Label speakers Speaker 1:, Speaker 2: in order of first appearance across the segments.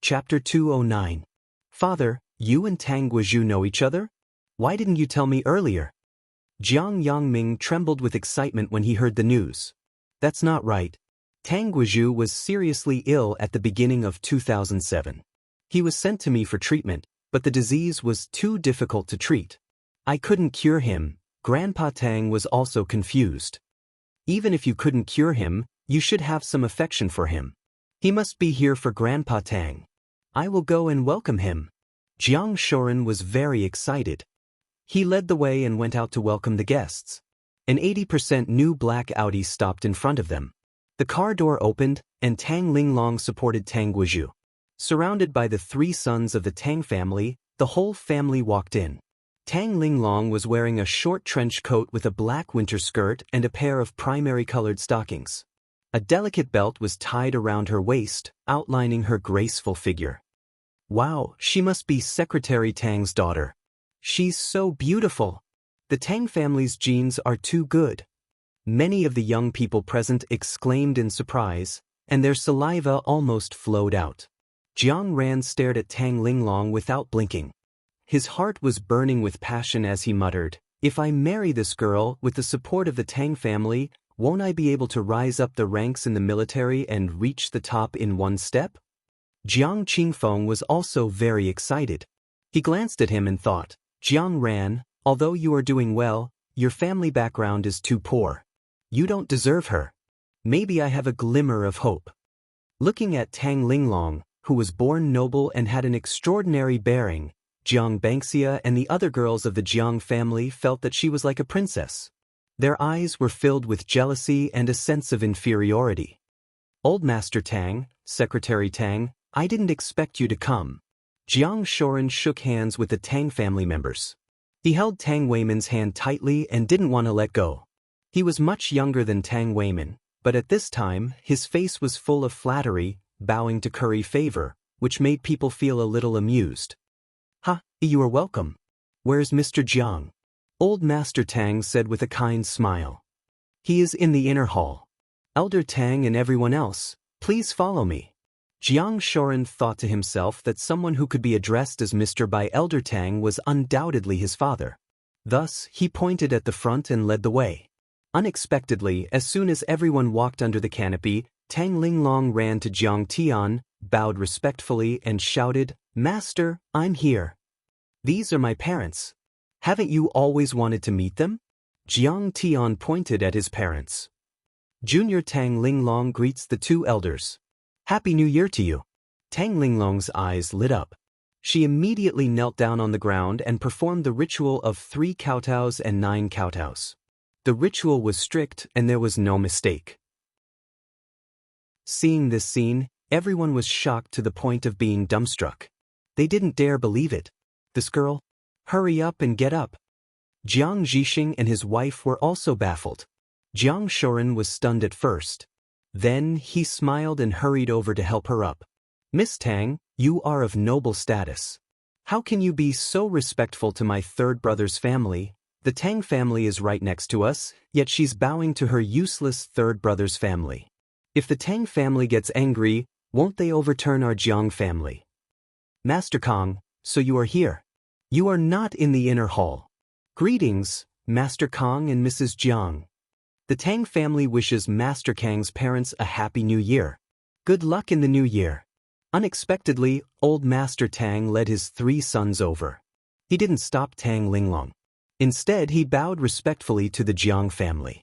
Speaker 1: Chapter 209. Father, you and Tang Guizhou know each other? Why didn't you tell me earlier? Jiang Yangming trembled with excitement when he heard the news. That's not right. Tang Guizhou was seriously ill at the beginning of 2007. He was sent to me for treatment, but the disease was too difficult to treat. I couldn't cure him. Grandpa Tang was also confused. Even if you couldn't cure him, you should have some affection for him. He must be here for Grandpa Tang. I will go and welcome him. Jiang Shoren was very excited. He led the way and went out to welcome the guests. An 80% new black Audi stopped in front of them. The car door opened, and Tang Linglong supported Tang Guizhou. Surrounded by the three sons of the Tang family, the whole family walked in. Tang Linglong was wearing a short trench coat with a black winter skirt and a pair of primary-colored stockings. A delicate belt was tied around her waist, outlining her graceful figure. Wow, she must be Secretary Tang's daughter. She's so beautiful. The Tang family's genes are too good. Many of the young people present exclaimed in surprise, and their saliva almost flowed out. Jiang Ran stared at Tang Linglong without blinking. His heart was burning with passion as he muttered, "If I marry this girl with the support of the Tang family, won't I be able to rise up the ranks in the military and reach the top in one step?" Jiang Qingfeng was also very excited. He glanced at him and thought, "Jiang Ran, although you are doing well, your family background is too poor. You don't deserve her. Maybe I have a glimmer of hope." Looking at Tang Linglong, who was born noble and had an extraordinary bearing, Jiang Bangxia and the other girls of the Jiang family felt that she was like a princess. Their eyes were filled with jealousy and a sense of inferiority. "Old Master Tang, Secretary Tang, I didn't expect you to come." Jiang Shoren shook hands with the Tang family members. He held Tang Weiman's hand tightly and didn't want to let go. He was much younger than Tang Weiman, but at this time, his face was full of flattery, bowing to curry favor, which made people feel a little amused. "Ha, you are welcome. Where's Mr. Jiang?" Old Master Tang said with a kind smile. "He is in the inner hall. Elder Tang and everyone else, please follow me." Jiang Shoren thought to himself that someone who could be addressed as Mr. by Elder Tang was undoubtedly his father. Thus, he pointed at the front and led the way. Unexpectedly, as soon as everyone walked under the canopy, Tang Linglong ran to Jiang Tian, bowed respectfully and shouted, "Master, I'm here. These are my parents. Haven't you always wanted to meet them?" Jiang Tian pointed at his parents. Junior Tang Linglong greets the two elders. "Happy New Year to you." Tang Linglong's eyes lit up. She immediately knelt down on the ground and performed the ritual of 3 kowtows and 9 kowtows. The ritual was strict and there was no mistake. Seeing this scene, everyone was shocked to the point of being dumbstruck. They didn't dare believe it. This girl? Hurry up and get up. Jiang Zhixing and his wife were also baffled. Jiang Shoren was stunned at first. Then he smiled and hurried over to help her up. "Miss Tang, you are of noble status. How can you be so respectful to my third brother's family? The Tang family is right next to us, yet she's bowing to her useless third brother's family. If the Tang family gets angry, won't they overturn our Jiang family?" "Master Kong, so you are here. You are not in the inner hall. Greetings, Master Kong and Mrs. Jiang. The Tang family wishes Master Kang's parents a happy new year. Good luck in the new year." Unexpectedly, old Master Tang led his 3 sons over. He didn't stop Tang Linglong. Instead, he bowed respectfully to the Jiang family.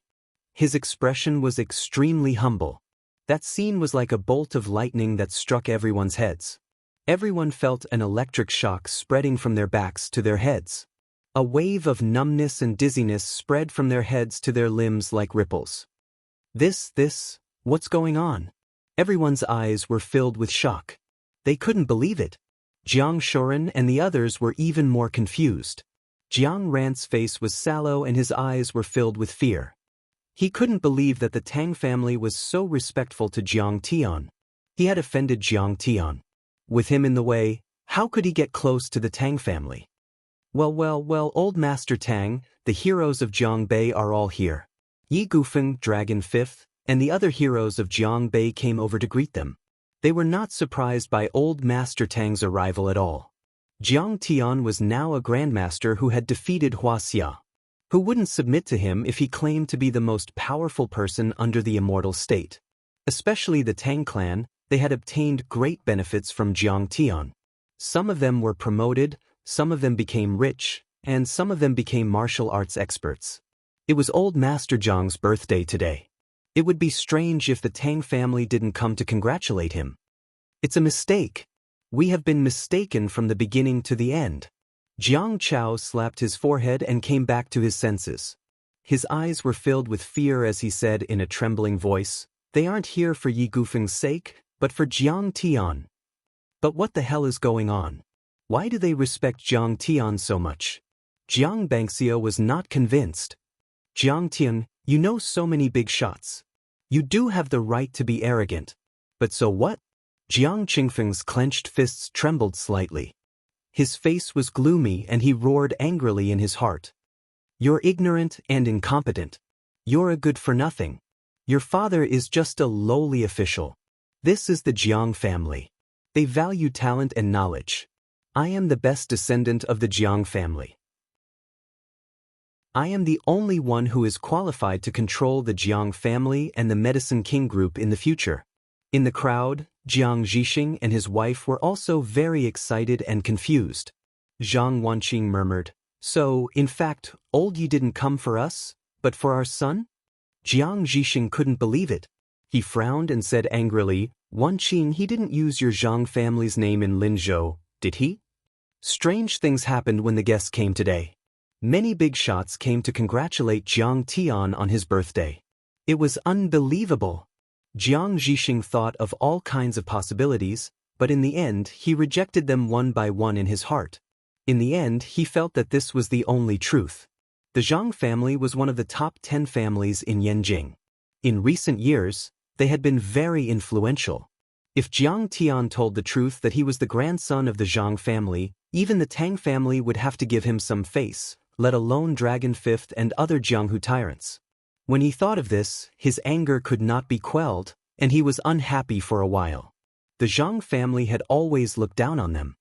Speaker 1: His expression was extremely humble. That scene was like a bolt of lightning that struck everyone's heads. Everyone felt an electric shock spreading from their backs to their heads. A wave of numbness and dizziness spread from their heads to their limbs like ripples. What's going on? Everyone's eyes were filled with shock. They couldn't believe it. Jiang Shoren and the others were even more confused. Jiang Ran's face was sallow and his eyes were filled with fear. He couldn't believe that the Tang family was so respectful to Jiang Tian. He had offended Jiang Tian. With him in the way, how could he get close to the Tang family? Well, old Master Tang, the heroes of Jiangbei are all here. Yi Gufeng, Dragon 5th, and the other heroes of Jiangbei came over to greet them. They were not surprised by old Master Tang's arrival at all. Jiang Tian was now a grandmaster who had defeated Hua Xia, who wouldn't submit to him if he claimed to be the most powerful person under the immortal state. Especially the Tang clan, they had obtained great benefits from Jiang Tian. Some of them were promoted, some of them became rich, and some of them became martial arts experts. It was old Master Jiang's birthday today. It would be strange if the Tang family didn't come to congratulate him. It's a mistake. We have been mistaken from the beginning to the end. Jiang Chao slapped his forehead and came back to his senses. His eyes were filled with fear as he said in a trembling voice, "They aren't here for Yi Gufeng's sake, but for Jiang Tian." But what the hell is going on? Why do they respect Jiang Tian so much? Jiang Bangxia was not convinced. "Jiang Tian, you know so many big shots. You do have the right to be arrogant. But so what?" Jiang Qingfeng's clenched fists trembled slightly. His face was gloomy and he roared angrily in his heart. "You're ignorant and incompetent. You're a good-for-nothing. Your father is just a lowly official. This is the Jiang family. They value talent and knowledge. I am the best descendant of the Jiang family. I am the only one who is qualified to control the Jiang family and the Medicine King group in the future." In the crowd, Jiang Zhixing and his wife were also very excited and confused. Zhang Wanqing murmured, "So, in fact, old Yi didn't come for us, but for our son?" Jiang Zhixing couldn't believe it. He frowned and said angrily, "Wanqing, he didn't use your Zhang family's name in Linzhou, did he?" Strange things happened when the guests came today. Many big shots came to congratulate Jiang Tian on his birthday. It was unbelievable. Jiang Zhixing thought of all kinds of possibilities, but in the end he rejected them one by one in his heart. In the end he felt that this was the only truth. The Zhang family was one of the top 10 families in Yanjing. In recent years, they had been very influential. If Jiang Tian told the truth that he was the grandson of the Zhang family, even the Tang family would have to give him some face, let alone Dragon Fifth and other Jianghu tyrants. When he thought of this, his anger could not be quelled, and he was unhappy for a while. The Zhang family had always looked down on them.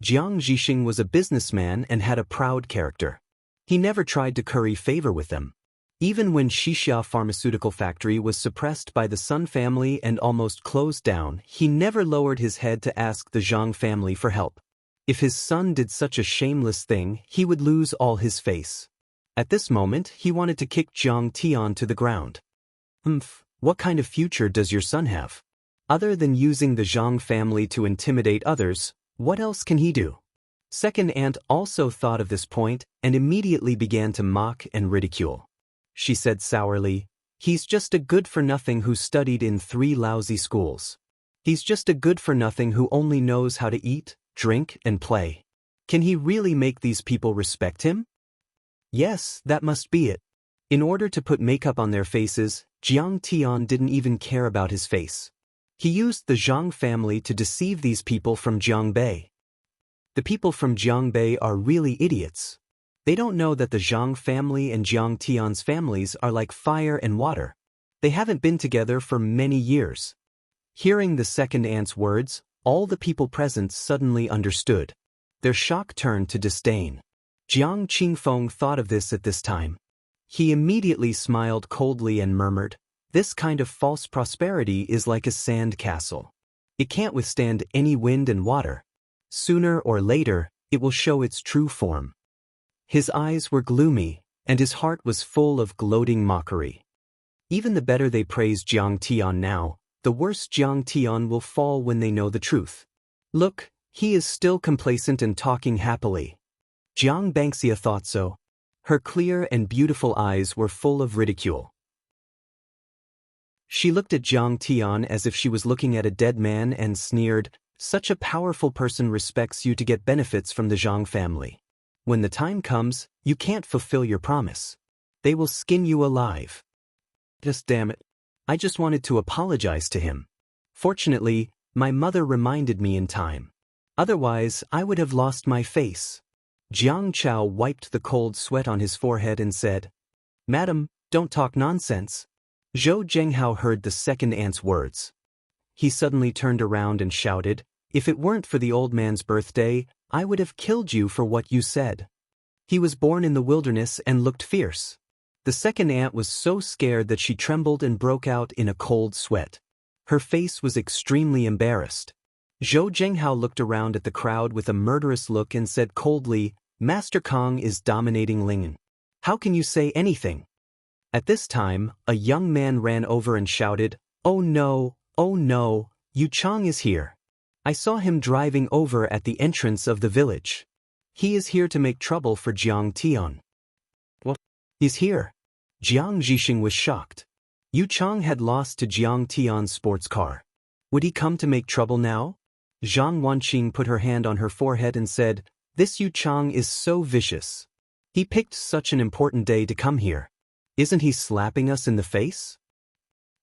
Speaker 1: Jiang Zhixing was a businessman and had a proud character. He never tried to curry favor with them. Even when Xixia Pharmaceutical Factory was suppressed by the Sun family and almost closed down, he never lowered his head to ask the Zhang family for help. If his son did such a shameless thing, he would lose all his face. At this moment, he wanted to kick Jiang Tian to the ground. What kind of future does your son have? Other than using the Zhang family to intimidate others, what else can he do? Second aunt also thought of this point and immediately began to mock and ridicule. She said sourly, "He's just a good-for-nothing who studied in 3 lousy schools. He's just a good-for-nothing who only knows how to eat, drink, and play. Can he really make these people respect him?" Yes, that must be it. In order to put makeup on their faces, Jiang Tian didn't even care about his face. He used the Zhang family to deceive these people from Jiangbei. The people from Jiangbei are really idiots. They don't know that the Zhang family and Jiang Tian's families are like fire and water. They haven't been together for many years. Hearing the second aunt's words, all the people present suddenly understood. Their shock turned to disdain. Jiang Qingfeng thought of this at this time. He immediately smiled coldly and murmured, "This kind of false prosperity is like a sand castle. It can't withstand any wind and water. Sooner or later, it will show its true form." His eyes were gloomy, and his heart was full of gloating mockery. Even the better they praise Jiang Tian now, the worse Jiang Tian will fall when they know the truth. Look, he is still complacent and talking happily. Jiang Bangxia thought so. Her clear and beautiful eyes were full of ridicule. She looked at Jiang Tian as if she was looking at a dead man and sneered, "Such a powerful person respects you to get benefits from the Zhang family. When the time comes, you can't fulfill your promise. They will skin you alive." Just damn it. I just wanted to apologize to him. Fortunately, my mother reminded me in time. Otherwise, I would have lost my face. Jiang Chao wiped the cold sweat on his forehead and said, "Madam, don't talk nonsense." Zhou Zhenghao heard the second aunt's words. he suddenly turned around and shouted, "If it weren't for the old man's birthday, I would have killed you for what you said." He was born in the wilderness and looked fierce. The second aunt was so scared that she trembled and broke out in a cold sweat. Her face was extremely embarrassed. Zhou Zhenghao looked around at the crowd with a murderous look and said coldly, "Master Kong is dominating Lingen. How can you say anything?" At this time, a young man ran over and shouted, oh no, Yu Chang is here. I saw him driving over at the entrance of the village. He is here to make trouble for Jiang Tian." "What? He's here?" Jiang Zhixing was shocked. Yu Chang had lost to Jiang Tian's sports car. Would he come to make trouble now? Zhang Wanqing put her hand on her forehead and said, "This Yu Chang is so vicious. He picked such an important day to come here. Isn't he slapping us in the face?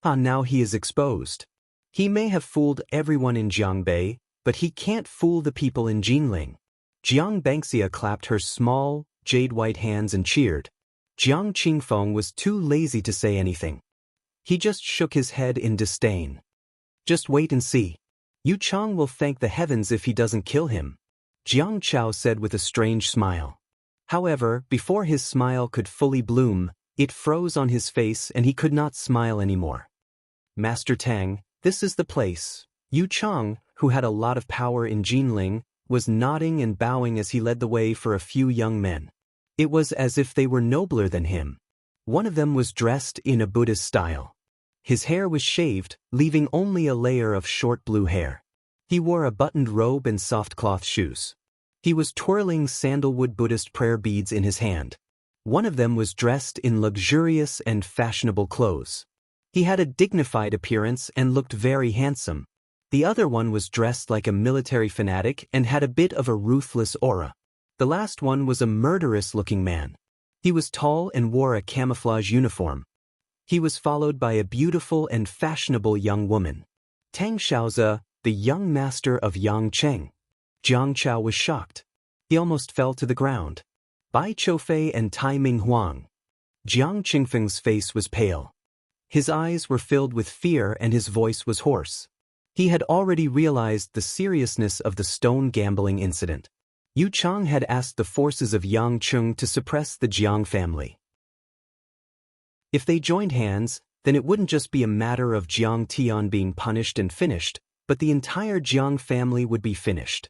Speaker 1: Now he is exposed. He may have fooled everyone in Jiangbei, but he can't fool the people in Jinling." Jiang Bangxia clapped her small, jade-white hands and cheered. Jiang Qingfeng was too lazy to say anything. He just shook his head in disdain. "Just wait and see. Yu Chang will thank the heavens if he doesn't kill him," Jiang Chao said with a strange smile. However, before his smile could fully bloom, it froze on his face and he could not smile anymore. "Master Tang, this is the place." Yu Chang, who had a lot of power in Jinling, was nodding and bowing as he led the way for a few young men. It was as if they were nobler than him. One of them was dressed in a Buddhist style. His hair was shaved, leaving only a layer of short blue hair. He wore a buttoned robe and soft cloth shoes. He was twirling sandalwood Buddhist prayer beads in his hand. One of them was dressed in luxurious and fashionable clothes. He had a dignified appearance and looked very handsome. The other one was dressed like a military fanatic and had a bit of a ruthless aura. The last one was a murderous-looking man. He was tall and wore a camouflage uniform. He was followed by a beautiful and fashionable young woman. Tang Xiaoze, the young master of Yang Cheng. Jiang Chao was shocked. He almost fell to the ground. Bai Choufei and Tai Ming Huang. Jiang Qingfeng's face was pale. His eyes were filled with fear and his voice was hoarse. He had already realized the seriousness of the stone gambling incident. Yu Chang had asked the forces of Yang Chung to suppress the Jiang family. If they joined hands, then it wouldn't just be a matter of Jiang Tian being punished and finished, but the entire Jiang family would be finished.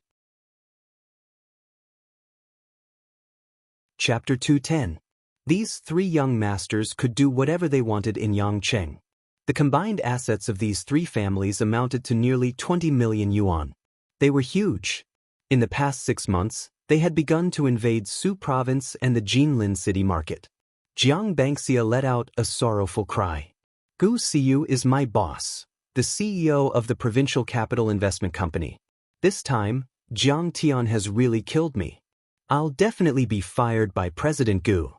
Speaker 1: Chapter 210. These three young masters could do whatever they wanted in Yangcheng. The combined assets of these three families amounted to nearly 20 million yuan. They were huge. In the past 6 months, they had begun to invade Su province and the Jinlin city market. Jiang Bangxia let out a sorrowful cry. "Gu Siyu is my boss, the CEO of the Provincial Capital Investment Company. This time, Jiang Tian has really killed me. I'll definitely be fired by President Gu."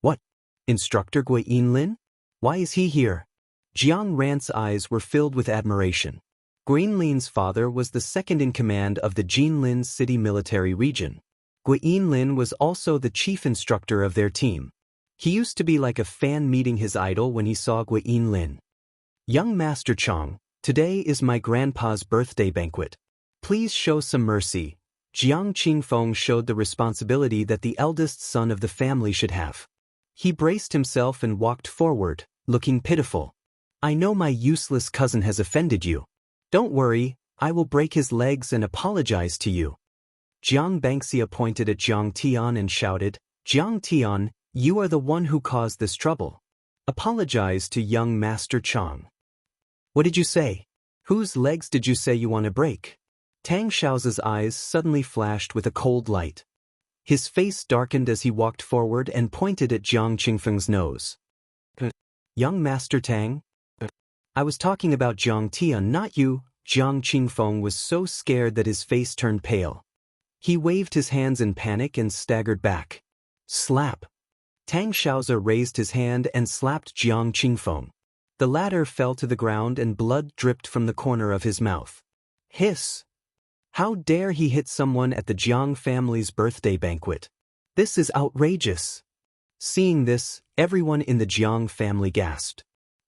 Speaker 1: "What? Instructor Gui Yinlin? Why is he here?" Jiang Rant's eyes were filled with admiration. Gui Yinlin's father was the second in command of the Jinlin City Military Region. Gui Yinlin was also the chief instructor of their team. He used to be like a fan meeting his idol when he saw Gui Yinlin. "Young Master Chang, today is my grandpa's birthday banquet. Please show some mercy." Jiang Qingfeng showed the responsibility that the eldest son of the family should have. He braced himself and walked forward, looking pitiful. "I know my useless cousin has offended you. Don't worry, I will break his legs and apologize to you." Jiang Bangxia pointed at Jiang Tian and shouted, "Jiang Tian, you are the one who caused this trouble. Apologize to young Master Chang." "What did you say? Whose legs did you say you want to break?" Tang Xiaoze's eyes suddenly flashed with a cold light. His face darkened as he walked forward and pointed at Jiang Qingfeng's nose. "Young Master Tang? I was talking about Jiang Tian, not you." Jiang Qingfeng was so scared that his face turned pale. He waved his hands in panic and staggered back. Slap! Tang Xiaoze raised his hand and slapped Jiang Qingfeng. The latter fell to the ground and blood dripped from the corner of his mouth. Hiss! How dare he hit someone at the Jiang family's birthday banquet? This is outrageous. Seeing this, everyone in the Jiang family gasped.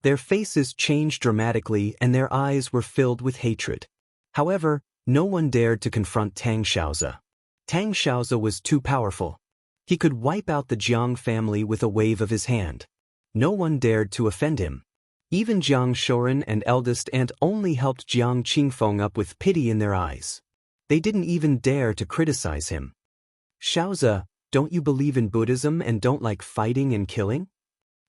Speaker 1: Their faces changed dramatically and their eyes were filled with hatred. However, no one dared to confront Tang Xiaozi. Tang Xiaozi was too powerful. He could wipe out the Jiang family with a wave of his hand. No one dared to offend him. Even Jiang Shoren and eldest aunt only helped Jiang Qingfeng up with pity in their eyes. They didn't even dare to criticize him. Xiaozi, don't you believe in Buddhism and don't like fighting and killing?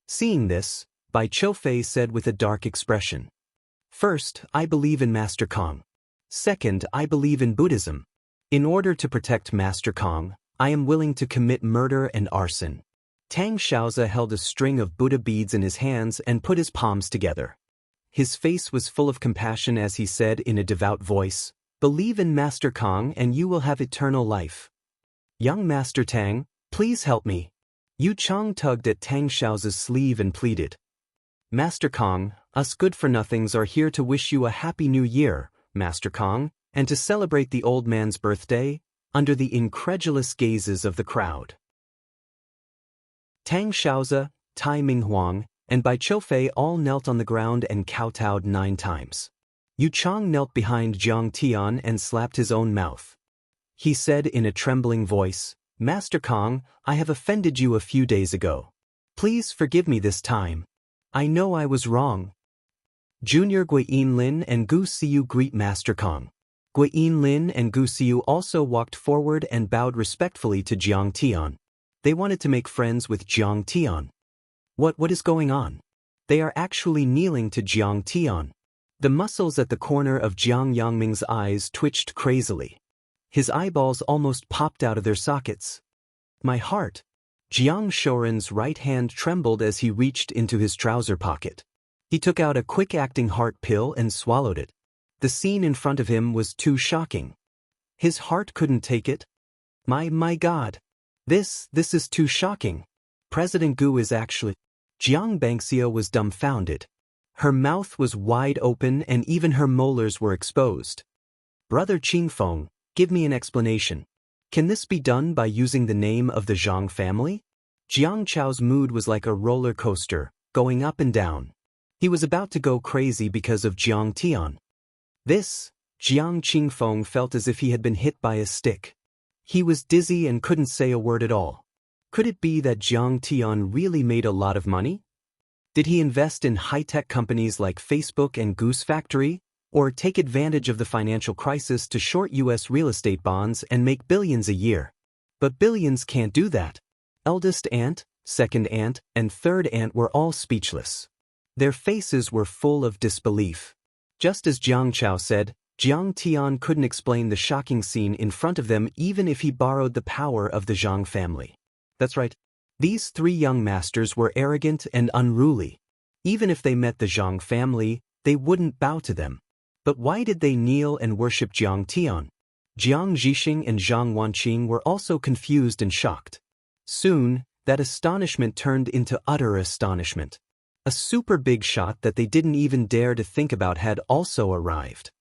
Speaker 1: Seeing this, Bai Qiufei said with a dark expression. First, I believe in Master Kong. Second, I believe in Buddhism. In order to protect Master Kong, I am willing to commit murder and arson. Tang Xiaozi held a string of Buddha beads in his hands and put his palms together. His face was full of compassion as he said in a devout voice, "Believe in Master Kong and you will have eternal life." "Young Master Tang, please help me." Yu Chang tugged at Tang Xiaozi's sleeve and pleaded. "Master Kong, us good-for-nothings are here to wish you a happy new year, Master Kong, and to celebrate the old man's birthday," under the incredulous gazes of the crowd. Tang Xiaozi, Tai Minghuang, and Bai Qiufei all knelt on the ground and kowtowed 9 times. Yu Chang knelt behind Jiang Tian and slapped his own mouth. He said in a trembling voice, "Master Kong, I have offended you a few days ago. Please forgive me this time. I know I was wrong." Junior Gui Yinlin and Gu Siyu greet Master Kong. Gui Yinlin and Gu Siyu also walked forward and bowed respectfully to Jiang Tian. They wanted to make friends with Jiang Tian. What is going on? They are actually kneeling to Jiang Tian. The muscles at the corner of Jiang Yangming's eyes twitched crazily. His eyeballs almost popped out of their sockets. "My heart." Jiang Shoren's right hand trembled as he reached into his trouser pocket. He took out a quick-acting heart pill and swallowed it. The scene in front of him was too shocking. His heart couldn't take it. My God. This is too shocking. President Gu is actually... Jiang Bangxia was dumbfounded. Her mouth was wide open and even her molars were exposed. "Brother Qingfeng, give me an explanation. Can this be done by using the name of the Zhang family?" Jiang Chao's mood was like a roller coaster, going up and down. He was about to go crazy because of Jiang Tian. Jiang Qingfeng felt as if he had been hit by a stick. He was dizzy and couldn't say a word at all. Could it be that Jiang Tian really made a lot of money? Did he invest in high-tech companies like Facebook and Goose Factory, or take advantage of the financial crisis to short U.S. real estate bonds and make billions a year? But billions can't do that. Eldest aunt, second aunt, and third aunt were all speechless. Their faces were full of disbelief. Just as Jiang Chao said, Jiang Tian couldn't explain the shocking scene in front of them even if he borrowed the power of the Zhang family. That's right. These 3 young masters were arrogant and unruly. Even if they met the Zhang family, they wouldn't bow to them. But why did they kneel and worship Jiang Tian? Jiang Zhixing and Zhang Wanqing were also confused and shocked. Soon, that astonishment turned into utter astonishment. A super big shot that they didn't even dare to think about had also arrived.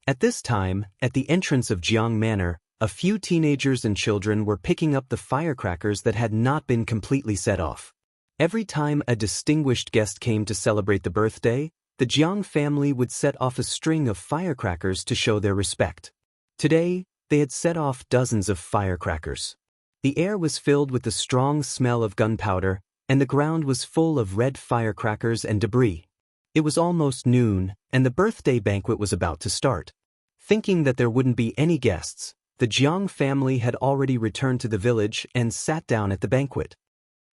Speaker 1: At this time, at the entrance of Jiang Manor, a few teenagers and children were picking up the firecrackers that had not been completely set off. Every time a distinguished guest came to celebrate the birthday, the Jiang family would set off a string of firecrackers to show their respect. Today, they had set off dozens of firecrackers. The air was filled with the strong smell of gunpowder, and the ground was full of red firecrackers and debris. It was almost noon, and the birthday banquet was about to start. Thinking that there wouldn't be any guests, the Jiang family had already returned to the village and sat down at the banquet.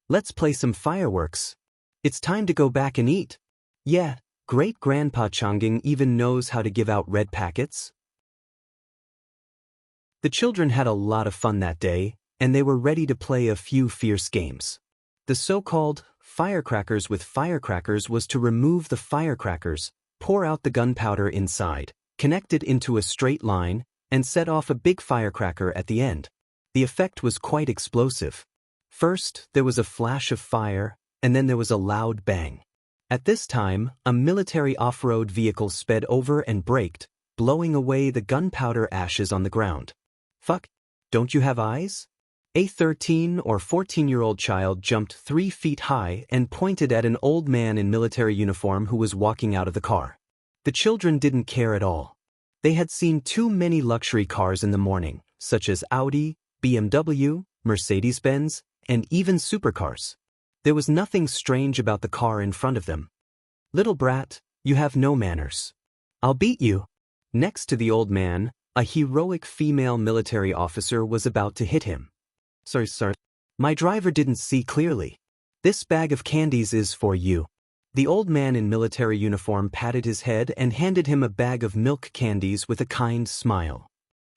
Speaker 1: "Let's play some fireworks. It's time to go back and eat." "Yeah, Great-Grandpa Changing even knows how to give out red packets." The children had a lot of fun that day, and they were ready to play a few fierce games. The so-called firecrackers with firecrackers was to remove the firecrackers, pour out the gunpowder inside, connect it into a straight line, and set off a big firecracker at the end. The effect was quite explosive. First, there was a flash of fire, and then there was a loud bang. At this time, a military off-road vehicle sped over and braked, blowing away the gunpowder ashes on the ground. "Fuck, don't you have eyes?" A 13 or 14-year-old child jumped 3 feet high and pointed at an old man in military uniform who was walking out of the car. The children didn't care at all. They had seen too many luxury cars in the morning, such as Audi, BMW, Mercedes-Benz, and even supercars. There was nothing strange about the car in front of them. "Little brat, you have no manners. I'll beat you." Next to the old man, a heroic female military officer was about to hit him. "Sorry, sir. My driver didn't see clearly. This bag of candies is for you." The old man in military uniform patted his head and handed him a bag of milk candies with a kind smile.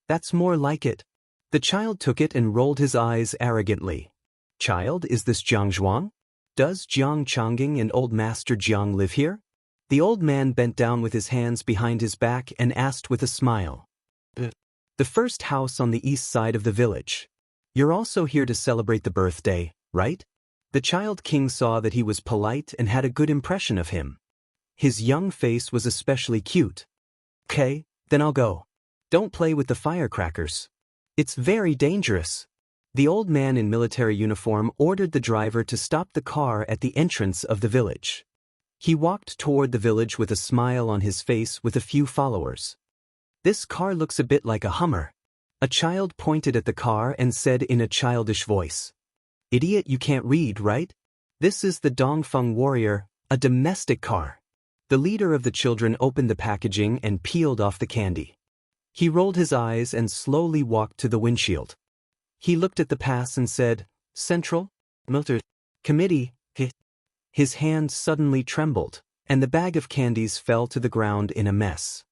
Speaker 1: "That's more like it." The child took it and rolled his eyes arrogantly. "Child, is this Jiang Zhuang? Does Jiang Changing and old Master Jiang live here?" The old man bent down with his hands behind his back and asked with a smile. "The first house on the east side of the village. You're also here to celebrate the birthday, right?" The child king saw that he was polite and had a good impression of him. His young face was especially cute. "Okay, then I'll go. Don't play with the firecrackers. It's very dangerous." The old man in military uniform ordered the driver to stop the car at the entrance of the village. He walked toward the village with a smile on his face with a few followers. "This car looks a bit like a Hummer." A child pointed at the car and said in a childish voice, "Idiot, you can't read, right? This is the Dongfeng Warrior, a domestic car." The leader of the children opened the packaging and peeled off the candy. He rolled his eyes and slowly walked to the windshield. He looked at the pass and said, "Central Military Committee." His hand suddenly trembled, and the bag of candies fell to the ground in a mess.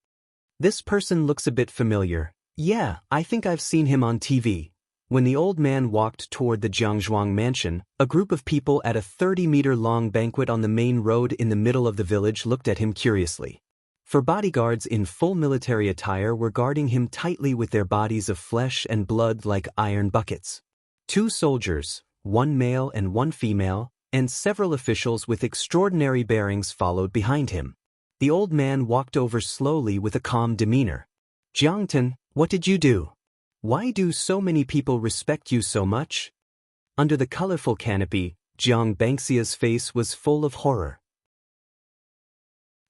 Speaker 1: "This person looks a bit familiar. Yeah, I think I've seen him on TV." When the old man walked toward the Jiangzhuang mansion, a group of people at a 30-meter-long banquet on the main road in the middle of the village looked at him curiously. For bodyguards in full military attire were guarding him tightly with their bodies of flesh and blood like iron buckets. 2 soldiers, 1 male and 1 female, and several officials with extraordinary bearings followed behind him. The old man walked over slowly with a calm demeanor. "Jiangtan, what did you do? Why do so many people respect you so much?" Under the colorful canopy, Jiang Bangxia's face was full of horror.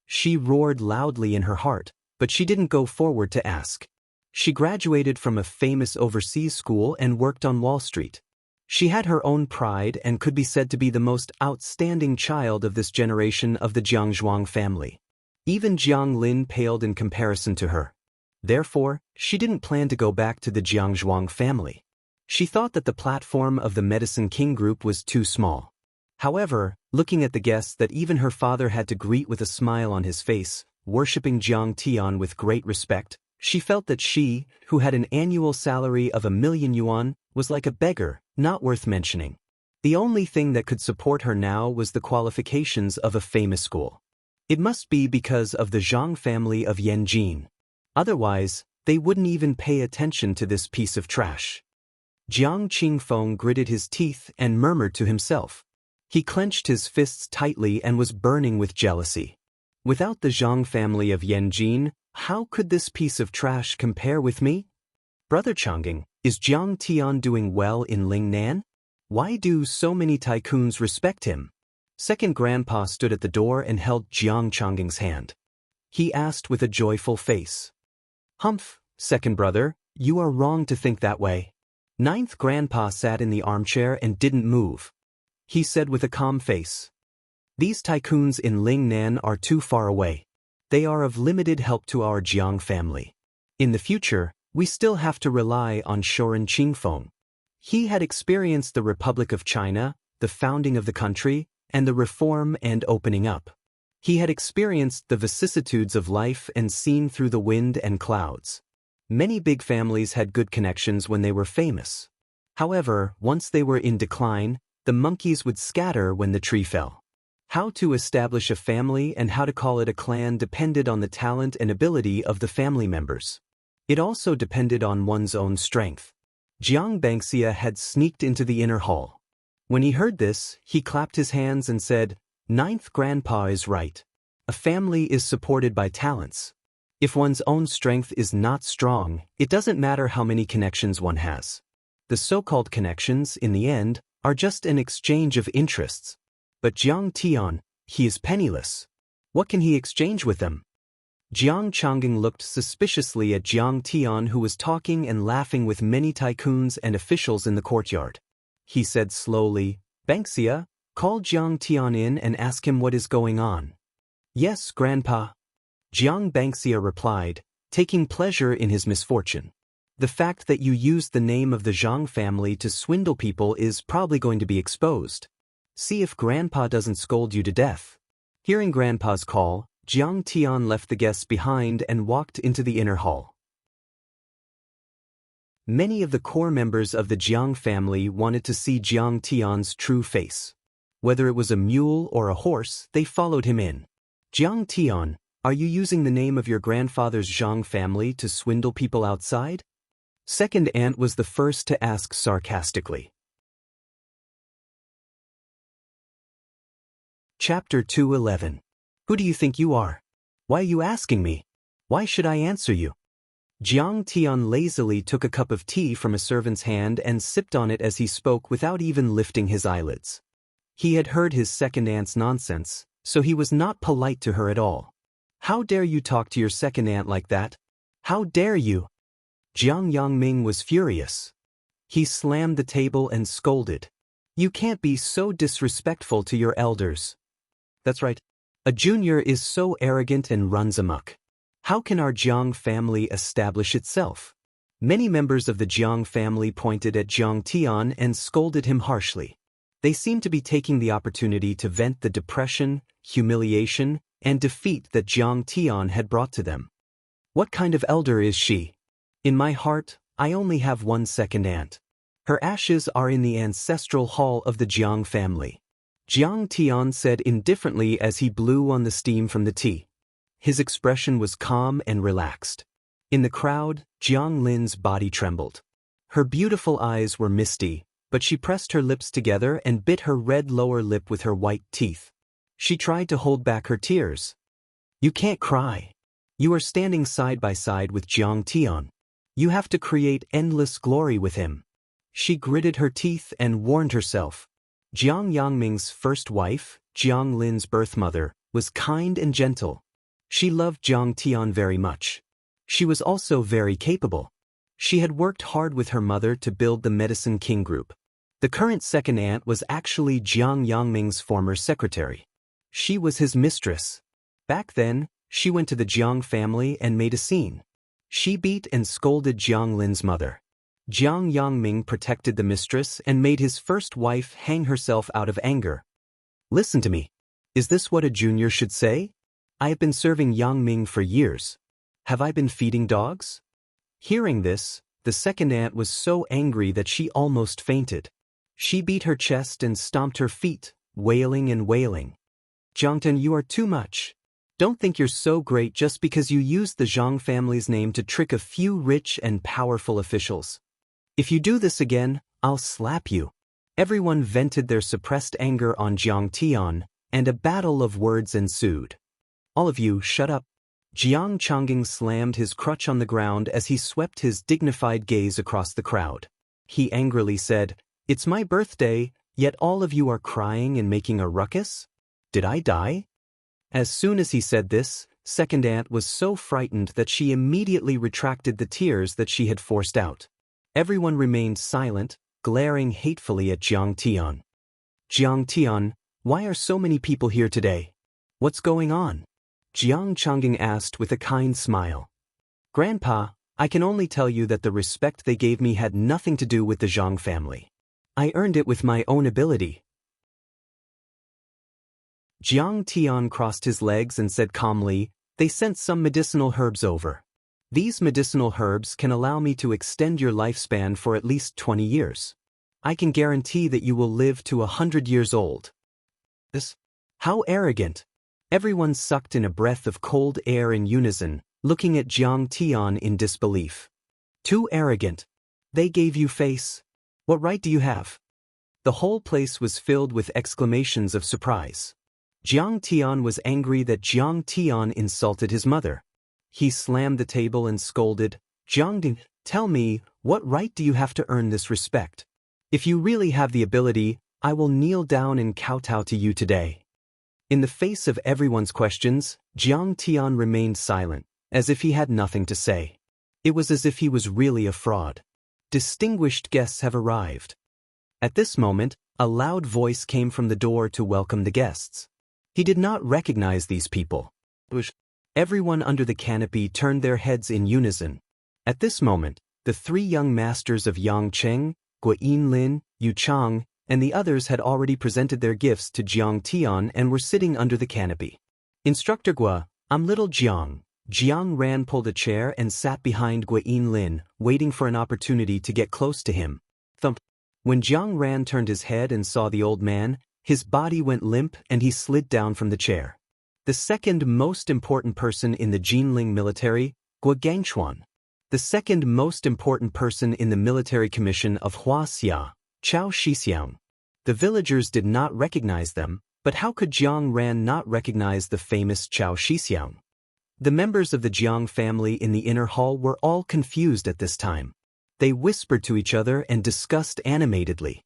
Speaker 1: She roared loudly in her heart, but she didn't go forward to ask. She graduated from a famous overseas school and worked on Wall Street. She had her own pride and could be said to be the most outstanding child of this generation of the Jiangzhuang family. Even Jiang Lin paled in comparison to her. Therefore, she didn't plan to go back to the Jiangzhuang family. She thought that the platform of the Medicine King group was too small. However, looking at the guests that even her father had to greet with a smile on his face, worshipping Jiang Tian with great respect, she felt that she, who had an annual salary of 1,000,000 yuan, was like a beggar, not worth mentioning. The only thing that could support her now was the qualifications of a famous school. It must be because of the Zhang family of Yanjin. Otherwise, they wouldn't even pay attention to this piece of trash. Jiang Qingfeng gritted his teeth and murmured to himself. He clenched his fists tightly and was burning with jealousy. Without the Zhang family of Yanjin, how could this piece of trash compare with me? "Brother Changing, is Jiang Tian doing well in Lingnan? Why do so many tycoons respect him?" Second grandpa stood at the door and held Jiang Changing's hand. He asked with a joyful face. "Humph, second brother, you are wrong to think that way." Ninth grandpa sat in the armchair and didn't move. He said with a calm face, "These tycoons in Lingnan are too far away. They are of limited help to our Jiang family. In the future, we still have to rely on Shoren Qingfeng." He had experienced the Republic of China, the founding of the country, and the reform and opening up. He had experienced the vicissitudes of life and seen through the wind and clouds. Many big families had good connections when they were famous. However, once they were in decline, the monkeys would scatter when the tree fell. How to establish a family and how to call it a clan depended on the talent and ability of the family members. It also depended on one's own strength. Jiang Bangxia had sneaked into the inner hall. When he heard this, he clapped his hands and said, "Ninth grandpa is right. A family is supported by talents. If one's own strength is not strong, it doesn't matter how many connections one has." The so-called connections, in the end, are just an exchange of interests. But Jiang Tian, he is penniless. What can he exchange with them? Jiang Changing looked suspiciously at Jiang Tian, who was talking and laughing with many tycoons and officials in the courtyard. He said slowly, "Banksia, call Jiang Tian in and ask him what is going on." "Yes, Grandpa." Jiang Banksia replied, taking pleasure in his misfortune. "The fact that you used the name of the Zhang family to swindle people is probably going to be exposed. See if Grandpa doesn't scold you to death." Hearing Grandpa's call, Jiang Tian left the guests behind and walked into the inner hall. Many of the core members of the Jiang family wanted to see Jiang Tian's true face. Whether it was a mule or a horse, they followed him in. "Jiang Tian, are you using the name of your grandfather's Zhang family to swindle people outside?" Second aunt was the first to ask sarcastically. Chapter 211. Who do you think you are? Why are you asking me? Why should I answer you? Jiang Tian lazily took a cup of tea from a servant's hand and sipped on it as he spoke without even lifting his eyelids. He had heard his second aunt's nonsense, so he was not polite to her at all. "How dare you talk to your second aunt like that? How dare you?" Jiang Yangming was furious. He slammed the table and scolded. "You can't be so disrespectful to your elders." "That's right. A junior is so arrogant and runs amok. How can our Jiang family establish itself?" Many members of the Jiang family pointed at Jiang Tian and scolded him harshly. They seemed to be taking the opportunity to vent the depression, humiliation, and defeat that Jiang Tian had brought to them. "What kind of elder is she? In my heart, I only have one second aunt. Her ashes are in the ancestral hall of the Jiang family," Jiang Tian said indifferently as he blew on the steam from the tea. His expression was calm and relaxed. In the crowd, Jiang Lin's body trembled. Her beautiful eyes were misty, but she pressed her lips together and bit her red lower lip with her white teeth. She tried to hold back her tears. "You can't cry. You are standing side by side with Jiang Tian. You have to create endless glory with him." She gritted her teeth and warned herself. Jiang Yangming's first wife, Jiang Lin's birth mother, was kind and gentle. She loved Jiang Tian very much. She was also very capable. She had worked hard with her mother to build the Medicine King Group. The current second aunt was actually Jiang Yangming's former secretary. She was his mistress. Back then, she went to the Jiang family and made a scene. She beat and scolded Jiang Lin's mother. Jiang Yangming protected the mistress and made his first wife hang herself out of anger. "Listen to me. Is this what a junior should say? I have been serving Yangming for years. Have I been feeding dogs?" Hearing this, the second aunt was so angry that she almost fainted. She beat her chest and stomped her feet, wailing and wailing. "Jiangtan, you are too much. Don't think you're so great just because you used the Zhang family's name to trick a few rich and powerful officials. If you do this again, I'll slap you." Everyone vented their suppressed anger on Jiang Tian, and a battle of words ensued. "All of you, shut up." Jiang Changing slammed his crutch on the ground as he swept his dignified gaze across the crowd. He angrily said, "It's my birthday, yet all of you are crying and making a ruckus? Did I die?" As soon as he said this, second aunt was so frightened that she immediately retracted the tears that she had forced out. Everyone remained silent, glaring hatefully at Jiang Tian. "Jiang Tian, why are so many people here today? What's going on?" Jiang Changing asked with a kind smile. "Grandpa, I can only tell you that the respect they gave me had nothing to do with the Zhang family. I earned it with my own ability." Jiang Tian crossed his legs and said calmly, "They sent some medicinal herbs over. These medicinal herbs can allow me to extend your lifespan for at least 20 years. I can guarantee that you will live to 100 years old." This? How arrogant! Everyone sucked in a breath of cold air in unison, looking at Jiang Tian in disbelief. "Too arrogant. They gave you face. What right do you have?" The whole place was filled with exclamations of surprise. Jiang Tian was angry that Jiang Tian insulted his mother. He slammed the table and scolded, Jiangding, tell me, what right do you have to earn this respect? If you really have the ability, I will kneel down and kowtow to you today. In the face of everyone's questions, Jiang Tian remained silent, as if he had nothing to say. It was as if he was really a fraud. Distinguished guests have arrived. At this moment, a loud voice came from the door to welcome the guests. He did not recognize these people. Everyone under the canopy turned their heads in unison. At this moment, the three young masters of Yang Cheng, Guo Lin, Yu Chang, and the others had already presented their gifts to Jiang Tian and were sitting under the canopy. Instructor Guo, I'm little Jiang. Jiang Ran pulled a chair and sat behind Guo Lin, waiting for an opportunity to get close to him. Thump. When Jiang Ran turned his head and saw the old man, his body went limp and he slid down from the chair. The second most important person in the Jinling military, Guo Gangchuan. The second most important person in the military commission of Huaxia, Chao Shixiang. The villagers did not recognize them, but how could Jiang Ran not recognize the famous Chao Shixiang? The members of the Jiang family in the inner hall were all confused at this time. They whispered to each other and discussed animatedly.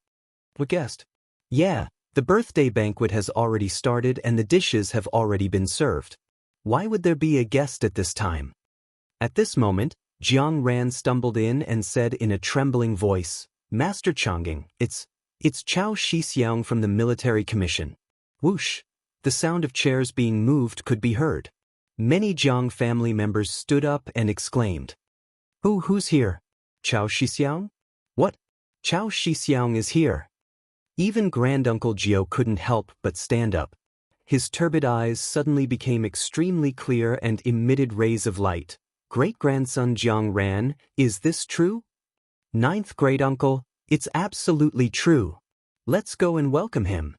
Speaker 1: What guest? Yeah, the birthday banquet has already started and the dishes have already been served. Why would there be a guest at this time? At this moment, Jiang Ran stumbled in and said in a trembling voice, Master Changing, it's Chao Shixiang from the military commission. Whoosh! The sound of chairs being moved could be heard. Many Jiang family members stood up and exclaimed. Who's here? Chao Shixiang? What? Chao Shixiang is here. Even Granduncle Jiao couldn't help but stand up. His turbid eyes suddenly became extremely clear and emitted rays of light. Great-grandson Jiang Ran, is this true? Ninth great-uncle, it's absolutely true. Let's go and welcome him.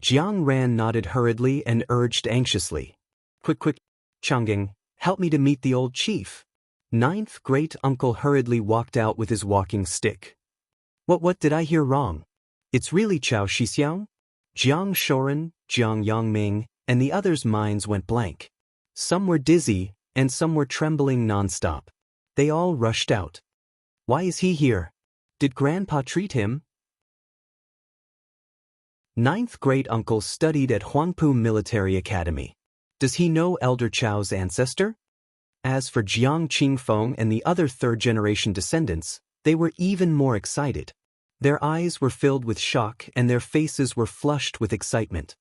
Speaker 1: Jiang Ran nodded hurriedly and urged anxiously. Quick, Changing, help me to meet the old chief. Ninth great-uncle hurriedly walked out with his walking stick. What did I hear wrong? It's really Chao Shixiang? Jiang Shoren, Jiang Yangming, and the others' minds went blank. Some were dizzy, and some were trembling non-stop. They all rushed out. Why is he here? Did Grandpa treat him? Ninth great-uncle studied at Huangpu Military Academy. Does he know Elder Chao's ancestor? As for Jiang Qingfeng and the other third-generation descendants, they were even more excited. Their eyes were filled with shock and their faces were flushed with excitement.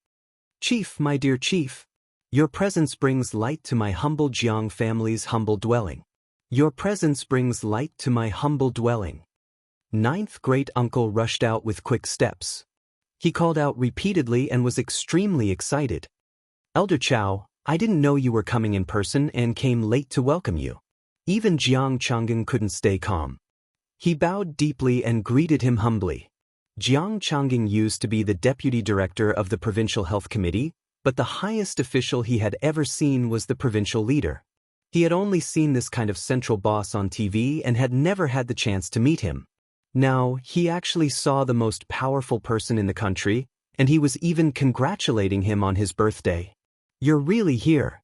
Speaker 1: Chief, my dear chief, your presence brings light to my humble Jiang family's humble dwelling. Your presence brings light to my humble dwelling. Ninth great-uncle rushed out with quick steps. He called out repeatedly and was extremely excited. Elder Chao, I didn't know you were coming in person and came late to welcome you. Even Jiang Changgen couldn't stay calm. He bowed deeply and greeted him humbly. Jiang Changgen used to be the deputy director of the Provincial Health Committee, but the highest official he had ever seen was the provincial leader. He had only seen this kind of central boss on TV and had never had the chance to meet him. Now, he actually saw the most powerful person in the country, and he was even congratulating him on his birthday. You're really here.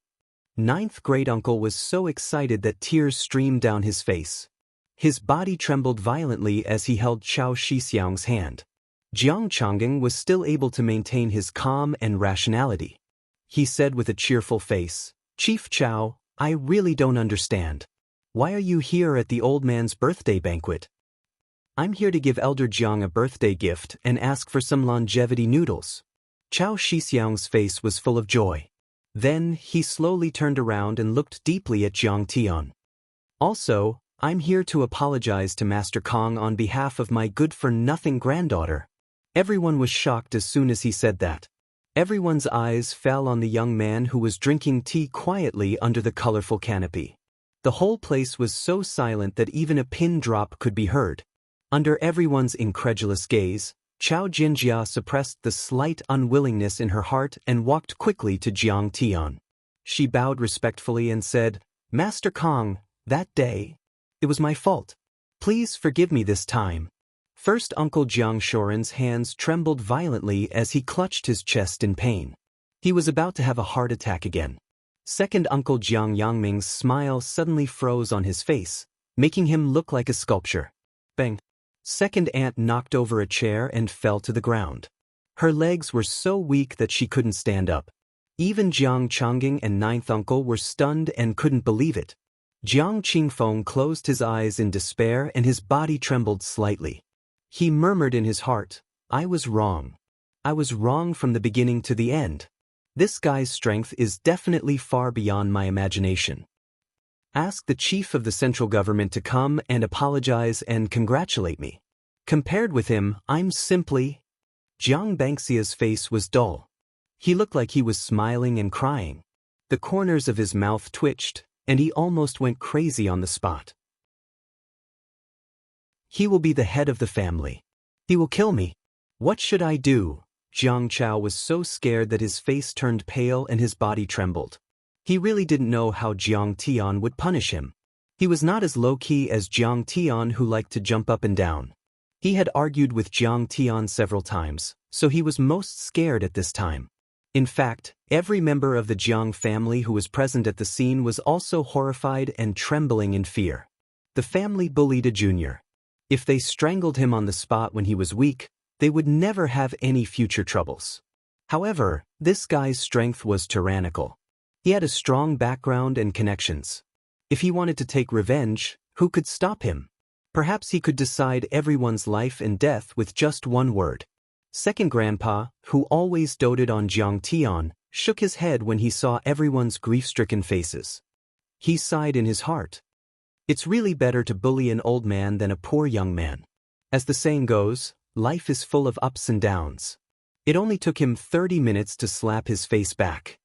Speaker 1: Ninth great-uncle was so excited that tears streamed down his face. His body trembled violently as he held Chao Shixiang's hand. Jiang Changgen was still able to maintain his calm and rationality. He said with a cheerful face, Chief Chao, I really don't understand. Why are you here at the old man's birthday banquet? I'm here to give Elder Jiang a birthday gift and ask for some longevity noodles. Chao Shixiang's face was full of joy. Then, he slowly turned around and looked deeply at Jiang Tian. Also, I'm here to apologize to Master Kong on behalf of my good-for-nothing granddaughter. Everyone was shocked as soon as he said that. Everyone's eyes fell on the young man who was drinking tea quietly under the colorful canopy. The whole place was so silent that even a pin drop could be heard. Under everyone's incredulous gaze, Chao Jinjia suppressed the slight unwillingness in her heart and walked quickly to Jiang Tian. She bowed respectfully and said, Master Kong, that day, it was my fault. Please forgive me this time. First Uncle Jiang Shoren's hands trembled violently as he clutched his chest in pain. He was about to have a heart attack again. Second Uncle Jiang Yangming's smile suddenly froze on his face, making him look like a sculpture. Bang! Second aunt knocked over a chair and fell to the ground. Her legs were so weak that she couldn't stand up. Even Jiang Changing and ninth uncle were stunned and couldn't believe it. Jiang Qingfeng closed his eyes in despair and his body trembled slightly. He murmured in his heart, "I was wrong. I was wrong from the beginning to the end. This guy's strength is definitely far beyond my imagination. Ask the chief of the central government to come and apologize and congratulate me. Compared with him, I'm simply—" Jiang Bangxia's face was dull. He looked like he was smiling and crying. The corners of his mouth twitched, and he almost went crazy on the spot. He will be the head of the family. He will kill me. What should I do? Jiang Chao was so scared that his face turned pale and his body trembled. He really didn't know how Jiang Tian would punish him. He was not as low-key as Jiang Tian, who liked to jump up and down. He had argued with Jiang Tian several times, so he was most scared at this time. In fact, every member of the Jiang family who was present at the scene was also horrified and trembling in fear. The family bullied a junior. If they strangled him on the spot when he was weak, they would never have any future troubles. However, this guy's strength was tyrannical. He had a strong background and connections. If he wanted to take revenge, who could stop him? Perhaps he could decide everyone's life and death with just one word. Second grandpa, who always doted on Jiang Tian, shook his head when he saw everyone's grief-stricken faces. He sighed in his heart. It's really better to bully an old man than a poor young man. As the saying goes, life is full of ups and downs. It only took him 30 minutes to slap his face back.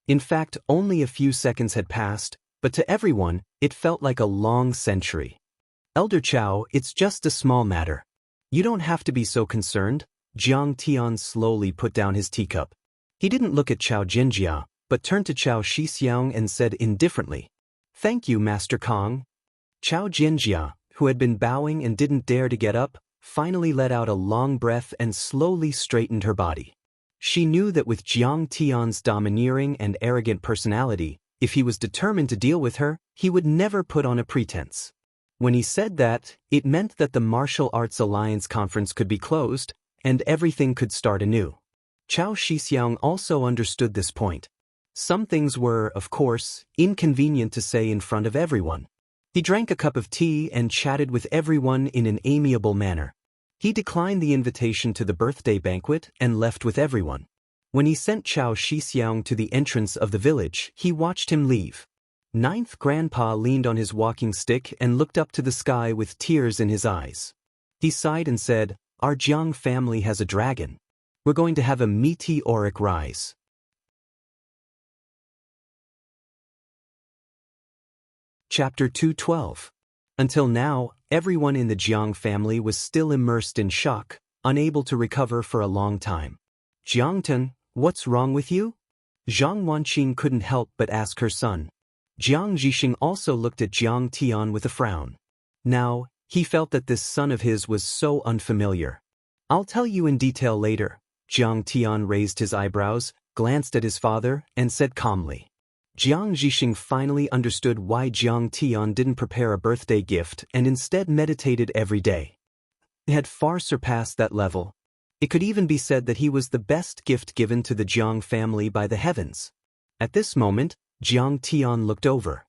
Speaker 1: In fact, only a few seconds had passed, but to everyone, it felt like a long century. Elder Chow, it's just a small matter. You don't have to be so concerned. Jiang Tian slowly put down his teacup. He didn't look at Chao Jinjia, but turned to Chao Shixiang and said indifferently, "Thank you, Master Kong." Chao Jinjia, who had been bowing and didn't dare to get up, finally let out a long breath and slowly straightened her body. She knew that with Jiang Tian's domineering and arrogant personality, if he was determined to deal with her, he would never put on a pretense. When he said that, it meant that the Martial Arts Alliance conference could be closed, and everything could start anew. Chao Shixiang also understood this point. Some things were, of course, inconvenient to say in front of everyone. He drank a cup of tea and chatted with everyone in an amiable manner. He declined the invitation to the birthday banquet and left with everyone. When he sent Chao Shixiang to the entrance of the village, he watched him leave. Ninth grandpa leaned on his walking stick and looked up to the sky with tears in his eyes. He sighed and said, "Our Jiang family has a dragon. We're going to have a meteoric rise." Chapter 212. Until now, everyone in the Jiang family was still immersed in shock, unable to recover for a long time. "Jiangtan, what's wrong with you?" Zhang Wanqing couldn't help but ask her son. Jiang Zhixing also looked at Jiang Tian with a frown. Now, he felt that this son of his was so unfamiliar. "I'll tell you in detail later." Jiang Tian raised his eyebrows, glanced at his father, and said calmly. Jiang Zhixing finally understood why Jiang Tian didn't prepare a birthday gift and instead meditated every day. It had far surpassed that level. It could even be said that he was the best gift given to the Jiang family by the heavens. At this moment, Jiang Tian looked over.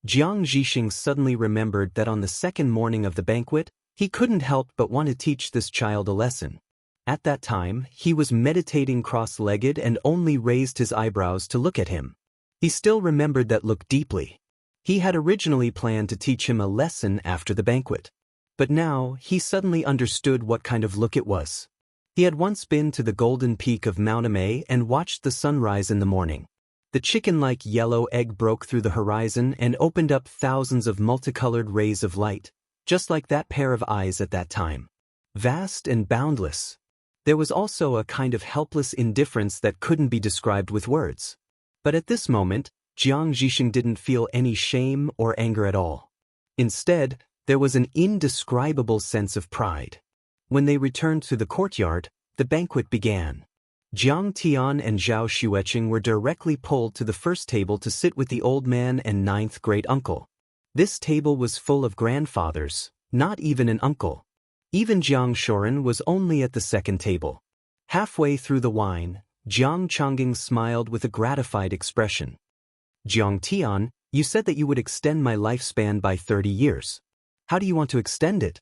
Speaker 1: Jiang Zhixing suddenly remembered that on the second morning of the banquet, he couldn't help but want to teach this child a lesson. At that time, he was meditating cross-legged and only raised his eyebrows to look at him. He still remembered that look deeply. He had originally planned to teach him a lesson after the banquet. But now, he suddenly understood what kind of look it was. He had once been to the golden peak of Mount Amei and watched the sunrise in the morning. The chicken-like yellow egg broke through the horizon and opened up thousands of multicolored rays of light, just like that pair of eyes at that time. Vast and boundless. There was also a kind of helpless indifference that couldn't be described with words. But at this moment, Jiang Zhixing didn't feel any shame or anger at all. Instead, there was an indescribable sense of pride. When they returned to the courtyard, the banquet began. Jiang Tian and Zhao Xueqing were directly pulled to the first table to sit with the old man and ninth great-uncle. This table was full of grandfathers, not even an uncle. Even Jiang Shoren was only at the second table. Halfway through the wine, Jiang Chongging smiled with a gratified expression. Jiang Tian, you said that you would extend my lifespan by 30 years. How do you want to extend it?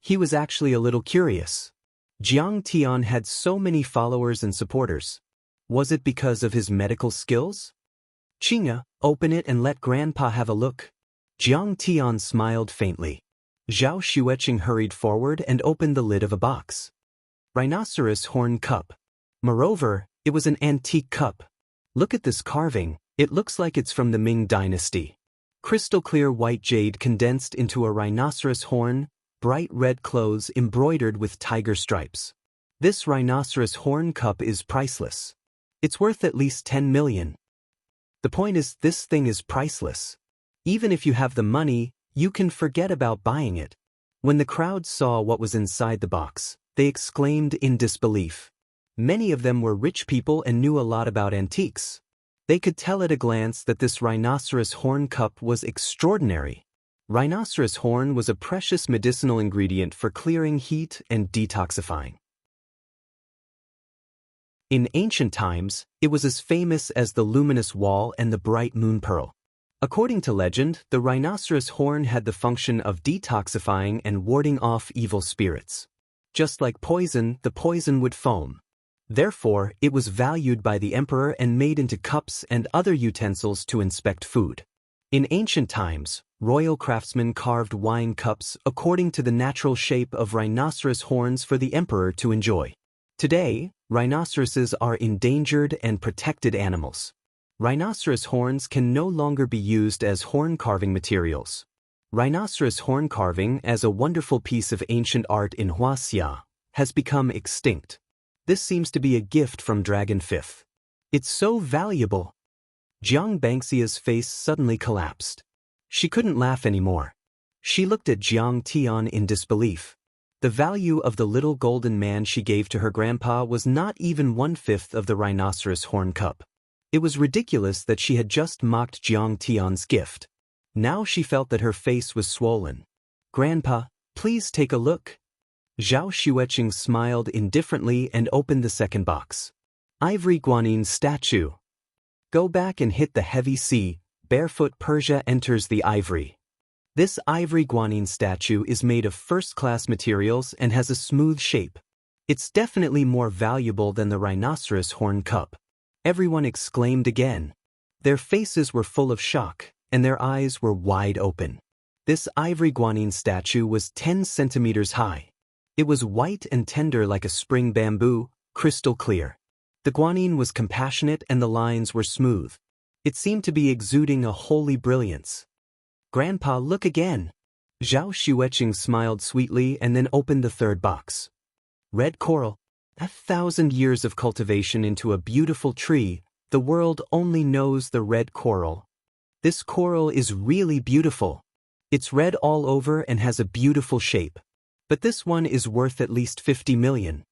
Speaker 1: He was actually a little curious. Jiang Tian had so many followers and supporters. Was it because of his medical skills? Qingya, open it and let Grandpa have a look. Jiang Tian smiled faintly. Zhao Xueqing hurried forward and opened the lid of a box. Rhinoceros horn cup. Moreover, it was an antique cup. Look at this carving, it looks like it's from the Ming dynasty. Crystal clear white jade condensed into a rhinoceros horn, bright red clothes embroidered with tiger stripes. This rhinoceros horn cup is priceless. It's worth at least 10 million. The point is, this thing is priceless. Even if you have the money, you can forget about buying it. When the crowd saw what was inside the box, they exclaimed in disbelief. Many of them were rich people and knew a lot about antiques. They could tell at a glance that this rhinoceros horn cup was extraordinary. Rhinoceros horn was a precious medicinal ingredient for clearing heat and detoxifying. In ancient times, it was as famous as the luminous wall and the bright moon pearl. According to legend, the rhinoceros horn had the function of detoxifying and warding off evil spirits. Just like poison, the poison would foam. Therefore, it was valued by the emperor and made into cups and other utensils to inspect food. In ancient times, royal craftsmen carved wine cups according to the natural shape of rhinoceros horns for the emperor to enjoy. Today, rhinoceroses are endangered and protected animals. Rhinoceros horns can no longer be used as horn carving materials. Rhinoceros horn carving, as a wonderful piece of ancient art in Huaxia, has become extinct. This seems to be a gift from Dragon Fifth. It's so valuable. Jiang Bangxia's face suddenly collapsed. She couldn't laugh anymore. She looked at Jiang Tian in disbelief. The value of the little golden man she gave to her grandpa was not even 1/5 of the rhinoceros horn cup. It was ridiculous that she had just mocked Jiang Tian's gift. Now she felt that her face was swollen. Grandpa, please take a look. Zhao Xueqing smiled indifferently and opened the second box. Ivory Guanyin statue. Go back and hit the heavy sea. Barefoot Persia enters the ivory. This ivory Guanyin statue is made of first-class materials and has a smooth shape. It's definitely more valuable than the rhinoceros horn cup. Everyone exclaimed again. Their faces were full of shock, and their eyes were wide open. This ivory Guanyin statue was 10 centimeters high. It was white and tender like a spring bamboo, crystal clear. The Guanyin was compassionate and the lines were smooth. It seemed to be exuding a holy brilliance. Grandpa, look again. Zhao Xueqing smiled sweetly and then opened the third box. Red coral. 1,000 years of cultivation into a beautiful tree, the world only knows the red coral. This coral is really beautiful. It's red all over and has a beautiful shape. But this one is worth at least 50 million.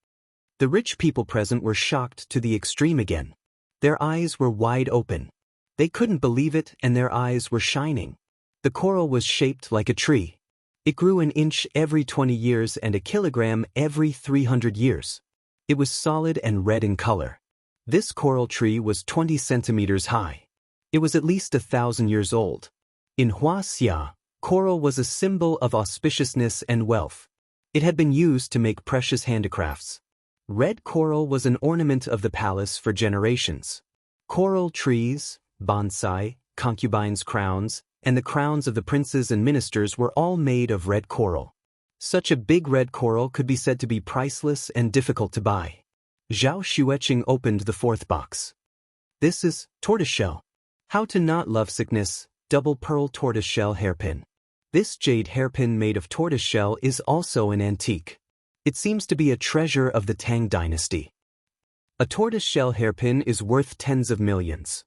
Speaker 1: The rich people present were shocked to the extreme again. Their eyes were wide open. They couldn't believe it and their eyes were shining. The coral was shaped like a tree. It grew an inch every 20 years and a kilogram every 300 years. It was solid and red in color. This coral tree was 20 centimeters high. It was at least 1,000 years old. In Huaxia, coral was a symbol of auspiciousness and wealth. It had been used to make precious handicrafts. Red coral was an ornament of the palace for generations. Coral trees, bonsai, concubines' crowns, and the crowns of the princes and ministers were all made of red coral. Such a big red coral could be said to be priceless and difficult to buy. Zhao Xueqing opened the fourth box. This is tortoiseshell. How to not lovesickness, double pearl tortoiseshell hairpin. This jade hairpin made of tortoiseshell is also an antique. It seems to be a treasure of the Tang dynasty. A tortoiseshell hairpin is worth tens of millions.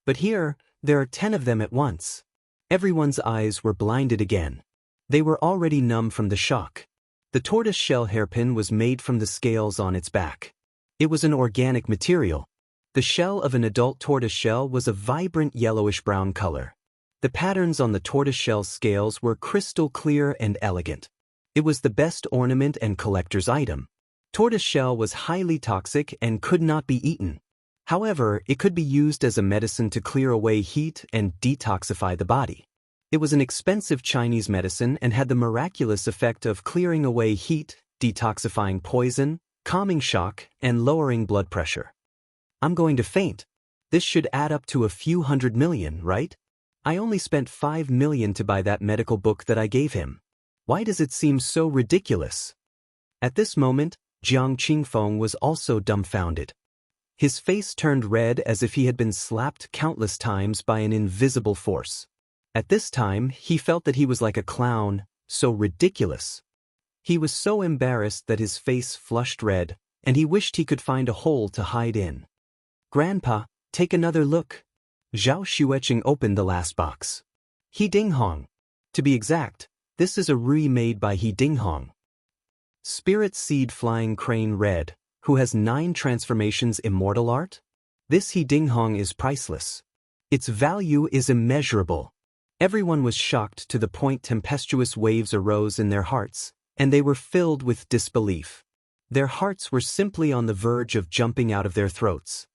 Speaker 1: But here, there are 10 of them at once. Everyone's eyes were blinded again. They were already numb from the shock. The tortoiseshell hairpin was made from the scales on its back. It was an organic material. The shell of an adult tortoiseshell was a vibrant yellowish-brown color. The patterns on the tortoiseshell scales were crystal clear and elegant. It was the best ornament and collector's item. Tortoiseshell was highly toxic and could not be eaten. However, it could be used as a medicine to clear away heat and detoxify the body. It was an expensive Chinese medicine and had the miraculous effect of clearing away heat, detoxifying poison, calming shock, and lowering blood pressure. I'm going to faint. This should add up to a few $100 million, right? I only spent $5 million to buy that medical book that I gave him. Why does it seem so ridiculous? At this moment, Jiang Qingfeng was also dumbfounded. His face turned red as if he had been slapped countless times by an invisible force. At this time, he felt that he was like a clown, so ridiculous. He was so embarrassed that his face flushed red, and he wished he could find a hole to hide in. "Grandpa, take another look." Zhao Xueqing opened the last box. He Dinghong. To be exact, this is a Rui made by He Dinghong. Spirit Seed Flying Crane Red, who has 9 transformations immortal art? This He Dinghong is priceless. Its value is immeasurable. Everyone was shocked to the point tempestuous waves arose in their hearts, and they were filled with disbelief. Their hearts were simply on the verge of jumping out of their throats.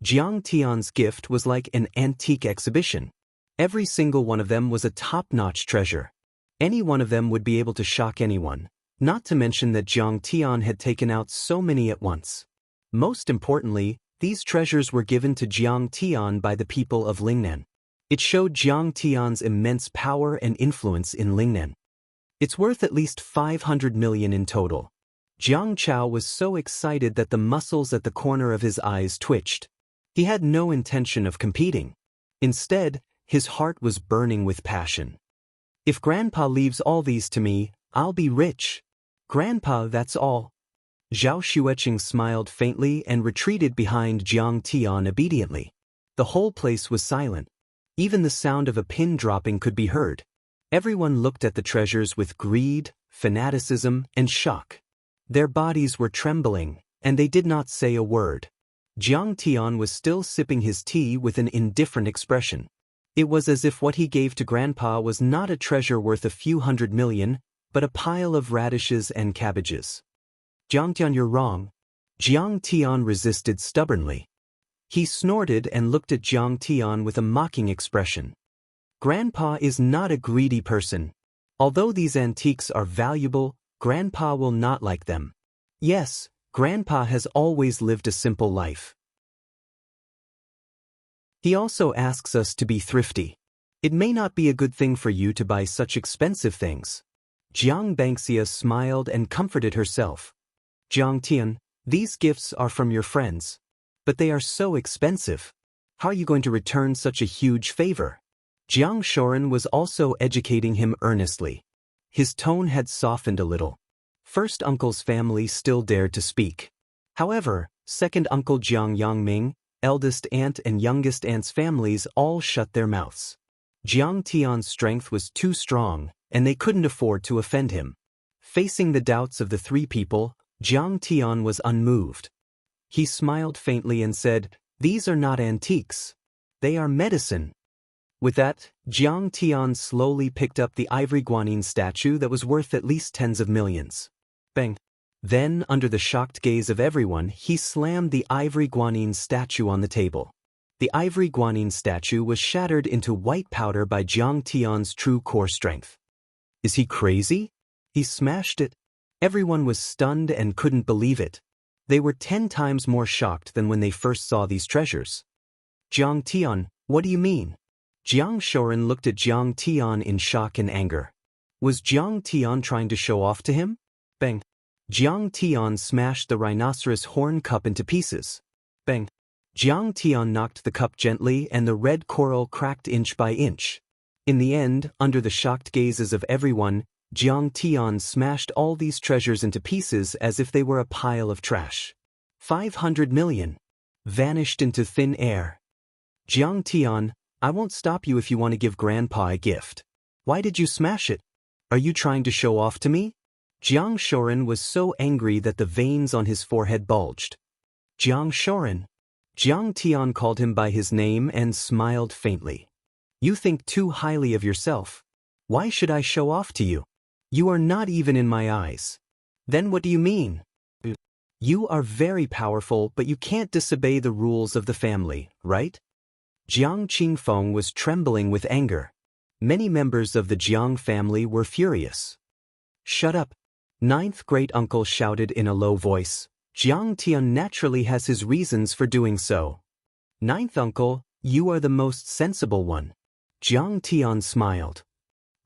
Speaker 1: Jiang Tian's gift was like an antique exhibition. Every single one of them was a top-notch treasure. Any one of them would be able to shock anyone, not to mention that Jiang Tian had taken out so many at once. Most importantly, these treasures were given to Jiang Tian by the people of Lingnan. It showed Jiang Tian's immense power and influence in Lingnan. It's worth at least $500 million in total. Jiang Chao was so excited that the muscles at the corner of his eyes twitched. He had no intention of competing. Instead, his heart was burning with passion. "If Grandpa leaves all these to me, I'll be rich. Grandpa, that's all." Zhao Xueqing smiled faintly and retreated behind Jiang Tian obediently. The whole place was silent. Even the sound of a pin dropping could be heard. Everyone looked at the treasures with greed, fanaticism, and shock. Their bodies were trembling, and they did not say a word. Jiang Tian was still sipping his tea with an indifferent expression. It was as if what he gave to Grandpa was not a treasure worth a few $100 million, but a pile of radishes and cabbages. "Jiang Tian, you're wrong." Jiang Tian resisted stubbornly. He snorted and looked at Jiang Tian with a mocking expression. "Grandpa is not a greedy person. Although these antiques are valuable, Grandpa will not like them. Yes, Grandpa has always lived a simple life. He also asks us to be thrifty. It may not be a good thing for you to buy such expensive things." Jiang Bangxia smiled and comforted herself. "Jiang Tian, these gifts are from your friends. But they are so expensive. How are you going to return such a huge favor?" Jiang Shoren was also educating him earnestly. His tone had softened a little. First uncle's family still dared to speak. However, second uncle Jiang Yangming, eldest aunt and youngest aunt's families all shut their mouths. Jiang Tian's strength was too strong, and they couldn't afford to offend him. Facing the doubts of the 3 people, Jiang Tian was unmoved. He smiled faintly and said, "These are not antiques. They are medicine." With that, Jiang Tian slowly picked up the ivory guanine statue that was worth at least tens of millions. Bang! Then, under the shocked gaze of everyone, he slammed the ivory guanine statue on the table. The ivory guanine statue was shattered into white powder by Jiang Tian's true core strength. Is he crazy? He smashed it. Everyone was stunned and couldn't believe it. They were 10 times more shocked than when they first saw these treasures. "Jiang Tian, what do you mean?" Jiang Shoren looked at Jiang Tian in shock and anger. Was Jiang Tian trying to show off to him? Bang! Jiang Tian smashed the rhinoceros horn cup into pieces. Bang! Jiang Tian knocked the cup gently and the red coral cracked inch by inch. In the end, under the shocked gazes of everyone, Jiang Tian smashed all these treasures into pieces as if they were a pile of trash. 500 million. Vanished into thin air. "Jiang Tian, I won't stop you if you want to give Grandpa a gift. Why did you smash it? Are you trying to show off to me?" Jiang Shoren was so angry that the veins on his forehead bulged. "Jiang Shoren." Jiang Tian called him by his name and smiled faintly. You think too highly of yourself. Why should I show off to you? You are not even in my eyes. Then what do you mean? You are very powerful, but you can't disobey the rules of the family, right? Jiang Qingfeng was trembling with anger. Many members of the Jiang family were furious. Shut up. Ninth great-uncle shouted in a low voice. Jiang Tian naturally has his reasons for doing so. Ninth uncle, you are the most sensible one. Jiang Tian smiled.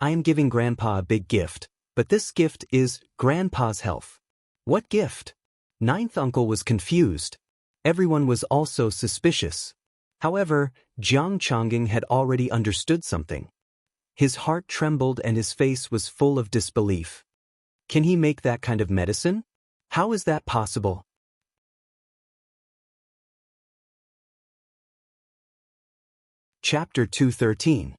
Speaker 1: I am giving Grandpa a big gift, but this gift is Grandpa's health. What gift? Ninth uncle was confused. Everyone was also suspicious. However, Jiang Changing had already understood something. His heart trembled and his face was full of disbelief. Can he make that kind of medicine? How is that possible? Chapter 213.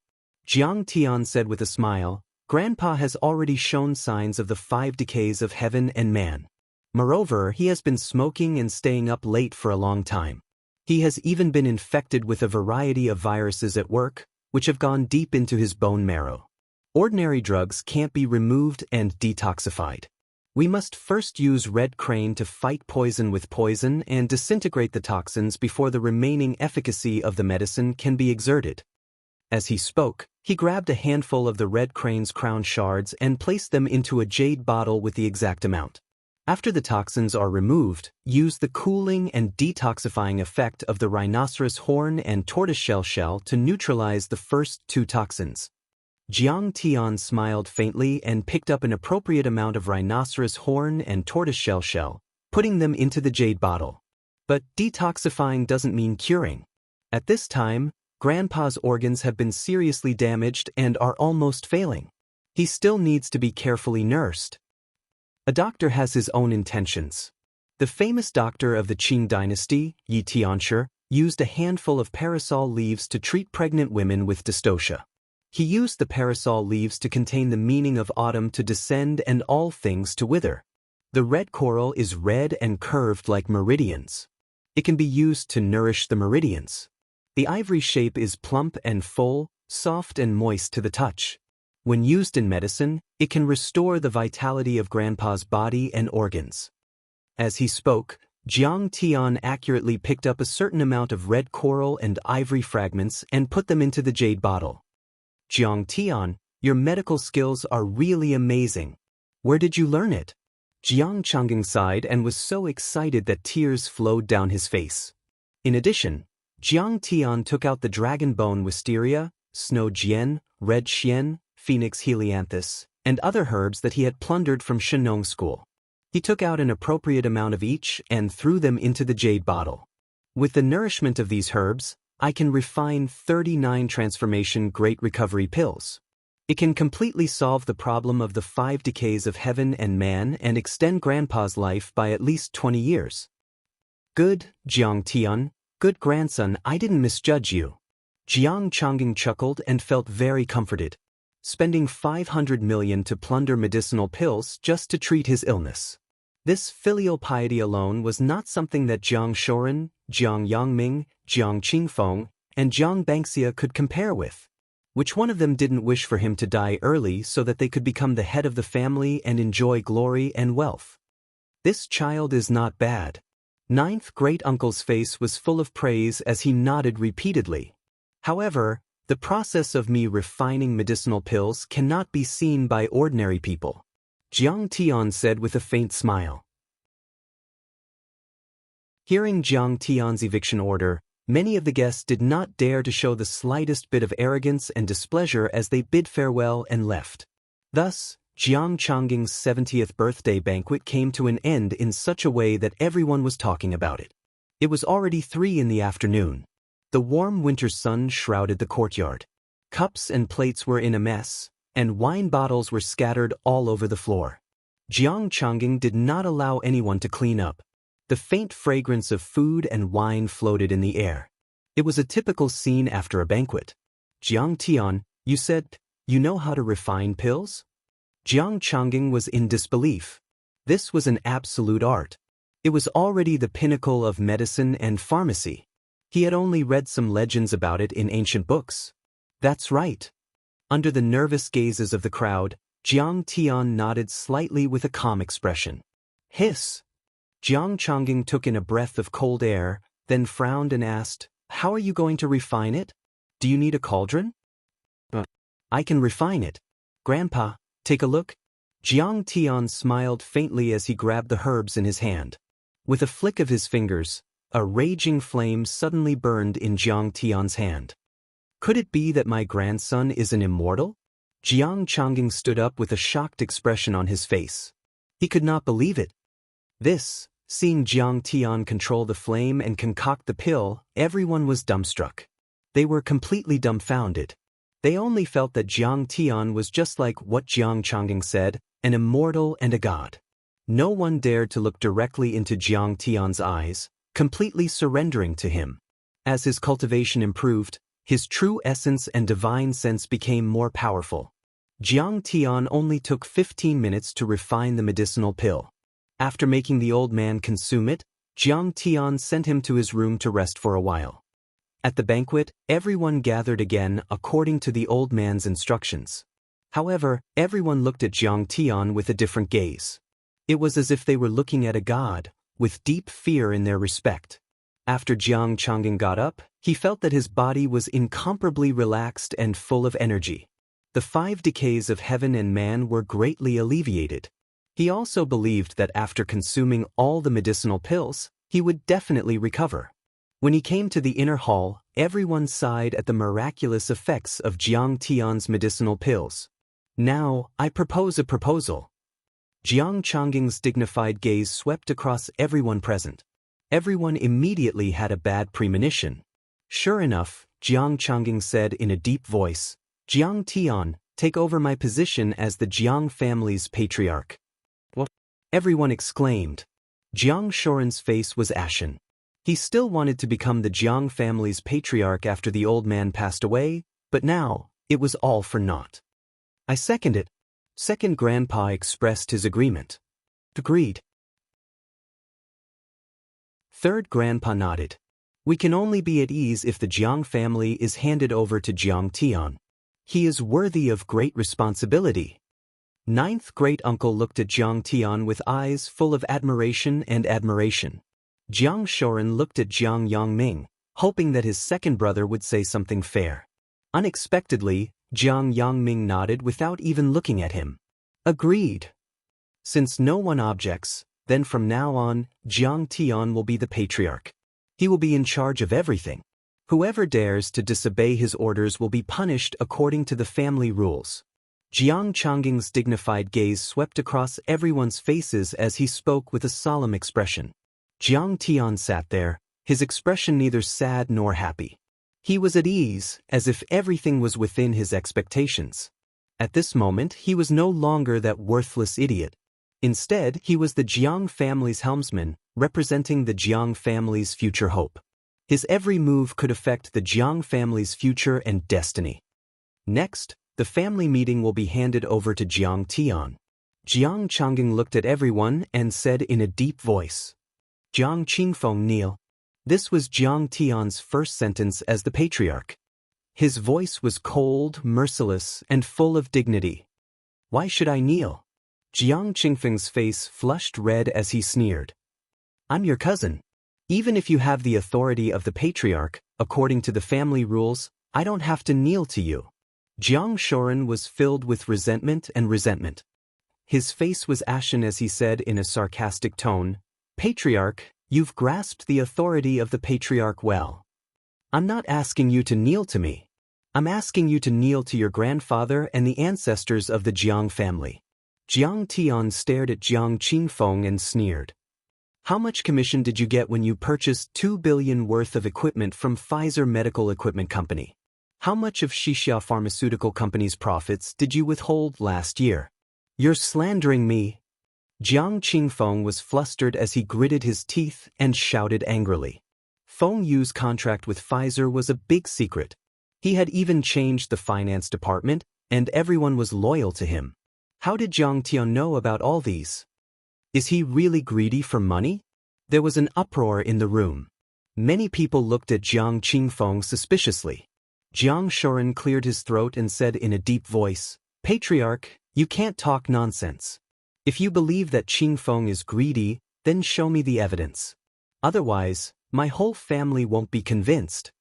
Speaker 1: Jiang Tian said with a smile, Grandpa has already shown signs of the 5 decays of heaven and man. Moreover, he has been smoking and staying up late for a long time. He has even been infected with a variety of viruses at work, which have gone deep into his bone marrow. Ordinary drugs can't be removed and detoxified. We must first use red crane to fight poison with poison and disintegrate the toxins before the remaining efficacy of the medicine can be exerted. As he spoke, he grabbed a handful of the red crane's crown shards and placed them into a jade bottle with the exact amount. After the toxins are removed, use the cooling and detoxifying effect of the rhinoceros horn and tortoiseshell shell to neutralize the first 2 toxins. Jiang Tian smiled faintly and picked up an appropriate amount of rhinoceros horn and tortoiseshell shell, putting them into the jade bottle. But detoxifying doesn't mean curing. At this time, Grandpa's organs have been seriously damaged and are almost failing. He still needs to be carefully nursed. A doctor has his own intentions. The famous doctor of the Qing dynasty, Yi Tianshi, used a handful of parasol leaves to treat pregnant women with dystocia. He used the parasol leaves to contain the meaning of autumn to descend and all things to wither. The red coral is red and curved like meridians. It can be used to nourish the meridians. The ivory shape is plump and full, soft and moist to the touch. When used in medicine, it can restore the vitality of Grandpa's body and organs. As he spoke, Jiang Tian accurately picked up a certain amount of red coral and ivory fragments and put them into the jade bottle. Jiang Tian, your medical skills are really amazing. Where did you learn it? Jiang Changing sighed and was so excited that tears flowed down his face. In addition, Jiang Tian took out the dragon bone wisteria, snow jian, red xian, phoenix helianthus, and other herbs that he had plundered from Shenong school. He took out an appropriate amount of each and threw them into the jade bottle. With the nourishment of these herbs, I can refine 39 transformation great recovery pills. It can completely solve the problem of the 5 decays of heaven and man and extend Grandpa's life by at least 20 years. Good, Jiang Tian, good grandson, I didn't misjudge you. Jiang Changing chuckled and felt very comforted. Spending 500 million to plunder medicinal pills just to treat his illness. This filial piety alone was not something that Jiang Shoren, Jiang Yangming, Jiang Qingfeng, and Jiang Bangxia could compare with. Which one of them didn't wish for him to die early so that they could become the head of the family and enjoy glory and wealth? This child is not bad. Ninth great-uncle's face was full of praise as he nodded repeatedly. However, the process of me refining medicinal pills cannot be seen by ordinary people. Jiang Tian said with a faint smile. Hearing Jiang Tian's eviction order, many of the guests did not dare to show the slightest bit of arrogance and displeasure as they bid farewell and left. Thus, Jiang Changing's 70th birthday banquet came to an end in such a way that everyone was talking about it. It was already 3 in the afternoon. The warm winter sun shrouded the courtyard. Cups and plates were in a mess, and wine bottles were scattered all over the floor. Jiang Changing did not allow anyone to clean up. The faint fragrance of food and wine floated in the air. It was a typical scene after a banquet. Jiang Tian, you said, you know how to refine pills? Jiang Changing was in disbelief. This was an absolute art. It was already the pinnacle of medicine and pharmacy. He had only read some legends about it in ancient books. That's right. Under the nervous gazes of the crowd, Jiang Tian nodded slightly with a calm expression. Hiss! Jiang Chongjing took in a breath of cold air, then frowned and asked, "How are you going to refine it? Do you need a cauldron?" I can refine it. Grandpa, take a look." Jiang Tian smiled faintly as he grabbed the herbs in his hand. With a flick of his fingers, a raging flame suddenly burned in Jiang Tian's hand. Could it be that my grandson is an immortal? Jiang Chongjing stood up with a shocked expression on his face. He could not believe it. Seeing Jiang Tian control the flame and concoct the pill, everyone was dumbstruck. They were completely dumbfounded. They only felt that Jiang Tian was just like what Jiang Chongjing said, an immortal and a god. No one dared to look directly into Jiang Tian's eyes, completely surrendering to him. As his cultivation improved, his true essence and divine sense became more powerful. Jiang Tian only took 15 minutes to refine the medicinal pill. After making the old man consume it, Jiang Tian sent him to his room to rest for a while. At the banquet, everyone gathered again according to the old man's instructions. However, everyone looked at Jiang Tian with a different gaze. It was as if they were looking at a god, with deep fear in their respect. After Jiang Chongjing got up, he felt that his body was incomparably relaxed and full of energy. The 5 decays of heaven and man were greatly alleviated. He also believed that after consuming all the medicinal pills, he would definitely recover. When he came to the inner hall, everyone sighed at the miraculous effects of Jiang Tian's medicinal pills. "Now, I propose a proposal." Jiang Chongjing's dignified gaze swept across everyone present. Everyone immediately had a bad premonition. Sure enough, Jiang Chongjing said in a deep voice, "Jiang Tian, take over my position as the Jiang family's patriarch." "What?" everyone exclaimed. Jiang Shoren's face was ashen. He still wanted to become the Jiang family's patriarch after the old man passed away, but now, it was all for naught. "I second it." Second Grandpa expressed his agreement. "Agreed." Third Grandpa nodded. "We can only be at ease if the Jiang family is handed over to Jiang Tian. He is worthy of great responsibility." Ninth Great Uncle looked at Jiang Tian with eyes full of admiration and admiration. Jiang Shoren looked at Jiang Yangming, hoping that his second brother would say something fair. Unexpectedly, Jiang Yangming nodded without even looking at him. "Agreed." Since no one objects, then from now on, Jiang Tian will be the patriarch. He will be in charge of everything. Whoever dares to disobey his orders will be punished according to the family rules. Jiang Chongjing's dignified gaze swept across everyone's faces as he spoke with a solemn expression. Jiang Tian sat there, his expression neither sad nor happy. He was at ease, as if everything was within his expectations. At this moment, he was no longer that worthless idiot. Instead, he was the Jiang family's helmsman, representing the Jiang family's future hope. His every move could affect the Jiang family's future and destiny. Next, the family meeting will be handed over to Jiang Tian. Jiang Chongjing looked at everyone and said in a deep voice, "Jiang Qingfeng kneel." This was Jiang Tian's first sentence as the patriarch. His voice was cold, merciless, and full of dignity. "Why should I kneel?" Jiang Qingfeng's face flushed red as he sneered. "I'm your cousin. Even if you have the authority of the patriarch, according to the family rules, I don't have to kneel to you." Jiang Shoren was filled with resentment and resentment. His face was ashen as he said in a sarcastic tone, "Patriarch, you've grasped the authority of the patriarch well. I'm not asking you to kneel to me. I'm asking you to kneel to your grandfather and the ancestors of the Jiang family." Jiang Tian stared at Jiang Qingfeng and sneered. "How much commission did you get when you purchased 2 billion worth of equipment from Pfizer Medical Equipment Company? How much of Shixia Pharmaceutical Company's profits did you withhold last year? You're slandering me." Jiang Qingfeng was flustered as he gritted his teeth and shouted angrily. Feng Yu's contract with Pfizer was a big secret. He had even changed the finance department, and everyone was loyal to him. How did Jiang Tian know about all these? Is he really greedy for money? There was an uproar in the room. Many people looked at Jiang Qingfeng suspiciously. Jiang Shoren cleared his throat and said in a deep voice, "Patriarch, you can't talk nonsense. If you believe that Qingfeng is greedy, then show me the evidence. Otherwise, my whole family won't be convinced."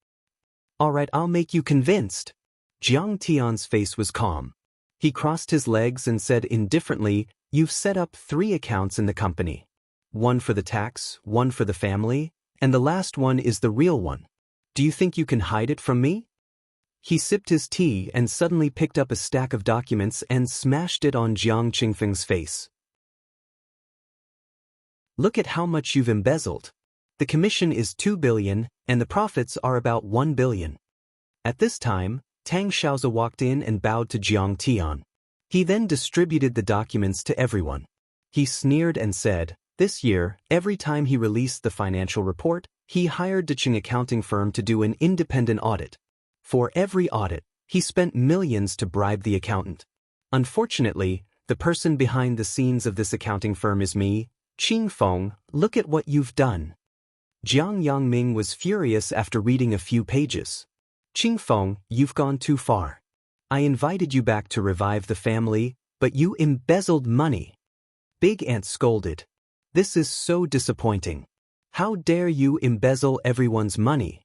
Speaker 1: "All right, I'll make you convinced." Jiang Tian's face was calm. He crossed his legs and said indifferently, "You've set up 3 accounts in the company. One for the tax, one for the family, and the last one is the real one. Do you think you can hide it from me?" He sipped his tea and suddenly picked up a stack of documents and smashed it on Jiang Qingfeng's face. "Look at how much you've embezzled. The commission is 2 billion, and the profits are about 1 billion. At this time, Tang Xiaozi walked in and bowed to Jiang Tian. He then distributed the documents to everyone. He sneered and said, "This year, every time he released the financial report, he hired Deqing accounting firm to do an independent audit. For every audit, he spent millions to bribe the accountant. Unfortunately, the person behind the scenes of this accounting firm is me, Qingfeng. Look at what you've done." Jiang Yangming was furious after reading a few pages. "Qingfeng, you've gone too far. I invited you back to revive the family, but you embezzled money." Big Aunt scolded. "This is so disappointing. How dare you embezzle everyone's money?"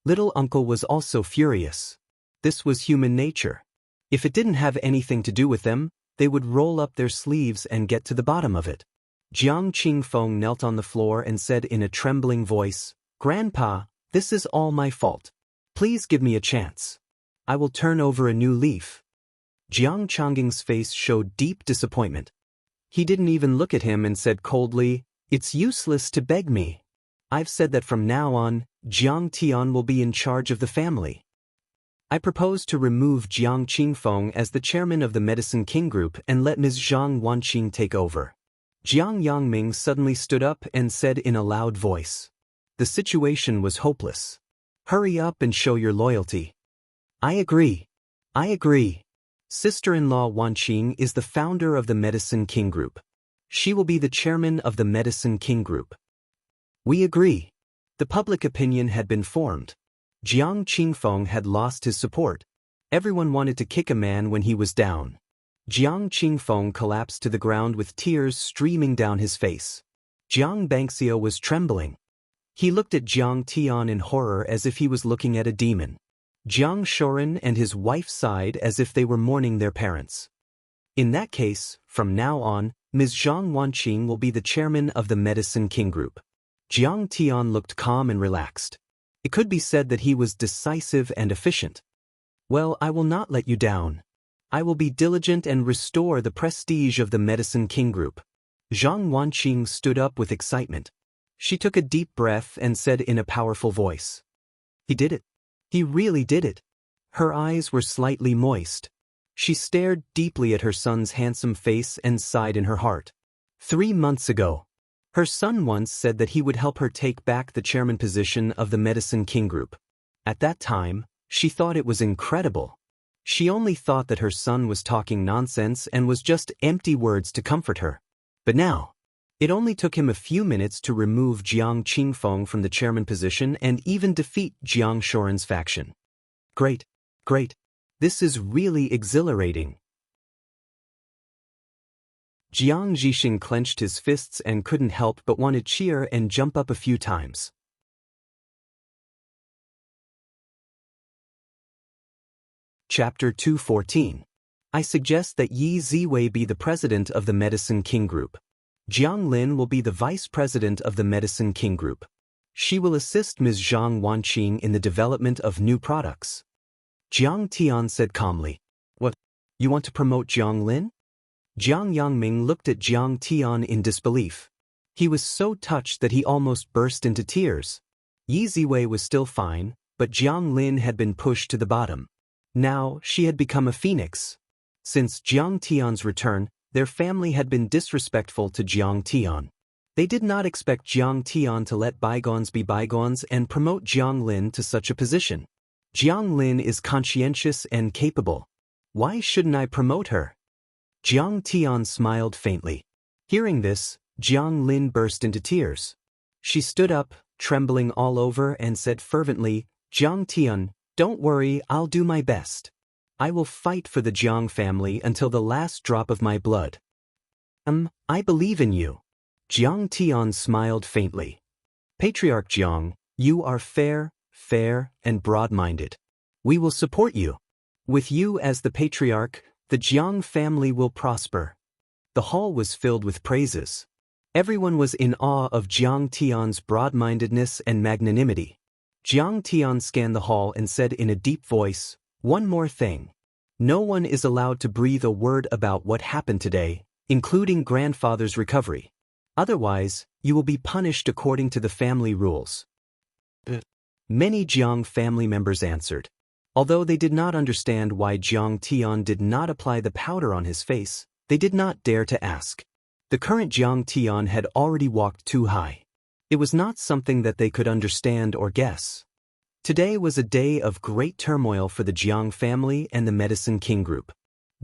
Speaker 1: Little Uncle was also furious. This was human nature. If it didn't have anything to do with them, they would roll up their sleeves and get to the bottom of it. Jiang Qingfeng knelt on the floor and said in a trembling voice, "Grandpa, this is all my fault. Please give me a chance. I will turn over a new leaf." Jiang Changging's face showed deep disappointment. He didn't even look at him and said coldly, "It's useless to beg me. I've said that from now on, Jiang Tian will be in charge of the family. I propose to remove Jiang Qingfeng as the chairman of the Medicine King Group and let Ms. Zhang Wanqing take over." Jiang Yangming suddenly stood up and said in a loud voice, "The situation was hopeless. Hurry up and show your loyalty." "I agree. I agree. Sister-in-law Wanqing is the founder of the Medicine King Group. She will be the chairman of the Medicine King Group." "We agree." The public opinion had been formed. Jiang Qingfeng had lost his support. Everyone wanted to kick a man when he was down. Jiang Qingfeng collapsed to the ground with tears streaming down his face. Jiang Bangxiu was trembling. He looked at Jiang Tian in horror as if he was looking at a demon. Jiang Shoren and his wife sighed as if they were mourning their parents. "In that case, from now on, Ms. Zhang Wanqing will be the chairman of the Medicine King Group." Jiang Tian looked calm and relaxed. It could be said that he was decisive and efficient. "Well, I will not let you down. I will be diligent and restore the prestige of the Medicine King Group." Zhang Wanqing stood up with excitement. She took a deep breath and said in a powerful voice, "He did it. He really did it." Her eyes were slightly moist. She stared deeply at her son's handsome face and sighed in her heart. 3 months ago, her son once said that he would help her take back the chairman position of the Medicine King Group. At that time, she thought it was incredible. She only thought that her son was talking nonsense and was just empty words to comfort her. But now, it only took him a few minutes to remove Jiang Qingfeng from the chairman position and even defeat Jiang Shoren's faction. Great, great. This is really exhilarating. Jiang Zhixing clenched his fists and couldn't help but want to cheer and jump up a few times. Chapter 214. I suggest that Yi Ziwei be the president of the Medicine King Group. Jiang Lin will be the vice president of the Medicine King Group. She will assist Ms. Zhang Wanqing in the development of new products. Jiang Tian said calmly. "What? You want to promote Jiang Lin?" Jiang Yangming looked at Jiang Tian in disbelief. He was so touched that he almost burst into tears. Yi Ziwei was still fine, but Jiang Lin had been pushed to the bottom. Now, she had become a phoenix. Since Jiang Tian's return, their family had been disrespectful to Jiang Tian. They did not expect Jiang Tian to let bygones be bygones and promote Jiang Lin to such a position. Jiang Lin is conscientious and capable. Why shouldn't I promote her? Jiang Tian smiled faintly. Hearing this, Jiang Lin burst into tears. She stood up, trembling all over, and said fervently, Jiang Tian, don't worry, I'll do my best. I will fight for the Jiang family until the last drop of my blood. I believe in you. Jiang Tian smiled faintly. Patriarch Jiang, you are fair, and broad-minded. We will support you. With you as the patriarch, the Jiang family will prosper. The hall was filled with praises. Everyone was in awe of Jiang Tian's broad-mindedness and magnanimity. Jiang Tian scanned the hall and said in a deep voice, one more thing. No one is allowed to breathe a word about what happened today, including grandfather's recovery. Otherwise, you will be punished according to the family rules. Many Jiang family members answered. Although they did not understand why Jiang Tian did not apply the powder on his face, they did not dare to ask. The current Jiang Tian had already walked too high. It was not something that they could understand or guess. Today was a day of great turmoil for the Jiang family and the Medicine King Group.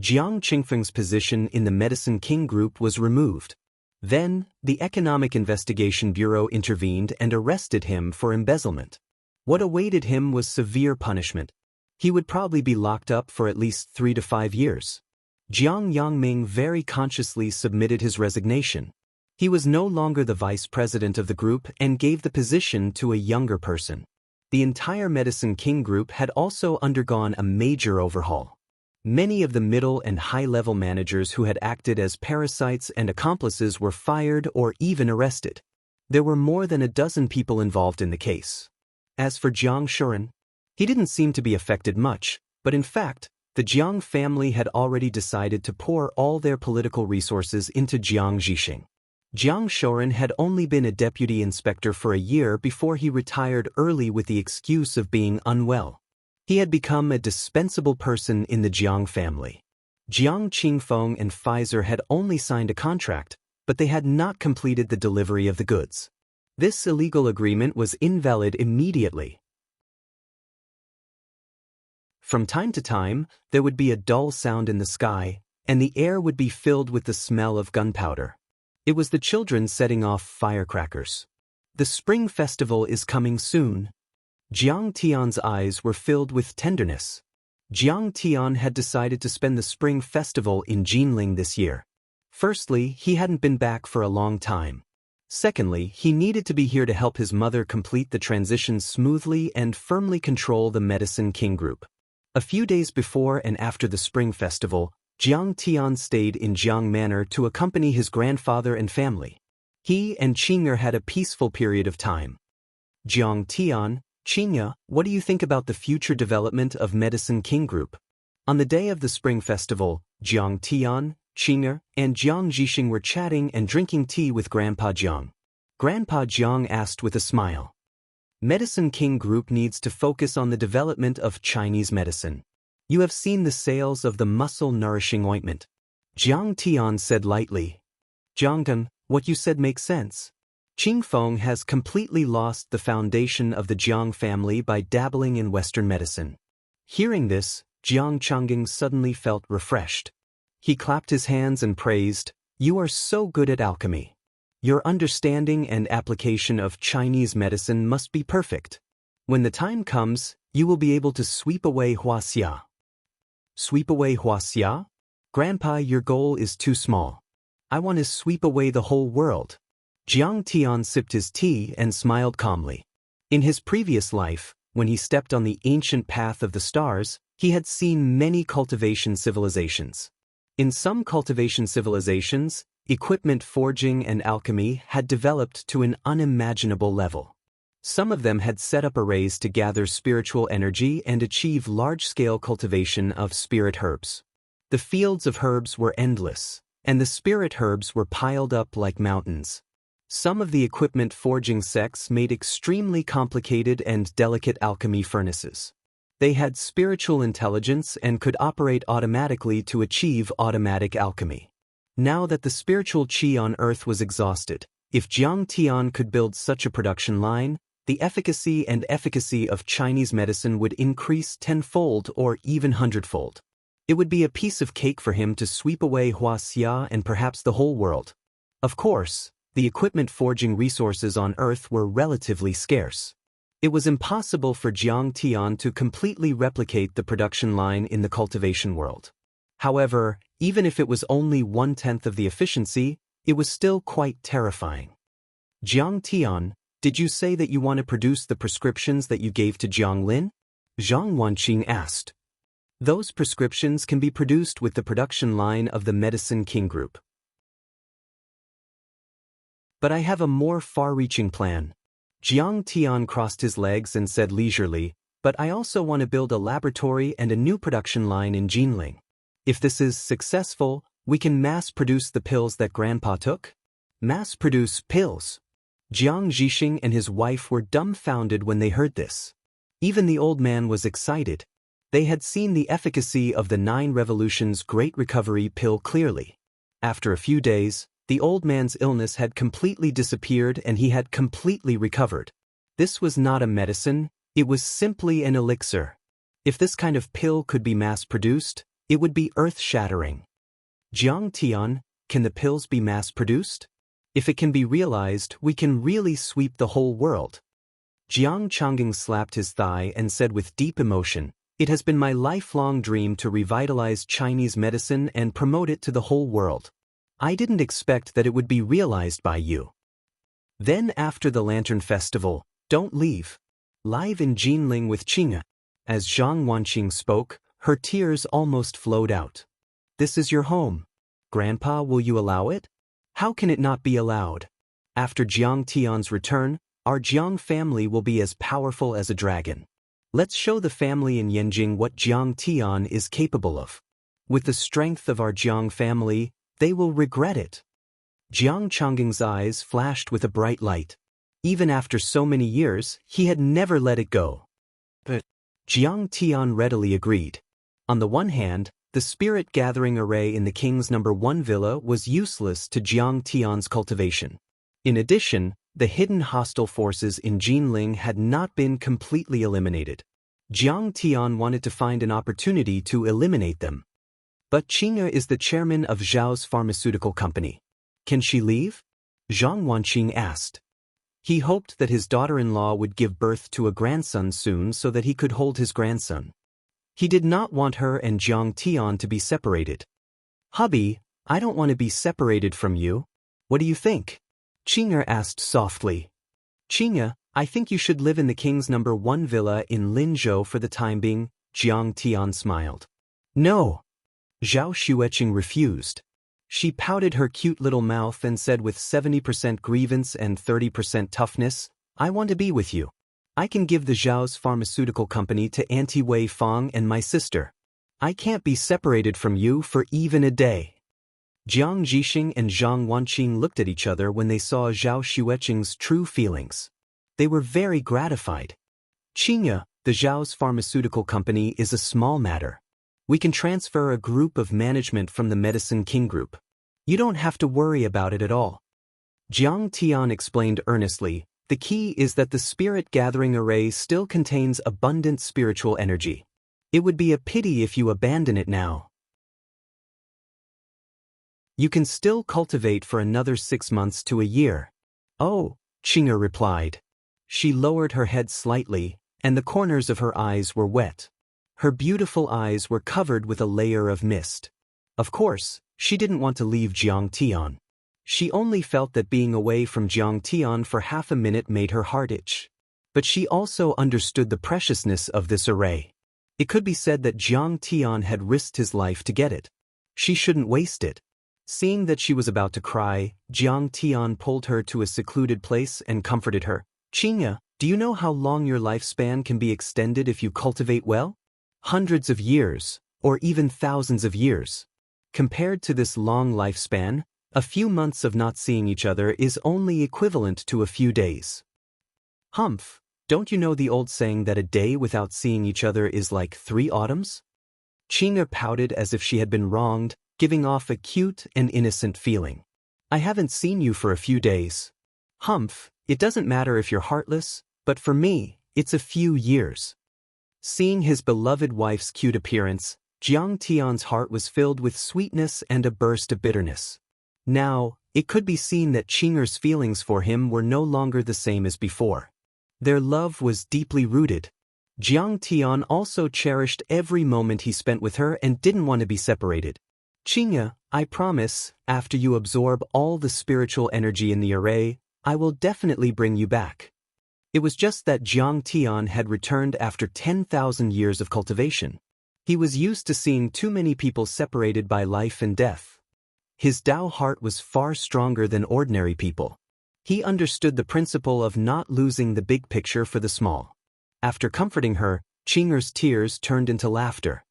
Speaker 1: Jiang Qingfeng's position in the Medicine King Group was removed. Then, the Economic Investigation Bureau intervened and arrested him for embezzlement. What awaited him was severe punishment. He would probably be locked up for at least 3 to 5 years. Jiang Yangming very consciously submitted his resignation. He was no longer the vice president of the group and gave the position to a younger person. The entire Medicine King Group had also undergone a major overhaul. Many of the middle and high-level managers who had acted as parasites and accomplices were fired or even arrested. There were more than a dozen people involved in the case. As for Jiang Shuren, he didn't seem to be affected much, but in fact, the Jiang family had already decided to pour all their political resources into Jiang Zhixing. Jiang Shuren had only been a deputy inspector for a year before he retired early with the excuse of being unwell. He had become a dispensable person in the Jiang family. Jiang Qingfeng and Pfizer had only signed a contract, but they had not completed the delivery of the goods. This illegal agreement was invalid immediately. From time to time, there would be a dull sound in the sky, and the air would be filled with the smell of gunpowder. It was the children setting off firecrackers. The Spring Festival is coming soon. Jiang Tian's eyes were filled with tenderness. Jiang Tian had decided to spend the Spring Festival in Jinling this year. Firstly, he hadn't been back for a long time. Secondly, he needed to be here to help his mother complete the transition smoothly and firmly control the Medicine King Group. A few days before and after the Spring Festival, Jiang Tian stayed in Jiang Manor to accompany his grandfather and family. He and Qing'er had a peaceful period of time. Jiang Tian, Qing'er, what do you think about the future development of Medicine King Group? On the day of the Spring Festival, Jiang Tian, Qing'er, and Jiang Zhixing were chatting and drinking tea with Grandpa Jiang. Grandpa Jiang asked with a smile. Medicine King Group needs to focus on the development of Chinese medicine. You have seen the sales of the muscle-nourishing ointment. Jiang Tian said lightly. Jiangdan, what you said makes sense. Qingfeng has completely lost the foundation of the Jiang family by dabbling in Western medicine. Hearing this, Jiang Changing suddenly felt refreshed. He clapped his hands and praised, "You are so good at alchemy. Your understanding and application of Chinese medicine must be perfect. When the time comes, you will be able to sweep away Huaxia." Sweep away Huaxia? Grandpa, your goal is too small. I want to sweep away the whole world. Jiang Tian sipped his tea and smiled calmly. In his previous life, when he stepped on the ancient path of the stars, he had seen many cultivation civilizations. In some cultivation civilizations, equipment forging and alchemy had developed to an unimaginable level. Some of them had set up arrays to gather spiritual energy and achieve large-scale cultivation of spirit herbs. The fields of herbs were endless, and the spirit herbs were piled up like mountains. Some of the equipment forging sects made extremely complicated and delicate alchemy furnaces. They had spiritual intelligence and could operate automatically to achieve automatic alchemy. Now that the spiritual qi on Earth was exhausted, if Jiang Tian could build such a production line, the efficacy of Chinese medicine would increase tenfold or even hundredfold. It would be a piece of cake for him to sweep away Huaxia and perhaps the whole world. Of course, The equipment forging resources on Earth were relatively scarce. It was impossible for Jiang Tian to completely replicate the production line in the cultivation world. However, even if it was only 1/10 of the efficiency, it was still quite terrifying. Jiang Tian, did you say that you want to produce the prescriptions that you gave to Jiang Lin? Zhang Wanqing asked. Those prescriptions can be produced with the production line of the Medicine King Group. But I have a more far-reaching plan. Jiang Tian crossed his legs and said leisurely, but I also want to build a laboratory and a new production line in Jinling. If this is successful, we can mass-produce the pills that Grandpa took? Mass-produce pills? Jiang Zhixing and his wife were dumbfounded when they heard this. Even the old man was excited. They had seen the efficacy of the 9 Revolutions Great Recovery pill clearly. After a few days, the old man's illness had completely disappeared and he had completely recovered. This was not a medicine, it was simply an elixir. If this kind of pill could be mass-produced, it would be earth-shattering. Jiang Tian, can the pills be mass-produced? If it can be realized, we can really sweep the whole world. Jiang Changing slapped his thigh and said with deep emotion, "It has been my lifelong dream to revitalize Chinese medicine and promote it to the whole world. I didn't expect that it would be realized by you." Then after the Lantern Festival, don't leave. Live in Jinling with Qing'e. As Zhang Wanqing spoke, her tears almost flowed out. This is your home. Grandpa, will you allow it? How can it not be allowed? After Jiang Tian's return, our Jiang family will be as powerful as a dragon. Let's show the family in Yanjing what Jiang Tian is capable of. With the strength of our Jiang family, they will regret it. Jiang Changging's eyes flashed with a bright light. Even after so many years, he had never let it go. But Jiang Tian readily agreed. On the one hand, the spirit-gathering array in the king's #1 villa was useless to Jiang Tian's cultivation. In addition, the hidden hostile forces in Jinling had not been completely eliminated. Jiang Tian wanted to find an opportunity to eliminate them. But Qing'e is the chairman of Zhao's pharmaceutical company. Can she leave? Zhang Wanqing asked. He hoped that his daughter-in-law would give birth to a grandson soon so that he could hold his grandson. He did not want her and Jiang Tian to be separated. Hubby, I don't want to be separated from you. What do you think? Qing'e asked softly. Qing'e, I think you should live in the king's #1 villa in Linzhou for the time being, Jiang Tian smiled. No. Zhao Xueqing refused. She pouted her cute little mouth and said with 70% grievance and 30% toughness, I want to be with you. I can give the Zhao's pharmaceutical company to Auntie Wei Fang and my sister. I can't be separated from you for even a day. Jiang Zhixing and Zhang Wanqing looked at each other when they saw Zhao Xueqing's true feelings. They were very gratified. Qing'e, the Zhao's pharmaceutical company, is a small matter. We can transfer a group of management from the Medicine King Group. You don't have to worry about it at all. Jiang Tian explained earnestly, the key is that the spirit-gathering array still contains abundant spiritual energy. It would be a pity if you abandon it now. You can still cultivate for another 6 months to a year. Oh, Qing'e replied. She lowered her head slightly, and the corners of her eyes were wet. Her beautiful eyes were covered with a layer of mist. Of course, she didn't want to leave Jiang Tian. She only felt that being away from Jiang Tian for half a minute made her heart itch. But she also understood the preciousness of this array. It could be said that Jiang Tian had risked his life to get it. She shouldn't waste it. Seeing that she was about to cry, Jiang Tian pulled her to a secluded place and comforted her. Qing'e, do you know how long your lifespan can be extended if you cultivate well? Hundreds of years, or even thousands of years. Compared to this long lifespan, a few months of not seeing each other is only equivalent to a few days. Humph, don't you know the old saying that a day without seeing each other is like 3 autumns? Qing'e pouted as if she had been wronged, giving off a cute and innocent feeling. I haven't seen you for a few days. Humph, it doesn't matter if you're heartless, but for me, it's a few years. Seeing his beloved wife's cute appearance, Jiang Tian's heart was filled with sweetness and a burst of bitterness. Now, It could be seen that Qing'er's feelings for him were no longer the same as before. Their love was deeply rooted. Jiang Tian also cherished every moment he spent with her and didn't want to be separated. Qing'e, I promise, after you absorb all the spiritual energy in the array, I will definitely bring you back. It was just that Jiang Tian had returned after 10,000 years of cultivation. He was used to seeing too many people separated by life and death. His Tao heart was far stronger than ordinary people. He understood the principle of not losing the big picture for the small. After comforting her, Qing'er's tears turned into laughter.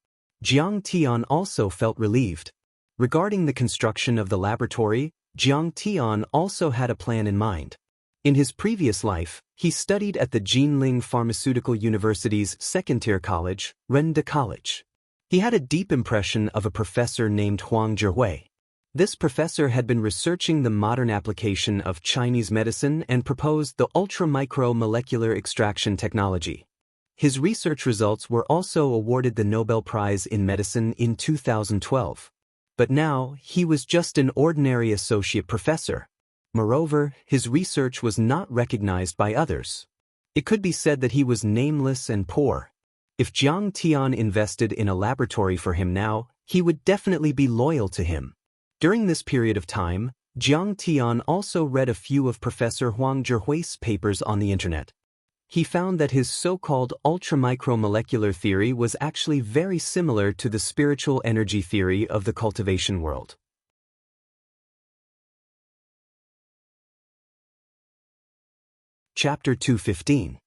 Speaker 1: Jiang Tian also felt relieved. Regarding the construction of the laboratory, Jiang Tian also had a plan in mind. In his previous life, he studied at the Jinling Pharmaceutical University's second-tier college, Renda College. He had a deep impression of a professor named Huang Zhihui. This professor had been researching the modern application of Chinese medicine and proposed the ultra-micro-molecular extraction technology. His research results were also awarded the Nobel Prize in Medicine in 2012. But now, he was just an ordinary associate professor. Moreover, his research was not recognized by others. It could be said that he was nameless and poor. If Jiang Tian invested in a laboratory for him now, he would definitely be loyal to him. During this period of time, Jiang Tian also read a few of Professor Huang Zhihui's papers on the internet. He found that his so-called ultramicromolecular theory was actually very similar to the spiritual energy theory of the cultivation world. Chapter 215.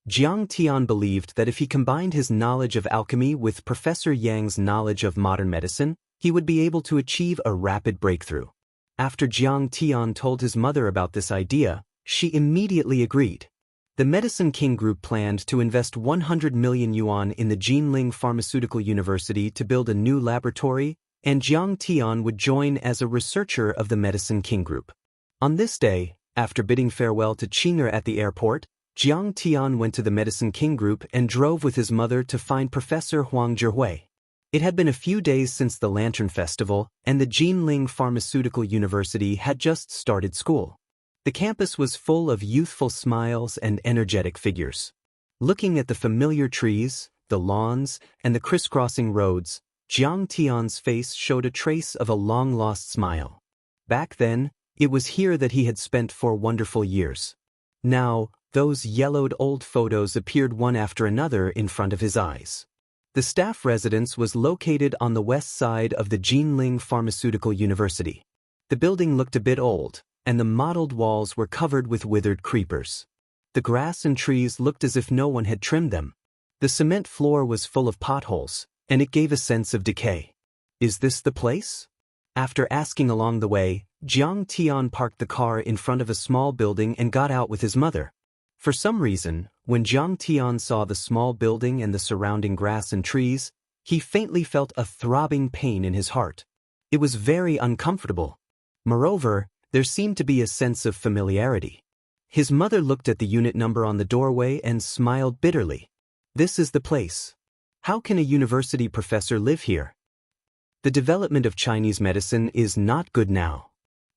Speaker 1: Jiang Tian believed that if he combined his knowledge of alchemy with Professor Yang's knowledge of modern medicine, he would be able to achieve a rapid breakthrough. After Jiang Tian told his mother about this idea, she immediately agreed. The Medicine King Group planned to invest 100 million yuan in the Jinling Pharmaceutical University to build a new laboratory, and Jiang Tian would join as a researcher of the Medicine King Group. On this day, after bidding farewell to Qing'er at the airport, Jiang Tian went to the Medicine King Group and drove with his mother to find Professor Huang Zhihui. It had been a few days since the Lantern Festival, and the Jinling Pharmaceutical University had just started school. The campus was full of youthful smiles and energetic figures. Looking at the familiar trees, the lawns, and the crisscrossing roads, Jiang Tian's face showed a trace of a long-lost smile. Back then, it was here that he had spent 4 wonderful years. Now, those yellowed old photos appeared one after another in front of his eyes. The staff residence was located on the west side of the Jinling Pharmaceutical University. The building looked a bit old, and the mottled walls were covered with withered creepers. The grass and trees looked as if no one had trimmed them. The cement floor was full of potholes, and it gave a sense of decay. Is this the place? After asking along the way, Jiang Tian parked the car in front of a small building and got out with his mother. For some reason, when Jiang Tian saw the small building and the surrounding grass and trees, he faintly felt a throbbing pain in his heart. It was very uncomfortable. Moreover, there seemed to be a sense of familiarity. His mother looked at the unit number on the doorway and smiled bitterly. This is the place. How can a university professor live here? The development of Chinese medicine is not good now.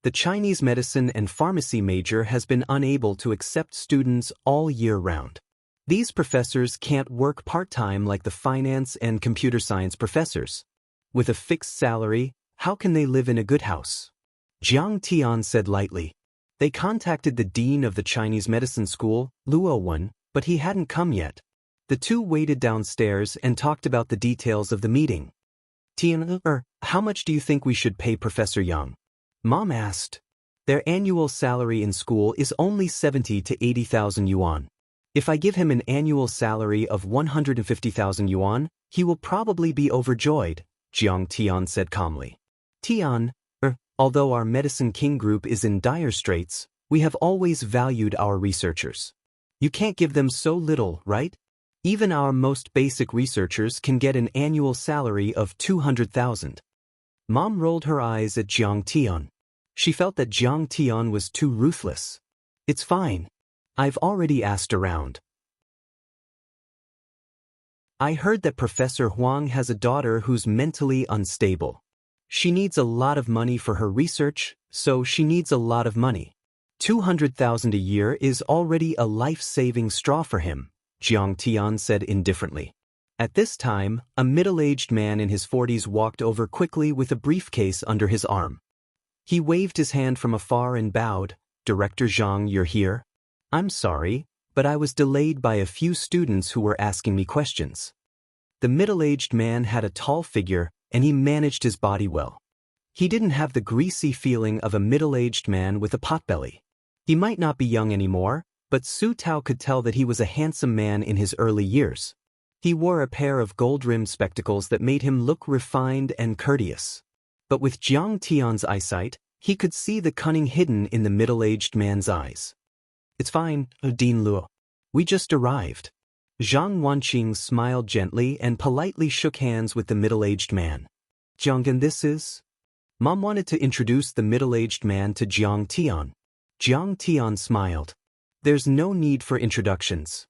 Speaker 1: The Chinese medicine and pharmacy major has been unable to accept students all year round. These professors can't work part-time like the finance and computer science professors. With a fixed salary, how can they live in a good house? Jiang Tian said lightly. They contacted the dean of the Chinese medicine school, Luo Wen, but he hadn't come yet. The two waited downstairs and talked about the details of the meeting. Tian, how much do you think we should pay Professor Yang? Mom asked. Their annual salary in school is only 70 to 80,000 yuan. If I give him an annual salary of 150,000 yuan, he will probably be overjoyed, Jiang Tian said calmly. Tian, although our Medicine King Group is in dire straits, we have always valued our researchers. You can't give them so little, right? Even our most basic researchers can get an annual salary of 200,000. Mom rolled her eyes at Jiang Tian. She felt that Jiang Tian was too ruthless. It's fine. I've already asked around. I heard that Professor Huang has a daughter who's mentally unstable. She needs a lot of money for her research, so she needs a lot of money. 200,000 a year is already a life-saving straw for him, Jiang Tian said indifferently. At this time, a middle-aged man in his 40s walked over quickly with a briefcase under his arm. He waved his hand from afar and bowed. "Director Zhang, you're here? I'm sorry, but I was delayed by a few students who were asking me questions." The middle-aged man had a tall figure, and he managed his body well. He didn't have the greasy feeling of a middle-aged man with a potbelly. He might not be young anymore, but Su Tao could tell that he was a handsome man in his early years. He wore a pair of gold-rimmed spectacles that made him look refined and courteous. But with Jiang Tian's eyesight, he could see the cunning hidden in the middle-aged man's eyes. "It's fine, Dean Luo. We just arrived." Zhang Wanqing smiled gently and politely shook hands with the middle-aged man. "Jiang, this is?" Mom wanted to introduce the middle-aged man to Jiang Tian. Jiang Tian smiled. "There's no need for introductions.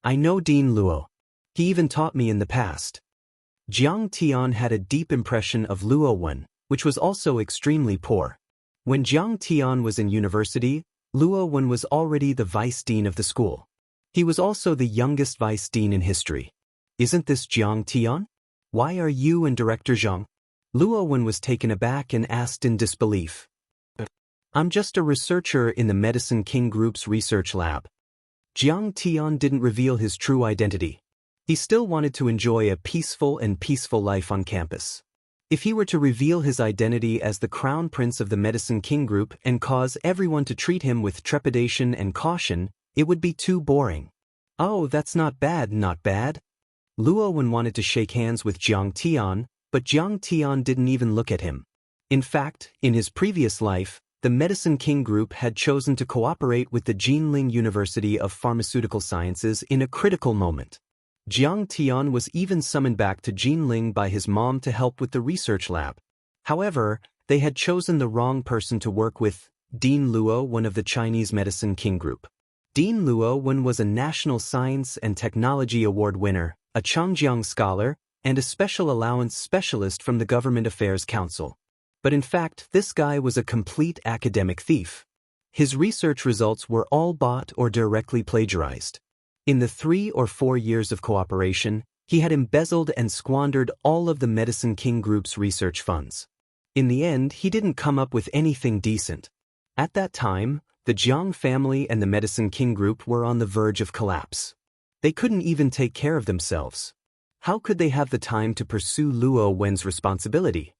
Speaker 1: I know Dean Luo. He even taught me in the past." Jiang Tian had a deep impression of Luo Wen, which was also extremely poor. When Jiang Tian was in university, Luo Wen was already the vice dean of the school. He was also the youngest vice dean in history. "Isn't this Jiang Tian? Why are you and Director Zhang?" Luo Wen was taken aback and asked in disbelief. "I'm just a researcher in the Medicine King Group's research lab." Jiang Tian didn't reveal his true identity. He still wanted to enjoy a peaceful life on campus. If he were to reveal his identity as the crown prince of the Medicine King Group and cause everyone to treat him with trepidation and caution, it would be too boring. "Oh, that's not bad, not bad." Luo Wen wanted to shake hands with Jiang Tian, but Jiang Tian didn't even look at him. In fact, in his previous life, the Medicine King Group had chosen to cooperate with the Jinling University of Pharmaceutical Sciences in a critical moment. Jiang Tian was even summoned back to Jinling by his mom to help with the research lab. However, they had chosen the wrong person to work with, Dean Luo, one of the Chinese Medicine King Group. Dean Luo Wen was a National Science and Technology Award winner, a Changjiang scholar, and a special allowance specialist from the Government Affairs Council. But in fact, this guy was a complete academic thief. His research results were all bought or directly plagiarized. In the 3 or 4 years of cooperation, he had embezzled and squandered all of the Medicine King Group's research funds. In the end, he didn't come up with anything decent. At that time, the Jiang family and the Medicine King Group were on the verge of collapse. They couldn't even take care of themselves. How could they have the time to pursue Luo Wen's responsibility?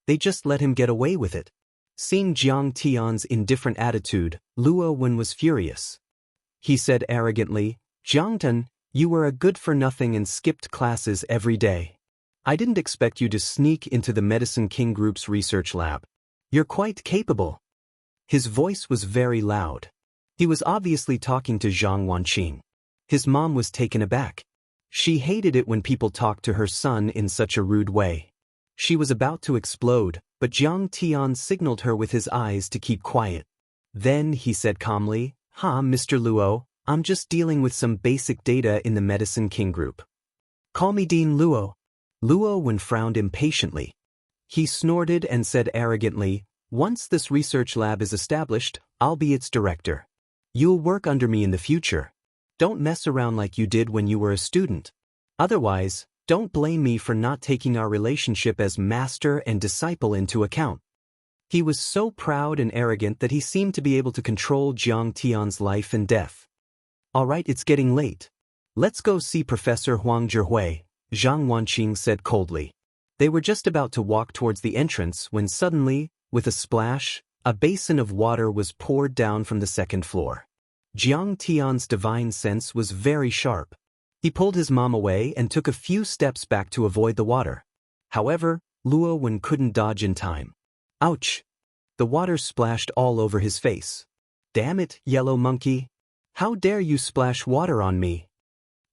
Speaker 1: They just let him get away with it. Seeing Jiang Tian's indifferent attitude, Luo Wen was furious. He said arrogantly, "Jiang Tan, you were a good-for-nothing and skipped classes every day. I didn't expect you to sneak into the Medicine King Group's research lab. You're quite capable." His voice was very loud. He was obviously talking to Zhang Wanqing. His mom was taken aback. She hated it when people talked to her son in such a rude way. She was about to explode, but Jiang Tian signaled her with his eyes to keep quiet. Then he said calmly, Mr. Luo, I'm just dealing with some basic data in the Medicine King Group. Call me Dean Luo." Luo Wen frowned impatiently. He snorted and said arrogantly, "Once this research lab is established, I'll be its director. You'll work under me in the future. Don't mess around like you did when you were a student. Otherwise, don't blame me for not taking our relationship as master and disciple into account." He was so proud and arrogant that he seemed to be able to control Jiang Tian's life and death. "All right, it's getting late. Let's go see Professor Huang Zhihui," Zhang Wanqing said coldly. They were just about to walk towards the entrance when suddenly, with a splash, a basin of water was poured down from the second floor. Jiang Tian's divine sense was very sharp. He pulled his mom away and took a few steps back to avoid the water. However, Luo Wen couldn't dodge in time. Ouch! The water splashed all over his face. "Damn it, yellow monkey! How dare you splash water on me?"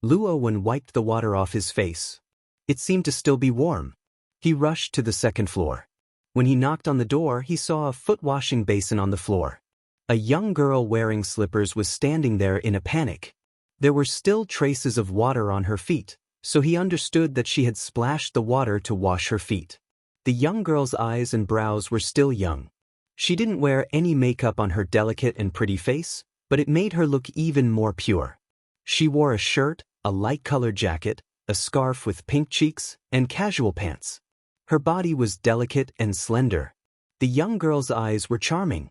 Speaker 1: Luo Wen wiped the water off his face. It seemed to still be warm. He rushed to the second floor. When he knocked on the door, he saw a foot-washing basin on the floor. A young girl wearing slippers was standing there in a panic. There were still traces of water on her feet, so he understood that she had splashed the water to wash her feet. The young girl's eyes and brows were still young. She didn't wear any makeup on her delicate and pretty face, but it made her look even more pure. She wore a shirt, a light-colored jacket, a scarf with pink cheeks, and casual pants. Her body was delicate and slender. The young girl's eyes were charming.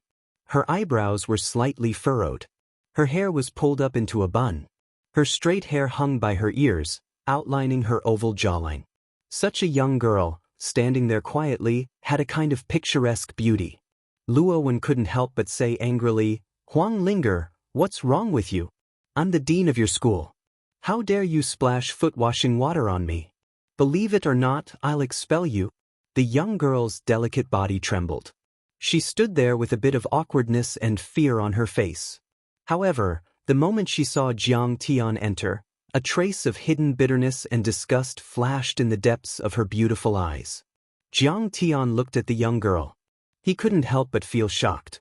Speaker 1: Her eyebrows were slightly furrowed. Her hair was pulled up into a bun. Her straight hair hung by her ears, outlining her oval jawline. Such a young girl, standing there quietly, had a kind of picturesque beauty. Luo Wen couldn't help but say angrily, "Huang Linger, what's wrong with you? I'm the dean of your school. How dare you splash foot-washing water on me? Believe it or not, I'll expel you." The young girl's delicate body trembled. She stood there with a bit of awkwardness and fear on her face. However, the moment she saw Jiang Tian enter, a trace of hidden bitterness and disgust flashed in the depths of her beautiful eyes. Jiang Tian looked at the young girl. He couldn't help but feel shocked.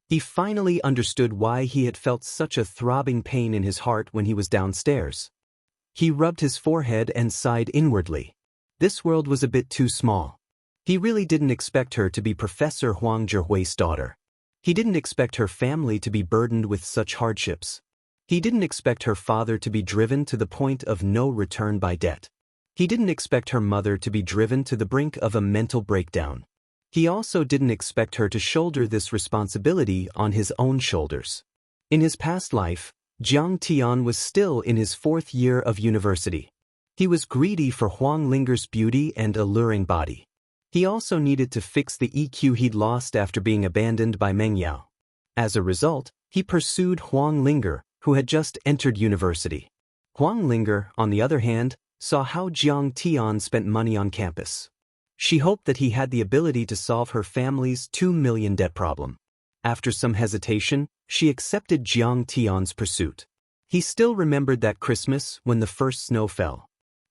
Speaker 1: He finally understood why he had felt such a throbbing pain in his heart when he was downstairs. He rubbed his forehead and sighed inwardly. This world was a bit too small. He really didn't expect her to be Professor Huang Zhihui's daughter. He didn't expect her family to be burdened with such hardships. He didn't expect her father to be driven to the point of no return by debt. He didn't expect her mother to be driven to the brink of a mental breakdown. He also didn't expect her to shoulder this responsibility on his own shoulders. In his past life, Jiang Tian was still in his 4th year of university. He was greedy for Huang Linger's beauty and alluring body. He also needed to fix the EQ he'd lost after being abandoned by Meng Yao. As a result, he pursued Huang Linger, who had just entered university. Huang Linger, on the other hand, saw how Jiang Tian spent money on campus. She hoped that he had the ability to solve her family's 2 million debt problem. After some hesitation, she accepted Jiang Tian's pursuit. He still remembered that Christmas when the first snow fell.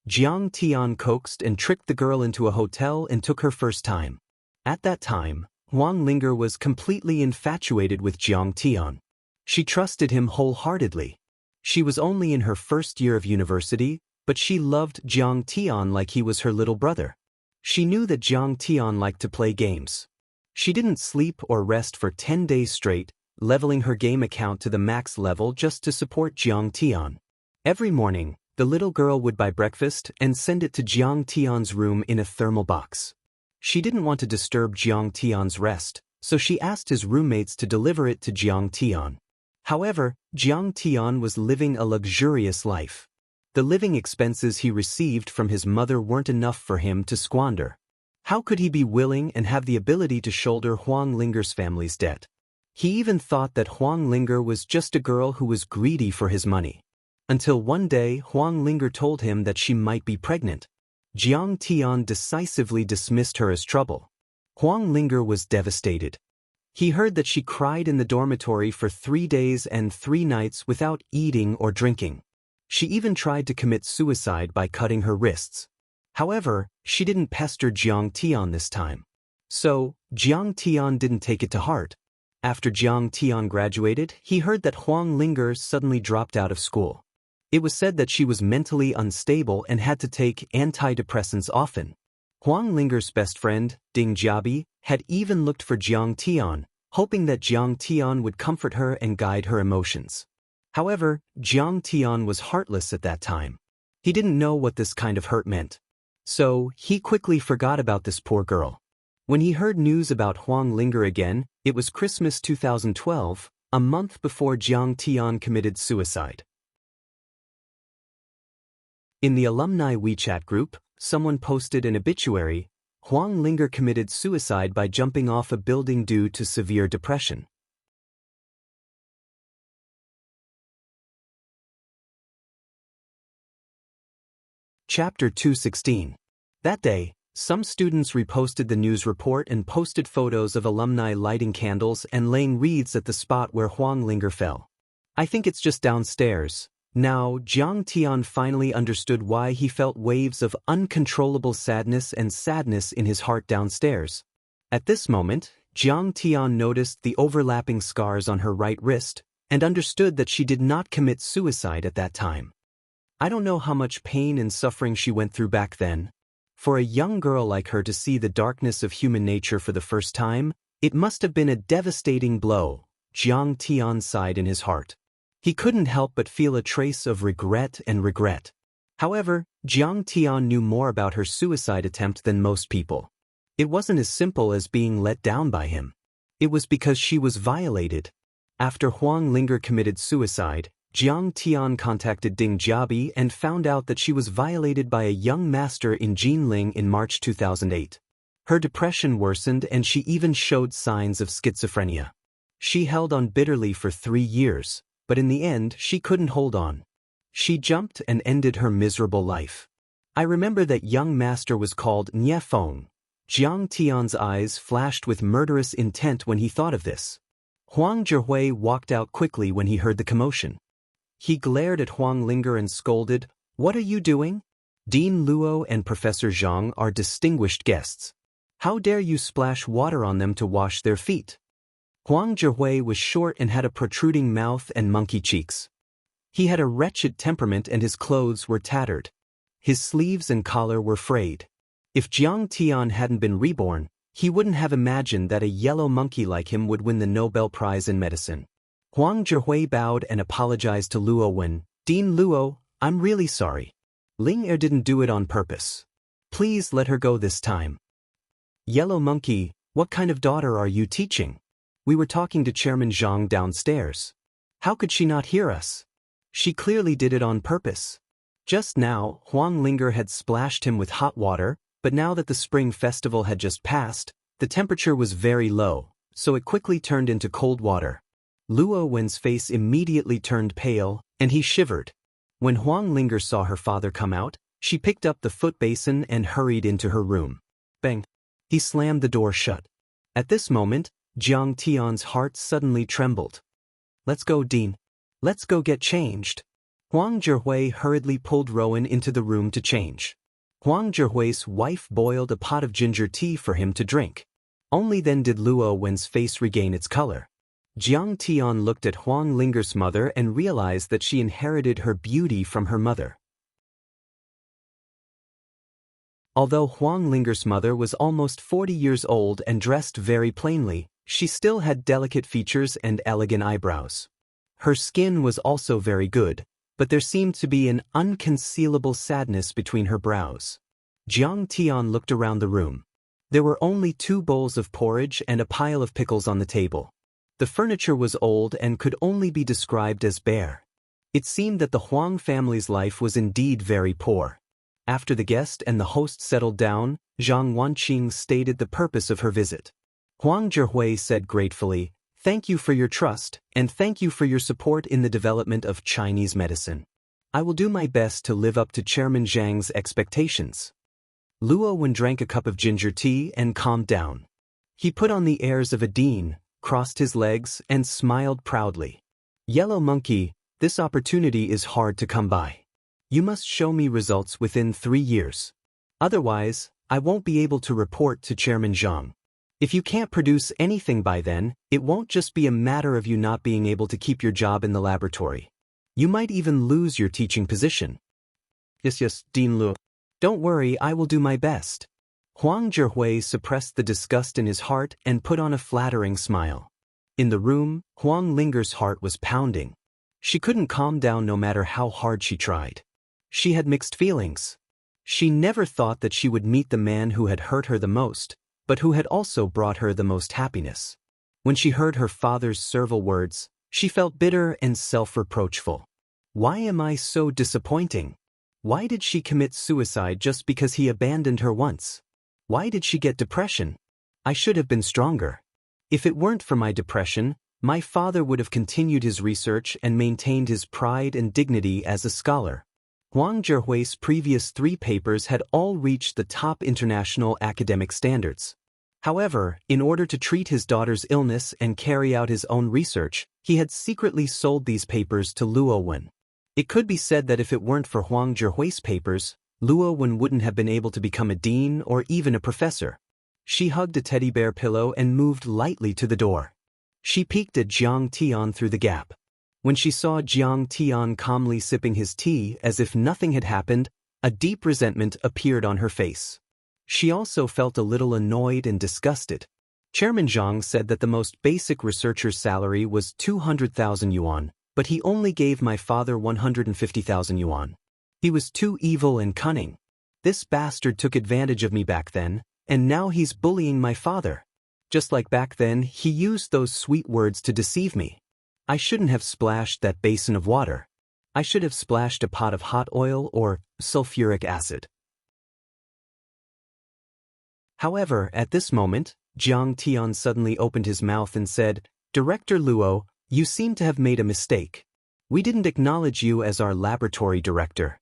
Speaker 1: Jiang Tian coaxed and tricked the girl into a hotel and took her first time. At that time, Huang Linger was completely infatuated with Jiang Tian. She trusted him wholeheartedly. She was only in her 1st year of university, but she loved Jiang Tian like he was her little brother. She knew that Jiang Tian liked to play games. She didn't sleep or rest for 10 days straight, leveling her game account to the max level just to support Jiang Tian. Every morning, the little girl would buy breakfast and send it to Jiang Tian's room in a thermal box. She didn't want to disturb Jiang Tian's rest, so she asked his roommates to deliver it to Jiang Tian. However, Jiang Tian was living a luxurious life. The living expenses he received from his mother weren't enough for him to squander. How could he be willing and have the ability to shoulder Huang Linger's family's debt? He even thought that Huang Linger was just a girl who was greedy for his money. Until one day Huang Linger told him that she might be pregnant. Jiang Tian decisively dismissed her as trouble. Huang Linger was devastated. He heard that she cried in the dormitory for 3 days and 3 nights without eating or drinking. She even tried to commit suicide by cutting her wrists. However, she didn't pester Jiang Tian this time. So, Jiang Tian didn't take it to heart. After Jiang Tian graduated, he heard that Huang Linger suddenly dropped out of school. It was said that she was mentally unstable and had to take antidepressants often. Huang Linger's best friend, Ding Jiabi, had even looked for Jiang Tian, hoping that Jiang Tian would comfort her and guide her emotions. However, Jiang Tian was heartless at that time. He didn't know what this kind of hurt meant. So, he quickly forgot about this poor girl. When he heard news about Huang Linger again, it was Christmas 2012, a month before Jiang Tian committed suicide. In the alumni WeChat group, someone posted an obituary: Huang Linger committed suicide by jumping off a building due to severe depression. Chapter 216. That day, some students reposted the news report and posted photos of alumni lighting candles and laying wreaths at the spot where Huang Linger fell. I think it's just downstairs. Now, Jiang Tian finally understood why he felt waves of uncontrollable sadness in his heart downstairs. At this moment, Jiang Tian noticed the overlapping scars on her right wrist and understood that she did not commit suicide at that time. I don't know how much pain and suffering she went through back then, For a young girl like her to see the darkness of human nature for the first time, it must have been a devastating blow, Jiang Tian sighed in his heart. He couldn't help but feel a trace of regret. However, Jiang Tian knew more about her suicide attempt than most people. It wasn't as simple as being let down by him. It was because she was violated. After Huang Linger committed suicide, Jiang Tian contacted Ding Jiabi and found out that she was violated by a young master in Jinling in March 2008. Her depression worsened and she even showed signs of schizophrenia. She held on bitterly for 3 years, but in the end she couldn't hold on. She jumped and ended her miserable life. I remember that young master was called Nie Feng. Jiang Tian's eyes flashed with murderous intent when he thought of this. Huang Zhihui walked out quickly when he heard the commotion. He glared at Huang Linger and scolded, "What are you doing? Dean Luo and Professor Zhang are distinguished guests. How dare you splash water on them to wash their feet?" Huang Zhihui was short and had a protruding mouth and monkey cheeks. He had a wretched temperament and his clothes were tattered. His sleeves and collar were frayed. If Jiang Tian hadn't been reborn, he wouldn't have imagined that a yellow monkey like him would win the Nobel Prize in Medicine. Huang Zhihui bowed and apologized to Luo Wen. "Dean Luo, I'm really sorry. Ling Er didn't do it on purpose. Please let her go this time." "Yellow monkey, what kind of daughter are you teaching? We were talking to Chairman Zhang downstairs. How could she not hear us? She clearly did it on purpose." Just now, Huang Linger had splashed him with hot water, but now that the Spring Festival had just passed, the temperature was very low, so it quickly turned into cold water. Luo Wen's face immediately turned pale, and he shivered. When Huang Linger saw her father come out, she picked up the foot basin and hurried into her room. Bang! He slammed the door shut. At this moment, Jiang Tian's heart suddenly trembled. "Let's go, Dean. Let's go get changed." Huang Zhihui hurriedly pulled Rowan into the room to change. Huang Zhihui's wife boiled a pot of ginger tea for him to drink. Only then did Luo Wen's face regain its color. Jiang Tian looked at Huang Linger's mother and realized that she inherited her beauty from her mother. Although Huang Linger's mother was almost 40 years old and dressed very plainly, she still had delicate features and elegant eyebrows. Her skin was also very good, but there seemed to be an unconcealable sadness between her brows. Jiang Tian looked around the room. There were only 2 bowls of porridge and a pile of pickles on the table. The furniture was old and could only be described as bare. It seemed that the Huang family's life was indeed very poor. After the guest and the host settled down, Zhang Wanqing stated the purpose of her visit. Huang Zhihui said gratefully, "Thank you for your trust, and thank you for your support in the development of Chinese medicine. I will do my best to live up to Chairman Zhang's expectations." Luo Wen drank a cup of ginger tea and calmed down. He put on the airs of a dean, crossed his legs, and smiled proudly. "Yellow monkey, this opportunity is hard to come by. You must show me results within 3 years. Otherwise, I won't be able to report to Chairman Zhang. If you can't produce anything by then, it won't just be a matter of you not being able to keep your job in the laboratory. You might even lose your teaching position." Yes, Dean Luo. "Don't worry, I will do my best." Huang Zhihui suppressed the disgust in his heart and put on a flattering smile. In the room, Huang Linger's heart was pounding. She couldn't calm down no matter how hard she tried. She had mixed feelings. She never thought that she would meet the man who had hurt her the most, but who had also brought her the most happiness. When she heard her father's servile words, she felt bitter and self-reproachful. Why am I so disappointing? Why did she commit suicide just because he abandoned her once? Why did she get depression? I should have been stronger. If it weren't for my depression, my father would have continued his research and maintained his pride and dignity as a scholar. Huang Zhihui's previous 3 papers had all reached the top international academic standards. However, in order to treat his daughter's illness and carry out his own research, he had secretly sold these papers to Luo Wen. It could be said that if it weren't for Huang Zhihui's papers, Luo Wen wouldn't have been able to become a dean or even a professor. She hugged a teddy bear pillow and moved lightly to the door. She peeked at Jiang Tian through the gap. When she saw Jiang Tian calmly sipping his tea as if nothing had happened, a deep resentment appeared on her face. She also felt a little annoyed and disgusted. Chairman Zhang said that the most basic researcher's salary was 200,000 yuan, but he only gave my father 150,000 yuan. He was too evil and cunning. This bastard took advantage of me back then, and now he's bullying my father. Just like back then, he used those sweet words to deceive me. I shouldn't have splashed that basin of water. I should have splashed a pot of hot oil or sulfuric acid. However, at this moment, Jiang Tian suddenly opened his mouth and said, "Director Luo, you seem to have made a mistake. We didn't acknowledge you as our laboratory director."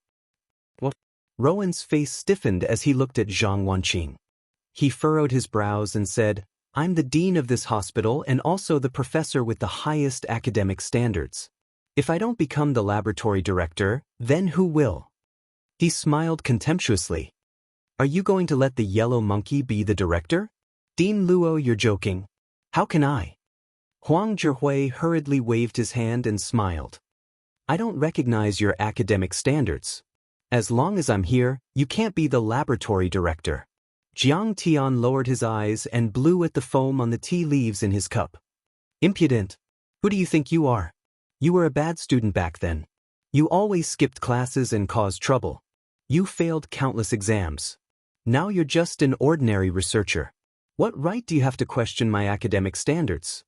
Speaker 1: What? Rowan's face stiffened as he looked at Zhang Wanqing. He furrowed his brows and said, "I'm the dean of this hospital and also the professor with the highest academic standards. If I don't become the laboratory director, then who will?" He smiled contemptuously. "Are you going to let the yellow monkey be the director? Dean Luo, you're joking. How can I?" Huang Zhihui hurriedly waved his hand and smiled. "I don't recognize your academic standards. As long as I'm here, you can't be the laboratory director." Jiang Tian lowered his eyes and blew at the foam on the tea leaves in his cup. "Impudent! Who do you think you are? You were a bad student back then. You always skipped classes and caused trouble. You failed countless exams. Now you're just an ordinary researcher. What right do you have to question my academic standards?"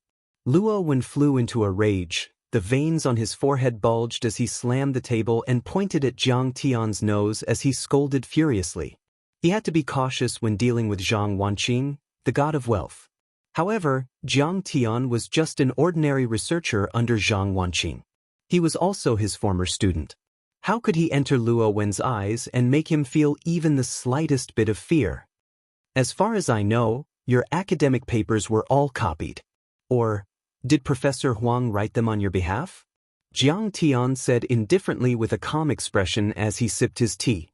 Speaker 1: Luo Wen flew into a rage. The veins on his forehead bulged as he slammed the table and pointed at Jiang Tian's nose as he scolded furiously. He had to be cautious when dealing with Zhang Wanqing, the god of wealth. However, Jiang Tian was just an ordinary researcher under Zhang Wanqing. He was also his former student. How could he enter Luo Wen's eyes and make him feel even the slightest bit of fear? "As far as I know, your academic papers were all copied. Or, did Professor Huang write them on your behalf?" Jiang Tian said indifferently with a calm expression as he sipped his tea.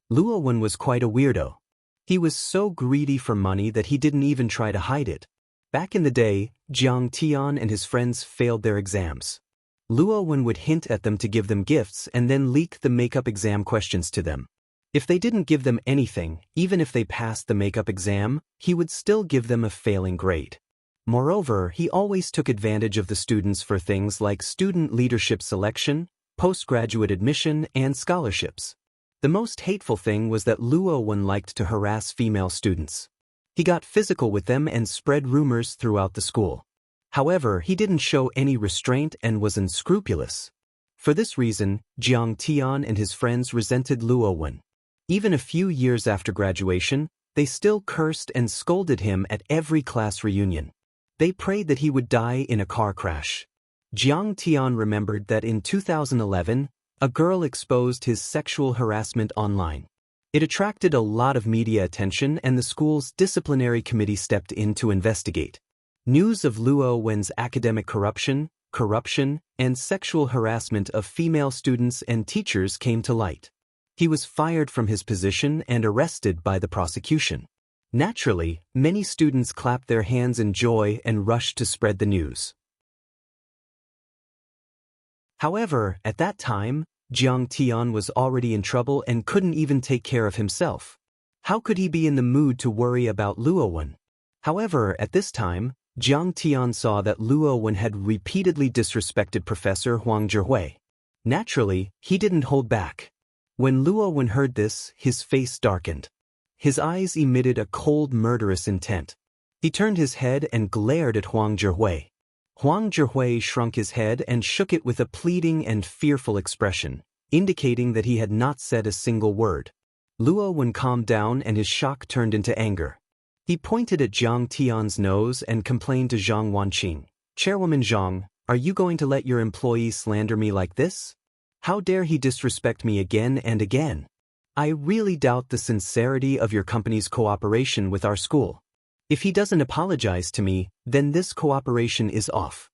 Speaker 1: Luo Wen was quite a weirdo. He was so greedy for money that he didn't even try to hide it. Back in the day, Jiang Tian and his friends failed their exams. Luo Wen would hint at them to give them gifts and then leak the makeup exam questions to them. If they didn't give them anything, even if they passed the makeup exam, he would still give them a failing grade. Moreover, he always took advantage of the students for things like student leadership selection, postgraduate admission, and scholarships. The most hateful thing was that Luo Wen liked to harass female students. He got physical with them and spread rumors throughout the school. However, he didn't show any restraint and was unscrupulous. For this reason, Jiang Tian and his friends resented Luo Wen. Even a few years after graduation, they still cursed and scolded him at every class reunion. They prayed that he would die in a car crash. Jiang Tian remembered that in 2011, a girl exposed his sexual harassment online. It attracted a lot of media attention and the school's disciplinary committee stepped in to investigate. News of Luo Wen's academic corruption, and sexual harassment of female students and teachers came to light. He was fired from his position and arrested by the prosecution. Naturally, many students clapped their hands in joy and rushed to spread the news. However, at that time, Jiang Tian was already in trouble and couldn't even take care of himself. How could he be in the mood to worry about Luo Wen? However, at this time, Jiang Tian saw that Luo Wen had repeatedly disrespected Professor Huang Zhihui. Naturally, he didn't hold back. When Luo Wen heard this, his face darkened. His eyes emitted a cold, murderous intent. He turned his head and glared at Huang Zhihui. Huang Zhihui shrunk his head and shook it with a pleading and fearful expression, indicating that he had not said a single word. Luo Wen calmed down and his shock turned into anger. He pointed at Jiang Tian's nose and complained to Zhang Wanqing. "Chairwoman Zhang, are you going to let your employee slander me like this? How dare he disrespect me again and again? I really doubt the sincerity of your company's cooperation with our school. If he doesn't apologize to me, then this cooperation is off."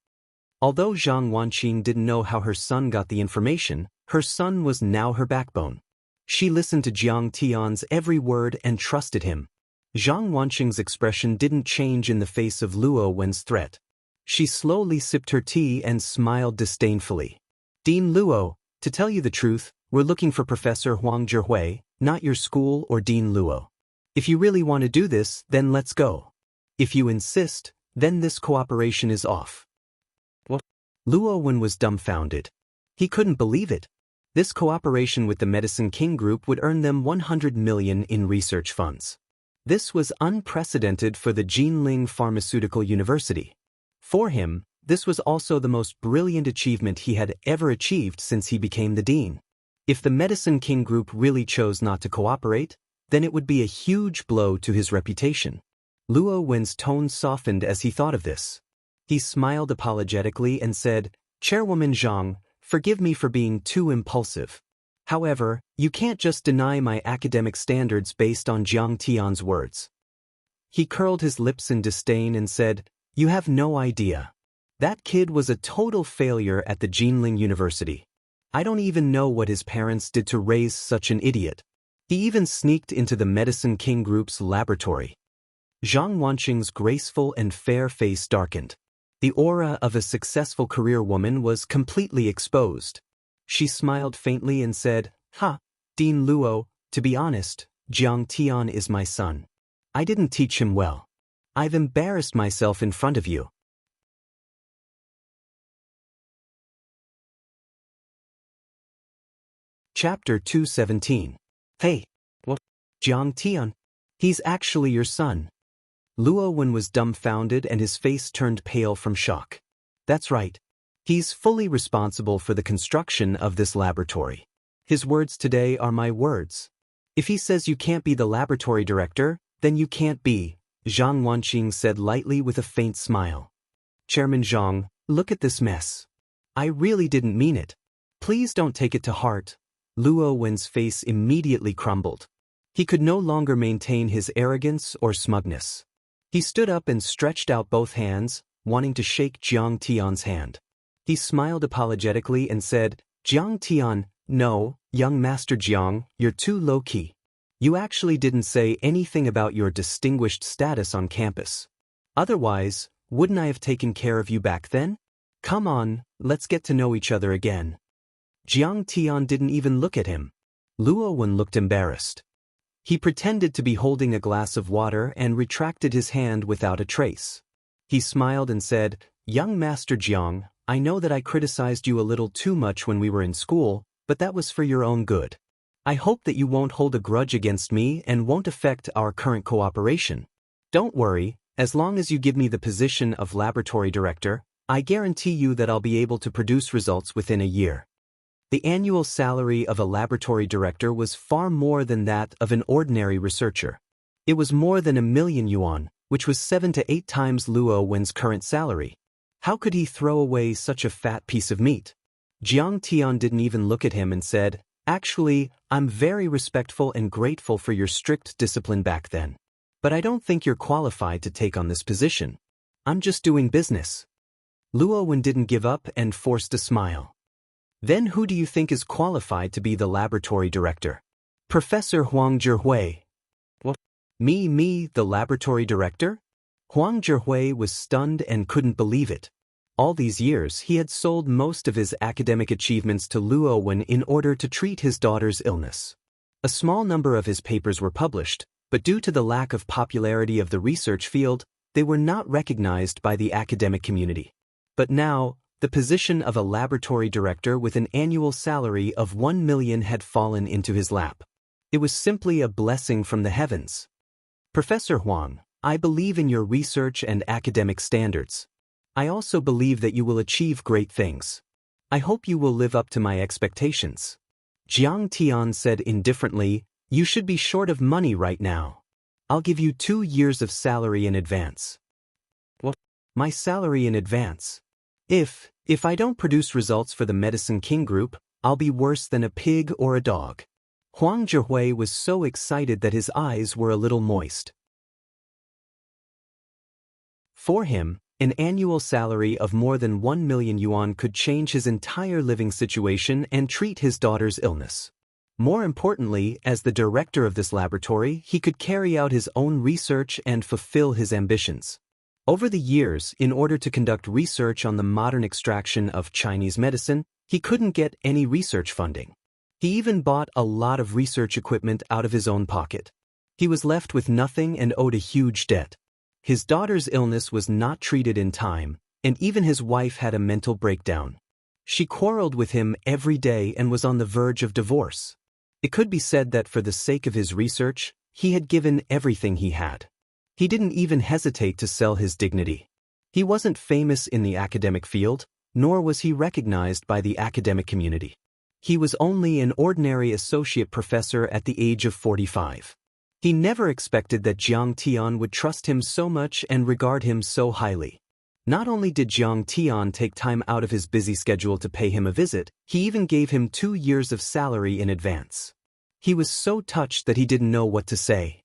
Speaker 1: Although Zhang Wanqing didn't know how her son got the information, her son was now her backbone. She listened to Jiang Tian's every word and trusted him. Zhang Wanqing's expression didn't change in the face of Luo Wen's threat. She slowly sipped her tea and smiled disdainfully. "Dean Luo, to tell you the truth, we're looking for Professor Huang Zhihui, not your school or Dean Luo. If you really want to do this, then let's go. If you insist, then this cooperation is off. What? Luo Wen was dumbfounded. He couldn't believe it. This cooperation with the Medicine King Group would earn them 100 million in research funds. This was unprecedented for the Jinling Pharmaceutical University. For him, this was also the most brilliant achievement he had ever achieved since he became the dean. If the Medicine King Group really chose not to cooperate, then it would be a huge blow to his reputation. Luo Wen's tone softened as he thought of this. He smiled apologetically and said, "Chairwoman Zhang, forgive me for being too impulsive. However, you can't just deny my academic standards based on Jiang Tian's words." He curled his lips in disdain and said, "You have no idea. That kid was a total failure at the Jinling University. I don't even know what his parents did to raise such an idiot. He even sneaked into the Medicine King Group's laboratory." Zhang Wanqing's graceful and fair face darkened. The aura of a successful career woman was completely exposed. She smiled faintly and said, "Ha, Dean Luo, to be honest, Jiang Tian is my son. I didn't teach him well. I've embarrassed myself in front of you." Chapter 217. Hey, what? Jiang Tian? He's actually your son. Luo Wen was dumbfounded and his face turned pale from shock. That's right. He's fully responsible for the construction of this laboratory. His words today are my words. If he says you can't be the laboratory director, then you can't be, Zhang Wanqing said lightly with a faint smile. Chairman Zhang, look at this mess. I really didn't mean it. Please don't take it to heart. Luo Wen's face immediately crumbled. He could no longer maintain his arrogance or smugness. He stood up and stretched out both hands, wanting to shake Jiang Tian's hand. He smiled apologetically and said, "Jiang Tian, no, young Master Jiang, you're too low-key. You actually didn't say anything about your distinguished status on campus. Otherwise, wouldn't I have taken care of you back then? Come on, let's get to know each other again." Jiang Tian didn't even look at him. Luo Wen looked embarrassed. He pretended to be holding a glass of water and retracted his hand without a trace. He smiled and said, "Young Master Jiang, I know that I criticized you a little too much when we were in school, but that was for your own good. I hope that you won't hold a grudge against me and won't affect our current cooperation. Don't worry, as long as you give me the position of laboratory director, I guarantee you that I'll be able to produce results within a year." The annual salary of a laboratory director was far more than that of an ordinary researcher. It was more than 1,000,000 yuan, which was 7 to 8 times Luo Wen's current salary. How could he throw away such a fat piece of meat? Jiang Tian didn't even look at him and said, "Actually, I'm very respectful and grateful for your strict discipline back then. But I don't think you're qualified to take on this position. I'm just doing business." Luo Wen didn't give up and forced a smile. "Then who do you think is qualified to be the laboratory director?" "Professor Huang Zhihui." "What? Me, the laboratory director?" Huang Zhihui was stunned and couldn't believe it. All these years he had sold most of his academic achievements to Luo Wen in order to treat his daughter's illness. A small number of his papers were published, but due to the lack of popularity of the research field, they were not recognized by the academic community. But now, the position of a laboratory director with an annual salary of 1 million had fallen into his lap. It was simply a blessing from the heavens. "Professor Huang, I believe in your research and academic standards. I also believe that you will achieve great things. I hope you will live up to my expectations." Jiang Tian said indifferently, "You should be short of money right now. I'll give you 2 years of salary in advance." "What? My salary in advance? If I don't produce results for the Medicine King Group, I'll be worse than a pig or a dog." Huang Zhihui was so excited that his eyes were a little moist. For him, an annual salary of more than 1 million yuan could change his entire living situation and treat his daughter's illness. More importantly, as the director of this laboratory, he could carry out his own research and fulfill his ambitions. Over the years, in order to conduct research on the modern extraction of Chinese medicine, he couldn't get any research funding. He even bought a lot of research equipment out of his own pocket. He was left with nothing and owed a huge debt. His daughter's illness was not treated in time, and even his wife had a mental breakdown. She quarreled with him every day and was on the verge of divorce. It could be said that for the sake of his research, he had given everything he had. He didn't even hesitate to sell his dignity. He wasn't famous in the academic field, nor was he recognized by the academic community. He was only an ordinary associate professor at the age of 45. He never expected that Jiang Tian would trust him so much and regard him so highly. Not only did Jiang Tian take time out of his busy schedule to pay him a visit, he even gave him 2 years of salary in advance. He was so touched that he didn't know what to say.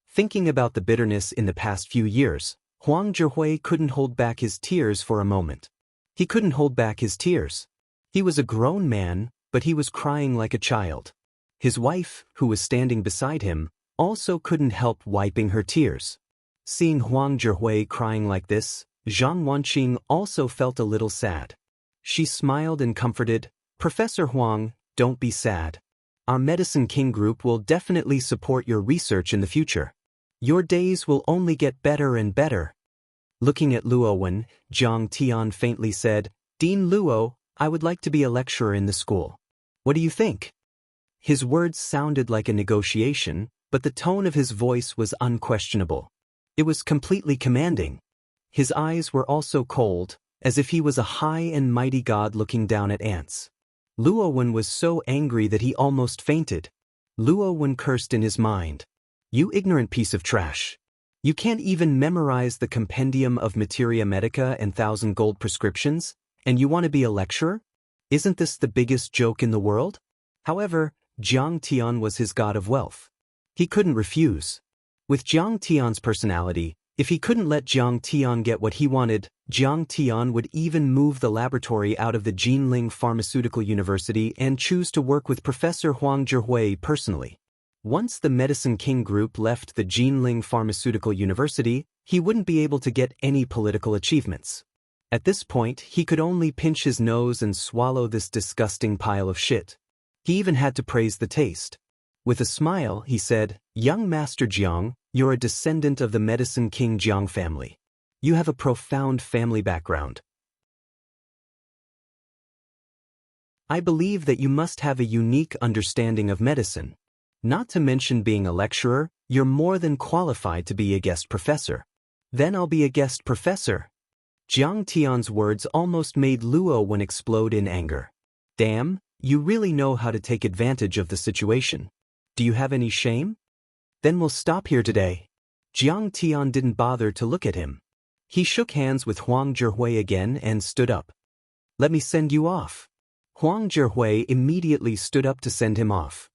Speaker 1: Thinking about the bitterness in the past few years, Huang Zhihui couldn't hold back his tears for a moment. He couldn't hold back his tears. He was a grown man, but he was crying like a child. His wife, who was standing beside him, also couldn't help wiping her tears. Seeing Huang Zhihui crying like this, Zhang Wanqing also felt a little sad. She smiled and comforted, "Professor Huang, don't be sad. Our Medicine King group will definitely support your research in the future. Your days will only get better and better." Looking at Luo Wen, Jiang Tian faintly said, "Dean Luo, I would like to be a lecturer in the school. What do you think?" His words sounded like a negotiation, but the tone of his voice was unquestionable. It was completely commanding. His eyes were also cold, as if he was a high and mighty god looking down at ants. Luo Wen was so angry that he almost fainted. Luo Wen cursed in his mind. "You ignorant piece of trash. You can't even memorize the compendium of Materia Medica and 1,000 gold prescriptions, and you want to be a lecturer? Isn't this the biggest joke in the world?" However, Jiang Tian was his god of wealth. He couldn't refuse. With Jiang Tian's personality, if he couldn't let Jiang Tian get what he wanted, Jiang Tian would even move the laboratory out of the Jinling Pharmaceutical University and choose to work with Professor Huang Zhihui personally. Once the Medicine King group left the Jinling Pharmaceutical University, he wouldn't be able to get any political achievements. At this point, he could only pinch his nose and swallow this disgusting pile of shit. He even had to praise the taste. With a smile, he said, "Young Master Jiang, you're a descendant of the Medicine King Jiang family. You have a profound family background. I believe that you must have a unique understanding of medicine. Not to mention being a lecturer, you're more than qualified to be a guest professor." "Then I'll be a guest professor." Jiang Tian's words almost made Luo Wen explode in anger. "Damn, you really know how to take advantage of the situation. Do you have any shame? Then we'll stop here today." Jiang Tian didn't bother to look at him. He shook hands with Huang Zhihui again and stood up. "Let me send you off." Huang Zhihui immediately stood up to send him off.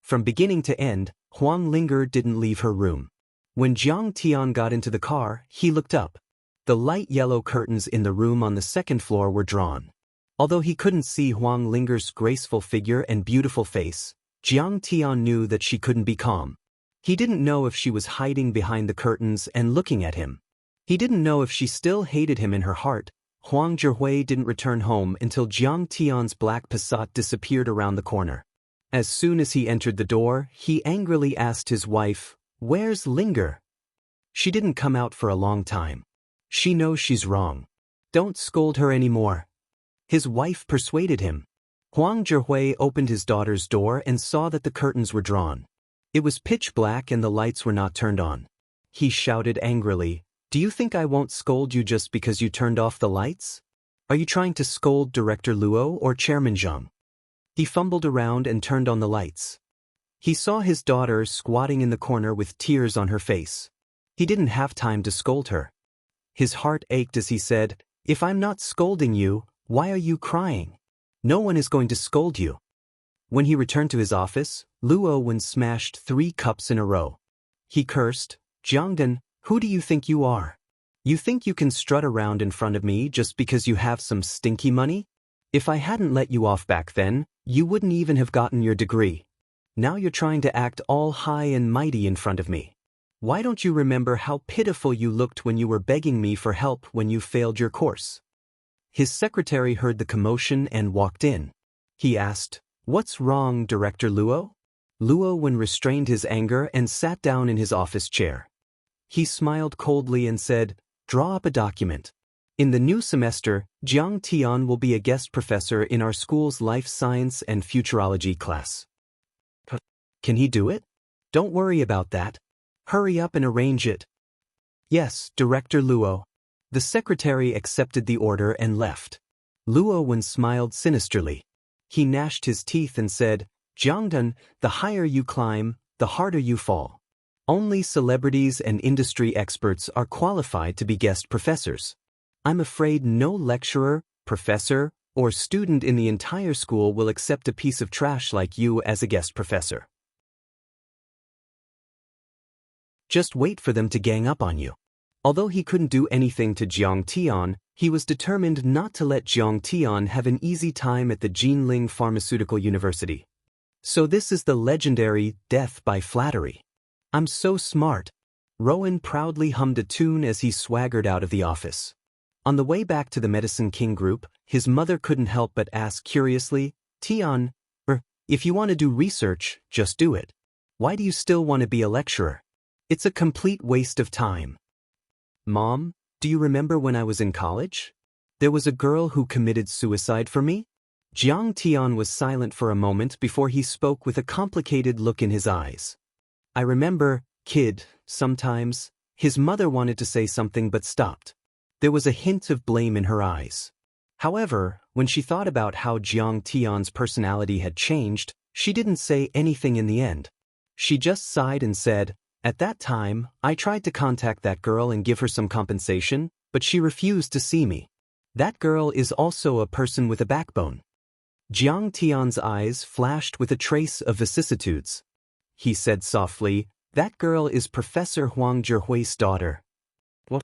Speaker 1: From beginning to end, Huang Linger didn't leave her room. When Jiang Tian got into the car, he looked up. The light yellow curtains in the room on the second floor were drawn. Although he couldn't see Huang Linger's graceful figure and beautiful face, Jiang Tian knew that she couldn't be calm. He didn't know if she was hiding behind the curtains and looking at him. He didn't know if she still hated him in her heart. Huang Zhihui didn't return home until Jiang Tian's black Passat disappeared around the corner. As soon as he entered the door, he angrily asked his wife, "Where's Linger?" "She didn't come out for a long time. She knows she's wrong. Don't scold her anymore." His wife persuaded him. Huang Zhihui opened his daughter's door and saw that the curtains were drawn. It was pitch black and the lights were not turned on. He shouted angrily, "Do you think I won't scold you just because you turned off the lights? Are you trying to scold Director Luo or Chairman Zhang?" He fumbled around and turned on the lights. He saw his daughter squatting in the corner with tears on her face. He didn't have time to scold her. His heart ached as he said, "If I'm not scolding you, why are you crying? No one is going to scold you." When he returned to his office, Luo Wen smashed 3 cups in a row. He cursed, "Jiangdan, who do you think you are? You think you can strut around in front of me just because you have some stinky money? If I hadn't let you off back then, you wouldn't even have gotten your degree. Now you're trying to act all high and mighty in front of me. Why don't you remember how pitiful you looked when you were begging me for help when you failed your course?" His secretary heard the commotion and walked in. He asked, "What's wrong, Director Luo?" Luo Wen restrained his anger and sat down in his office chair. He smiled coldly and said, "Draw up a document. In the new semester, Jiang Tian will be a guest professor in our school's life science and futurology class." Can he do it? Don't worry about that. Hurry up and arrange it. Yes, Director Luo. The secretary accepted the order and left. Luo Wen smiled sinisterly. He gnashed his teeth and said, "Jiangdan, the higher you climb, the harder you fall. Only celebrities and industry experts are qualified to be guest professors. I'm afraid no lecturer, professor, or student in the entire school will accept a piece of trash like you as a guest professor. Just wait for them to gang up on you." Although he couldn't do anything to Jiang Tian, he was determined not to let Jiang Tian have an easy time at the Jinling Pharmaceutical University. So this is the legendary death by flattery. I'm so smart. Rowan proudly hummed a tune as he swaggered out of the office. On the way back to the Medicine King group, his mother couldn't help but ask curiously, "Tian, if you want to do research, just do it. Why do you still want to be a lecturer? It's a complete waste of time." "Mom, do you remember when I was in college? There was a girl who committed suicide for me?" Jiang Tian was silent for a moment before he spoke with a complicated look in his eyes. "I remember, kid, sometimes." His mother wanted to say something but stopped. There was a hint of blame in her eyes. However, when she thought about how Jiang Tian's personality had changed, she didn't say anything in the end. She just sighed and said, "At that time, I tried to contact that girl and give her some compensation, but she refused to see me. That girl is also a person with a backbone." Jiang Tian's eyes flashed with a trace of vicissitudes. He said softly, "That girl is Professor Huang Zhihui's daughter." "What?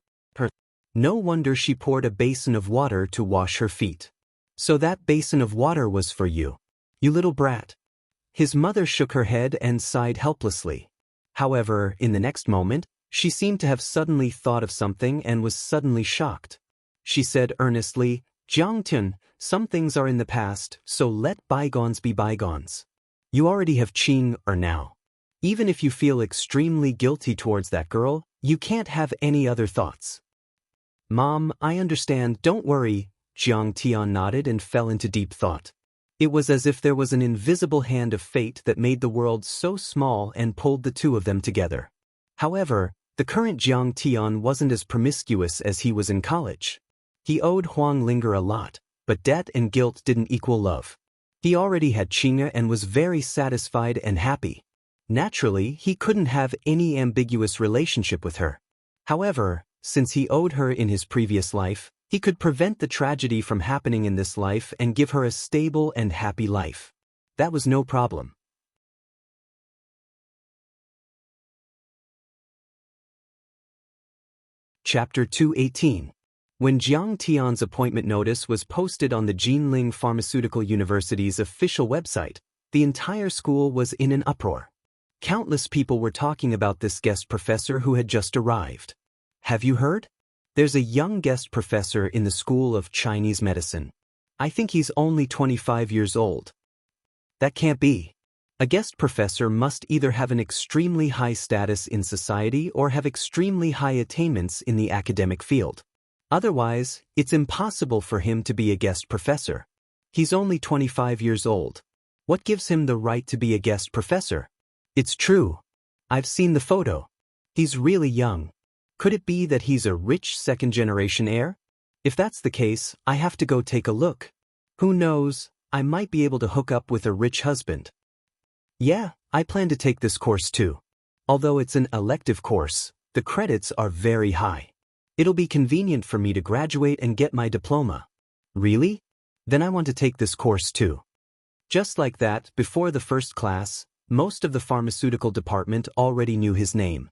Speaker 1: No wonder she poured a basin of water to wash her feet. So that basin of water was for you, you little brat." His mother shook her head and sighed helplessly. However, in the next moment, she seemed to have suddenly thought of something and was suddenly shocked. She said earnestly, "Jiang Tian, some things are in the past, so let bygones be bygones. You already have Qing now. Even if you feel extremely guilty towards that girl, you can't have any other thoughts." "Mom, I understand, don't worry." Jiang Tian nodded and fell into deep thought. It was as if there was an invisible hand of fate that made the world so small and pulled the two of them together. However, the current Jiang Tian wasn't as promiscuous as he was in college. He owed Huang Linger a lot, but debt and guilt didn't equal love. He already had Qing'e and was very satisfied and happy. Naturally, he couldn't have any ambiguous relationship with her. However, since he owed her in his previous life, he could prevent the tragedy from happening in this life and give her a stable and happy life. That was no problem. Chapter 218. When Jiang Tian's appointment notice was posted on the Jinling Pharmaceutical University's official website, the entire school was in an uproar. Countless people were talking about this guest professor who had just arrived. "Have you heard? There's a young guest professor in the School of Chinese Medicine. I think he's only 25 years old." "That can't be. A guest professor must either have an extremely high status in society or have extremely high attainments in the academic field. Otherwise, it's impossible for him to be a guest professor. He's only 25 years old. What gives him the right to be a guest professor?" "It's true. I've seen the photo. He's really young. Could it be that he's a rich second-generation heir? If that's the case, I have to go take a look. Who knows, I might be able to hook up with a rich husband." "Yeah, I plan to take this course too. Although it's an elective course, the credits are very high. It'll be convenient for me to graduate and get my diploma." "Really? Then I want to take this course too." Just like that, before the first class, most of the pharmaceutical department already knew his name.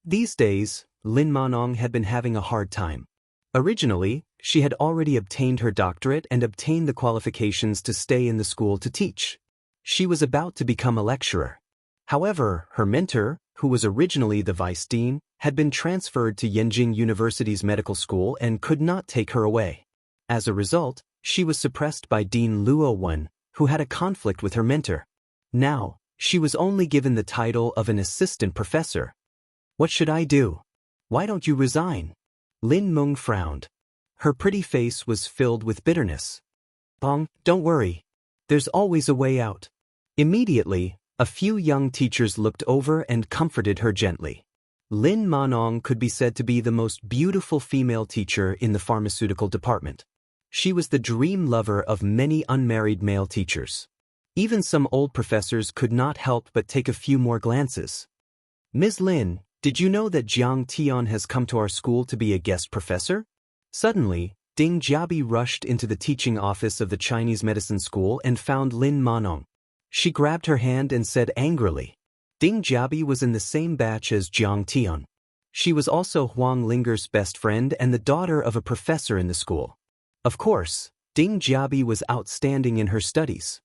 Speaker 1: These days, Lin Manong had been having a hard time. Originally, she had already obtained her doctorate and obtained the qualifications to stay in the school to teach. She was about to become a lecturer. However, her mentor, who was originally the vice dean, had been transferred to Yenjing University's medical school and could not take her away. As a result, she was suppressed by Dean Luo Wen, who had a conflict with her mentor. Now, She was only given the title of an assistant professor. What should I do? Why don't you resign? Lin Meng frowned. Her pretty face was filled with bitterness. Bong, don't worry. There's always a way out. Immediately, a few young teachers looked over and comforted her gently. Lin Manong could be said to be the most beautiful female teacher in the pharmaceutical department. She was the dream lover of many unmarried male teachers. Even some old professors could not help but take a few more glances. Ms. Lin, did you know that Jiang Tian has come to our school to be a guest professor? Suddenly, Ding Jiabi rushed into the teaching office of the Chinese medicine school and found Lin Manong. She grabbed her hand and said angrily. Ding Jiabi was in the same batch as Jiang Tian. She was also Huang Linger's best friend and the daughter of a professor in the school. Of course, Ding Jiabi was outstanding in her studies.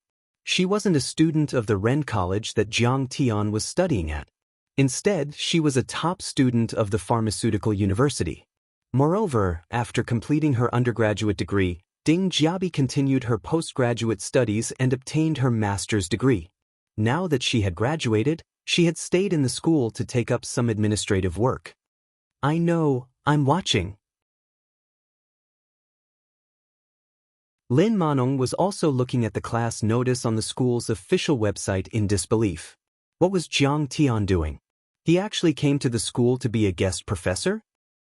Speaker 1: She wasn't a student of the Ren College that Jiang Tian was studying at. Instead, she was a top student of the pharmaceutical university. Moreover, after completing her undergraduate degree, Ding Jiabi continued her postgraduate studies and obtained her master's degree. Now that she had graduated, she had stayed in the school to take up some administrative work. I know, I'm watching. Lin Manong was also looking at the class notice on the school's official website in disbelief. What was Jiang Tian doing? He actually came to the school to be a guest professor?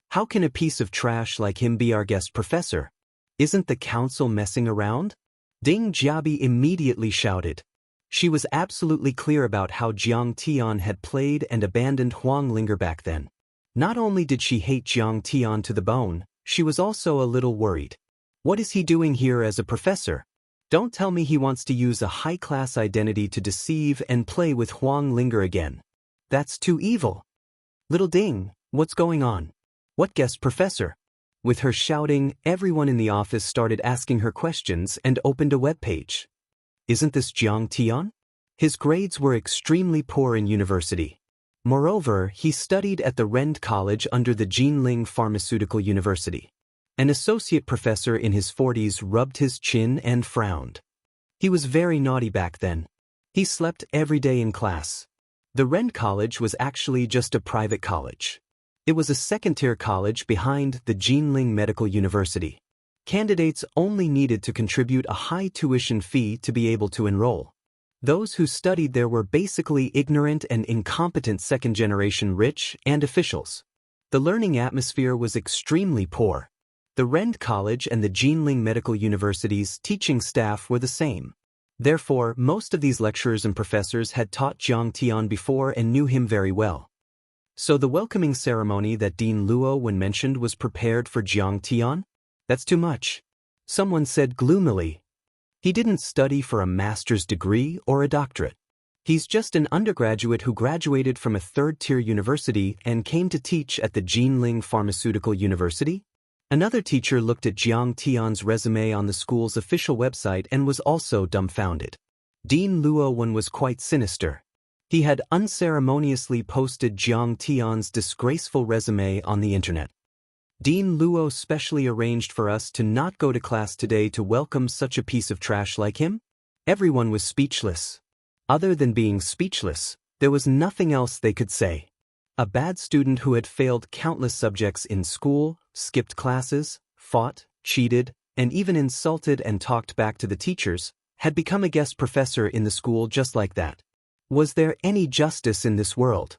Speaker 1: How can a piece of trash like him be our guest professor? Isn't the council messing around? Ding Jiabi immediately shouted. She was absolutely clear about how Jiang Tian had played and abandoned Huang Linger back then. Not only did she hate Jiang Tian to the bone, she was also a little worried. What is he doing here as a professor? Don't tell me he wants to use a high-class identity to deceive and play with Huang Linger again. That's too evil. Little Ding, what's going on? What guest professor? With her shouting, everyone in the office started asking her questions and opened a web page. Isn't this Jiang Tian? His grades were extremely poor in university. Moreover, he studied at the Rend College under the Jinling Pharmaceutical University. An associate professor in his 40s rubbed his chin and frowned. He was very naughty back then. He slept every day in class. The Rend College was actually just a private college. It was a second-tier college behind the Jinling Medical University. Candidates only needed to contribute a high tuition fee to be able to enroll. Those who studied there were basically ignorant and incompetent second-generation rich and officials. The learning atmosphere was extremely poor. The Rend College and the Jinling Medical University's teaching staff were the same. Therefore, most of these lecturers and professors had taught Jiang Tian before and knew him very well. So the welcoming ceremony that Dean Luo Wen mentioned was prepared for Jiang Tian? That's too much. Someone said gloomily. He didn't study for a master's degree or a doctorate. He's just an undergraduate who graduated from a third-tier university and came to teach at the Jinling Pharmaceutical University. Another teacher looked at Jiang Tian's resume on the school's official website and was also dumbfounded. Dean Luo Wen was quite sinister. He had unceremoniously posted Jiang Tian's disgraceful resume on the internet. Dean Luo specially arranged for us to not go to class today to welcome such a piece of trash like him? Everyone was speechless. Other than being speechless, there was nothing else they could say. A bad student who had failed countless subjects in school, skipped classes, fought, cheated, and even insulted and talked back to the teachers, had become a guest professor in the school just like that. Was there any justice in this world?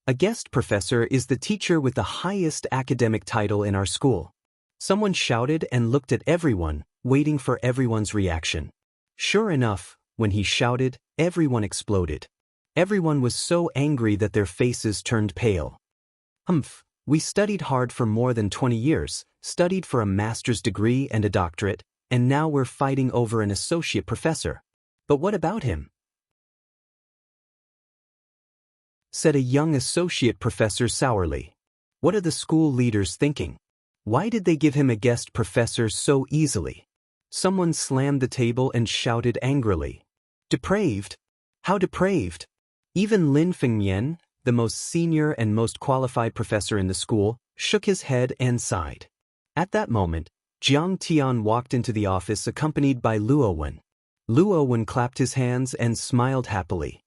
Speaker 1: A guest professor is the teacher with the highest academic title in our school. Someone shouted and looked at everyone, waiting for everyone's reaction. Sure enough, when he shouted, everyone exploded. Everyone was so angry that their faces turned pale. We studied hard for more than 20 years, studied for a master's degree and a doctorate, and now we're fighting over an associate professor. But what about him? Said a young associate professor sourly. What are the school leaders thinking? Why did they give him a guest professor so easily? Someone slammed the table and shouted angrily. Depraved? How depraved? Even Lin Fengmian, the most senior and most qualified professor in the school, shook his head and sighed. At that moment, Jiang Tian walked into the office accompanied by Luo Wen. Luo Wen clapped his hands and smiled happily.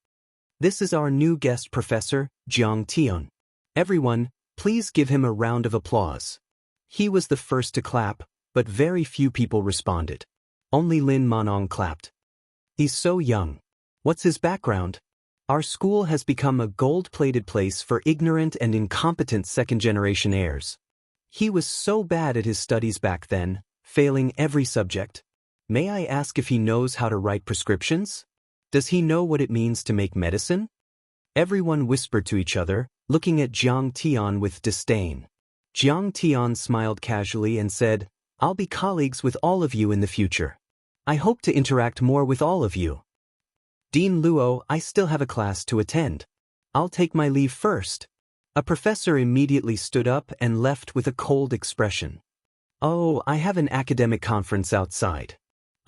Speaker 1: This is our new guest professor, Jiang Tian. Everyone, please give him a round of applause. He was the first to clap, but very few people responded. Only Lin Manong clapped. He's so young. What's his background? Our school has become a gold-plated place for ignorant and incompetent second-generation heirs. He was so bad at his studies back then, failing every subject. May I ask if he knows how to write prescriptions? Does he know what it means to make medicine? Everyone whispered to each other, looking at Jiang Tian with disdain. Jiang Tian smiled casually and said, I'll be colleagues with all of you in the future. I hope to interact more with all of you. Dean Luo, I still have a class to attend. I'll take my leave first. A professor immediately stood up and left with a cold expression. Oh, I have an academic conference outside.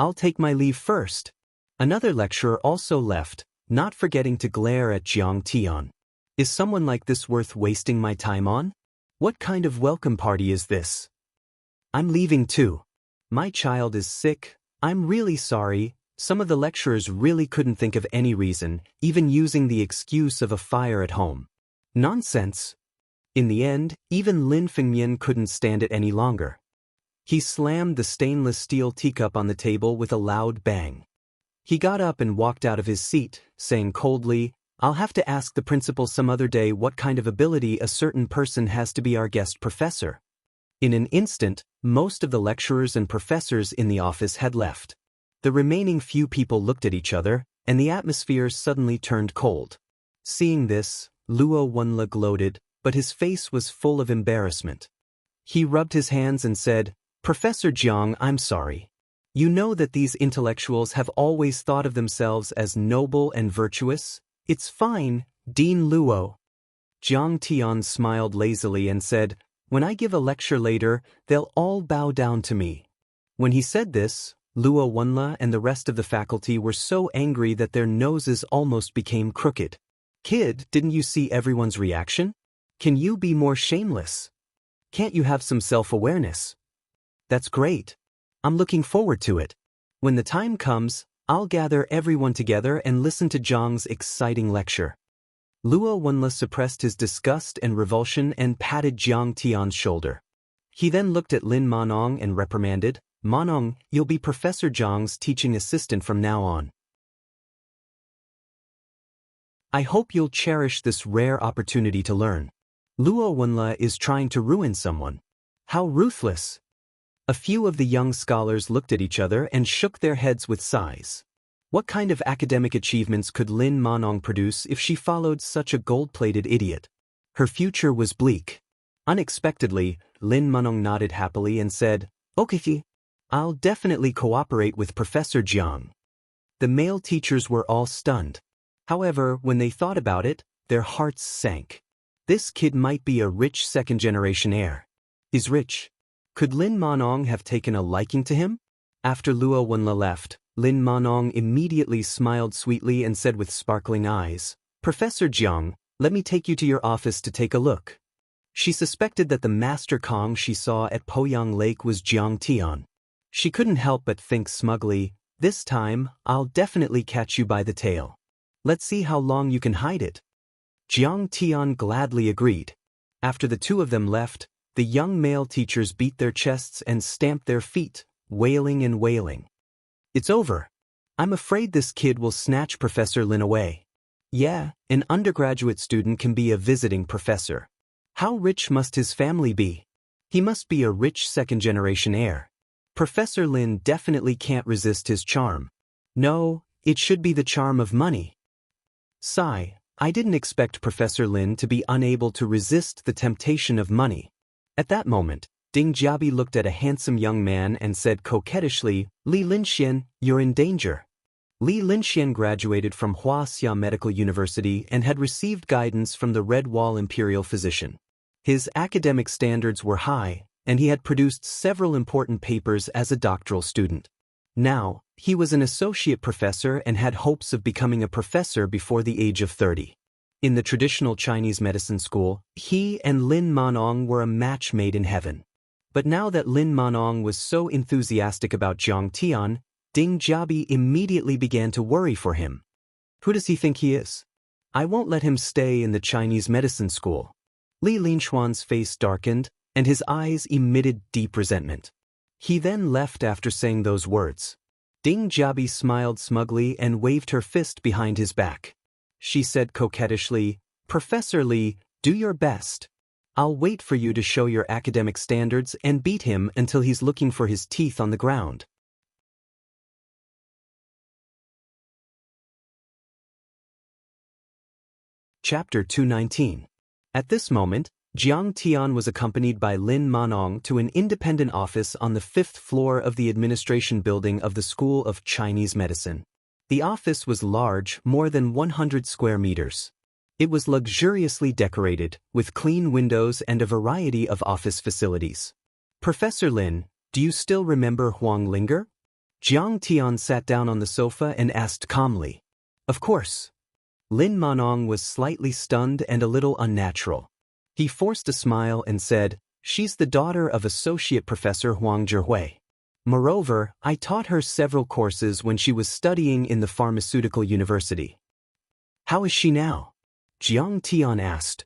Speaker 1: I'll take my leave first. Another lecturer also left, not forgetting to glare at Jiang Tian. Is someone like this worth wasting my time on? What kind of welcome party is this? I'm leaving too. My child is sick. I'm really sorry. Some of the lecturers really couldn't think of any reason, even using the excuse of a fire at home. Nonsense. In the end, even Lin Fengmian couldn't stand it any longer. He slammed the stainless steel teacup on the table with a loud bang. He got up and walked out of his seat, saying coldly, I'll have to ask the principal some other day what kind of ability a certain person has to be our guest professor. In an instant, most of the lecturers and professors in the office had left. The remaining few people looked at each other, and the atmosphere suddenly turned cold. Seeing this, Luo Wenle gloated, but his face was full of embarrassment. He rubbed his hands and said, Professor Jiang, I'm sorry. You know that these intellectuals have always thought of themselves as noble and virtuous? It's fine, Dean Luo. Jiang Tian smiled lazily and said, When I give a lecture later, they'll all bow down to me. When he said this, Luo Wenle and the rest of the faculty were so angry that their noses almost became crooked. Kid, didn't you see everyone's reaction? Can you be more shameless? Can't you have some self-awareness? That's great. I'm looking forward to it. When the time comes, I'll gather everyone together and listen to Jiang's exciting lecture. Luo Wenle suppressed his disgust and revulsion and patted Jiang Tian's shoulder. He then looked at Lin Manong and reprimanded, Manong, you'll be Professor Jiang's teaching assistant from now on. I hope you'll cherish this rare opportunity to learn. Luo Wenle is trying to ruin someone. How ruthless! A few of the young scholars looked at each other and shook their heads with sighs. What kind of academic achievements could Lin Manong produce if she followed such a gold-plated idiot? Her future was bleak. Unexpectedly, Lin Manong nodded happily and said, Okay, I'll definitely cooperate with Professor Jiang. The male teachers were all stunned. However, when they thought about it, their hearts sank. This kid might be a rich second-generation heir. He's rich. Could Lin Manong have taken a liking to him? After Luo Wenle left, Lin Manong immediately smiled sweetly and said with sparkling eyes, Professor Jiang, let me take you to your office to take a look. She suspected that the Master Kong she saw at Poyang Lake was Jiang Tian. She couldn't help but think smugly, this time, I'll definitely catch you by the tail. Let's see how long you can hide it. Jiang Tian gladly agreed. After the two of them left, the young male teachers beat their chests and stamped their feet, wailing and wailing. It's over. I'm afraid this kid will snatch Professor Lin away. Yeah, an undergraduate student can be a visiting professor. How rich must his family be? He must be a rich second-generation heir. Professor Lin definitely can't resist his charm. No, it should be the charm of money. Sigh, I didn't expect Professor Lin to be unable to resist the temptation of money. At that moment, Ding Jiabi looked at a handsome young man and said coquettishly, Li Linxian, you're in danger. Li Linxian graduated from Huaxia Medical University and had received guidance from the Red Wall Imperial Physician. His academic standards were high, and he had produced several important papers as a doctoral student. Now, he was an associate professor and had hopes of becoming a professor before the age of 30. In the traditional Chinese medicine school, he and Lin Manong were a match made in heaven. But now that Lin Manong was so enthusiastic about Jiang Tian, Ding Jiabi immediately began to worry for him. Who does he think he is? I won't let him stay in the Chinese medicine school. Li Linxuan's face darkened, and his eyes emitted deep resentment. He then left after saying those words. Ding Jiabi smiled smugly and waved her fist behind his back. She said coquettishly, Professor Li, do your best. I'll wait for you to show your academic standards and beat him until he's looking for his teeth on the ground. Chapter 219. At this moment, Jiang Tian was accompanied by Lin Manong to an independent office on the 5th floor of the administration building of the School of Chinese Medicine. The office was large, more than 100 square meters. It was luxuriously decorated, with clean windows and a variety of office facilities. Professor Lin, do you still remember Huang Linger? Jiang Tian sat down on the sofa and asked calmly. Of course. Lin Manong was slightly stunned and a little unnatural. He forced a smile and said, She's the daughter of Associate Professor Huang Zhihui. Moreover, I taught her several courses when she was studying in the pharmaceutical university. How is she now? Jiang Tian asked.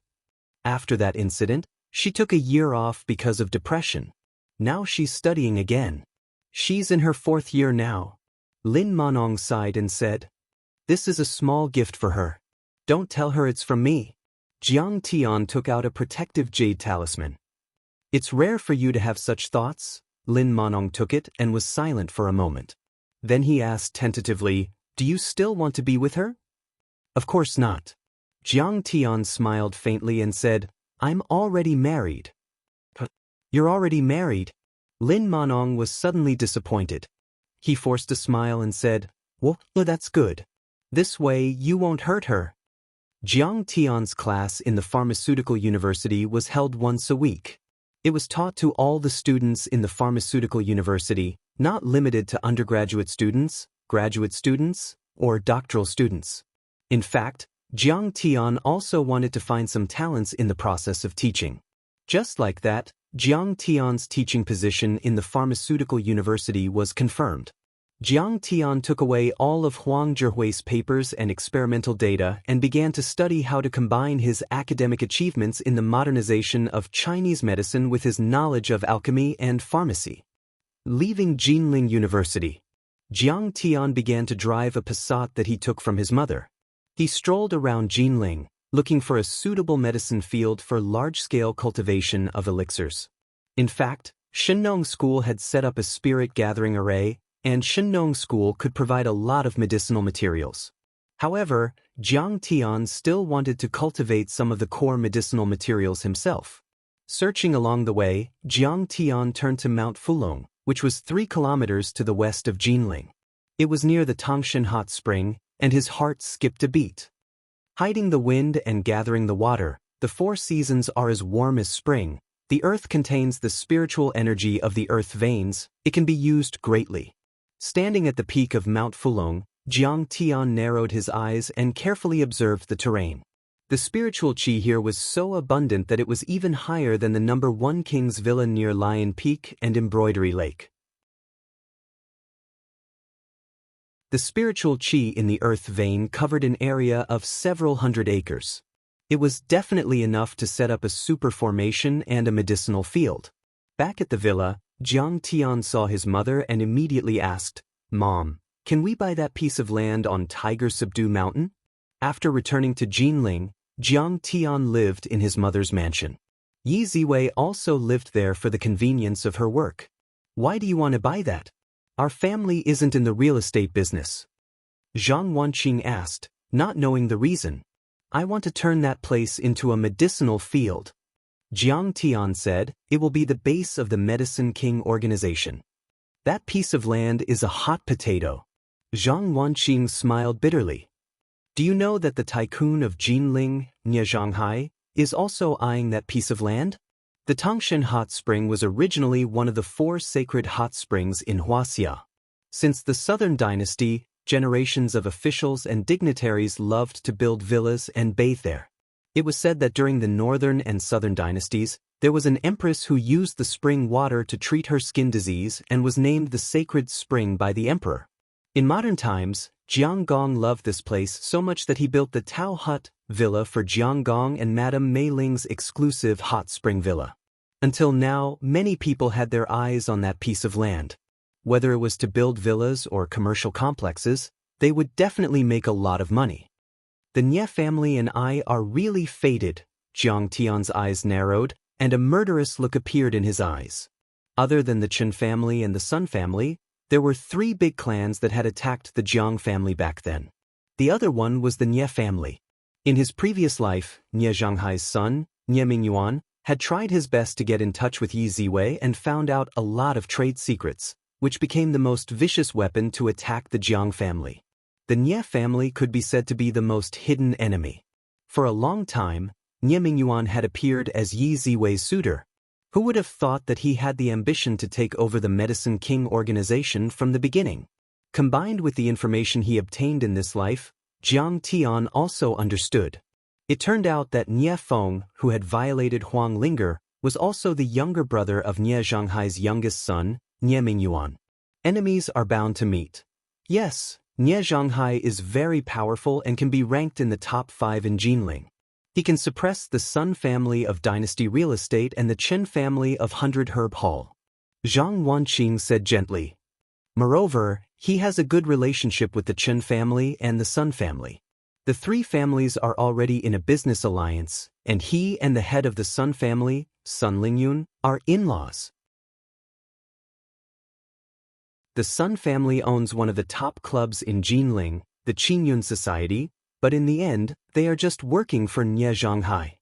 Speaker 1: After that incident, she took a year off because of depression. Now she's studying again. She's in her 4th year now. Lin Manong sighed and said, This is a small gift for her. Don't tell her it's from me. Jiang Tian took out a protective jade talisman. It's rare for you to have such thoughts. Lin Manong took it and was silent for a moment. Then he asked tentatively, Do you still want to be with her? Of course not. Jiang Tian smiled faintly and said, I'm already married. You're already married? Lin Manong was suddenly disappointed. He forced a smile and said, Well, that's good. This way you won't hurt her. Jiang Tian's class in the pharmaceutical university was held once a week. It was taught to all the students in the pharmaceutical university, not limited to undergraduate students, graduate students, or doctoral students. In fact, Jiang Tian also wanted to find some talents in the process of teaching. Just like that, Jiang Tian's teaching position in the pharmaceutical university was confirmed. Jiang Tian took away all of Huang Zhihui's papers and experimental data and began to study how to combine his academic achievements in the modernization of Chinese medicine with his knowledge of alchemy and pharmacy. Leaving Jinling University, Jiang Tian began to drive a Passat that he took from his mother. He strolled around Jinling, looking for a suitable medicine field for large-scale cultivation of elixirs. In fact, Shennong School had set up a spirit gathering array, and Shennong School could provide a lot of medicinal materials. However, Jiang Tian still wanted to cultivate some of the core medicinal materials himself. Searching along the way, Jiang Tian turned to Mount Fulong, which was 3 kilometers to the west of Jinling. It was near the Tangshan hot spring, and his heart skipped a beat. Hiding the wind and gathering the water, the 4 seasons are as warm as spring. The earth contains the spiritual energy of the earth veins. It can be used greatly. Standing at the peak of Mount Fulong, Jiang Tian narrowed his eyes and carefully observed the terrain. The spiritual qi here was so abundant that it was even higher than the number 1 King's Villa near Lion Peak and Embroidery Lake. The spiritual qi in the earth vein covered an area of several hundred acres. It was definitely enough to set up a super formation and a medicinal field. Back at the villa, Jiang Tian saw his mother and immediately asked, Mom, can we buy that piece of land on Tiger Subdue Mountain? After returning to Jinling, Jiang Tian lived in his mother's mansion. Yi Ziwei also lived there for the convenience of her work. Why do you want to buy that? Our family isn't in the real estate business. Zhang Wanqing asked, not knowing the reason. I want to turn that place into a medicinal field. Jiang Tian said, it will be the base of the Medicine King organization. That piece of land is a hot potato. Zhang Wanqing smiled bitterly. Do you know that the tycoon of Jinling, Nie Zhanghai, is also eyeing that piece of land? The Tangshan hot spring was originally one of the 4 sacred hot springs in Huaxia. Since the Southern Dynasty, generations of officials and dignitaries loved to build villas and bathe there. It was said that during the Northern and Southern dynasties, there was an empress who used the spring water to treat her skin disease and was named the Sacred Spring by the emperor. In modern times, Jiang Gong loved this place so much that he built the Tao Hut, villa for Jiang Gong and Madame Mei Ling's exclusive hot spring villa. Until now, many people had their eyes on that piece of land. Whether it was to build villas or commercial complexes, they would definitely make a lot of money. The Nie family and I are really fated. Jiang Tian's eyes narrowed, and a murderous look appeared in his eyes. Other than the Chen family and the Sun family, there were 3 big clans that had attacked the Jiang family back then. The other one was the Nie family. In his previous life, Nie Zhanghai's son, Nie Mingyuan, had tried his best to get in touch with Yi Ziwei and found out a lot of trade secrets, which became the most vicious weapon to attack the Jiang family. The Nie family could be said to be the most hidden enemy. For a long time, Nie Mingyuan had appeared as Yi Ziwei's suitor. Who would have thought that he had the ambition to take over the Medicine King organization from the beginning? Combined with the information he obtained in this life, Jiang Tian also understood. It turned out that Nie Feng, who had violated Huang Linger, was also the younger brother of Nie Zhanghai's youngest son, Nie Mingyuan. Enemies are bound to meet. Yes, Nie Zhanghai is very powerful and can be ranked in the top 5 in Jinling. He can suppress the Sun family of Dynasty Real Estate and the Chen family of 100 Herb Hall. Zhang Wanqing said gently. Moreover, he has a good relationship with the Chen family and the Sun family. The 3 families are already in a business alliance, and he and the head of the Sun family, Sun Lingyun, are in-laws. The Sun family owns one of the top clubs in Jinling, the Qinyun Society, but in the end, they are just working for Nie Zhanghai.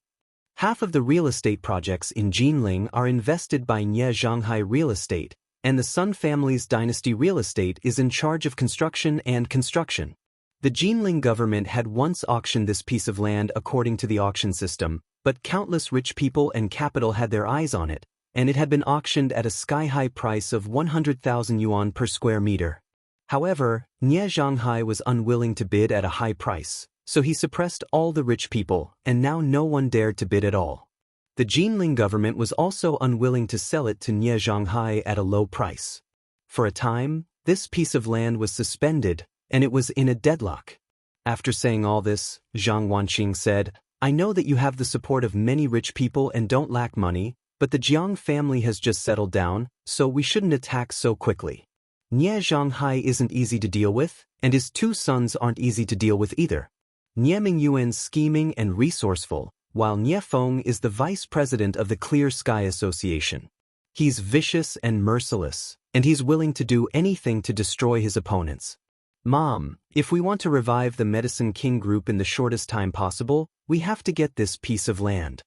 Speaker 1: Half of the real estate projects in Jinling are invested by Nie Zhanghai Real Estate, and the Sun family's Dynasty Real Estate is in charge of construction and construction. The Jinling government had once auctioned this piece of land according to the auction system, but countless rich people and capital had their eyes on it, and it had been auctioned at a sky-high price of 100,000 yuan per square meter. However, Nie Zhanghai was unwilling to bid at a high price, so he suppressed all the rich people, and now no one dared to bid at all. The Jinling government was also unwilling to sell it to Nie Zhanghai at a low price. For a time, this piece of land was suspended, and it was in a deadlock. After saying all this, Zhang Wanqing said, I know that you have the support of many rich people and don't lack money, but the Jiang family has just settled down, so we shouldn't attack so quickly. Nie Zhanghai isn't easy to deal with, and his 2 sons aren't easy to deal with either. Nie Mingyuan's scheming and resourceful, while Nie Feng is the vice president of the Clear Sky Association. He's vicious and merciless, and he's willing to do anything to destroy his opponents. Mom, if we want to revive the Medicine King group in the shortest time possible, we have to get this piece of land.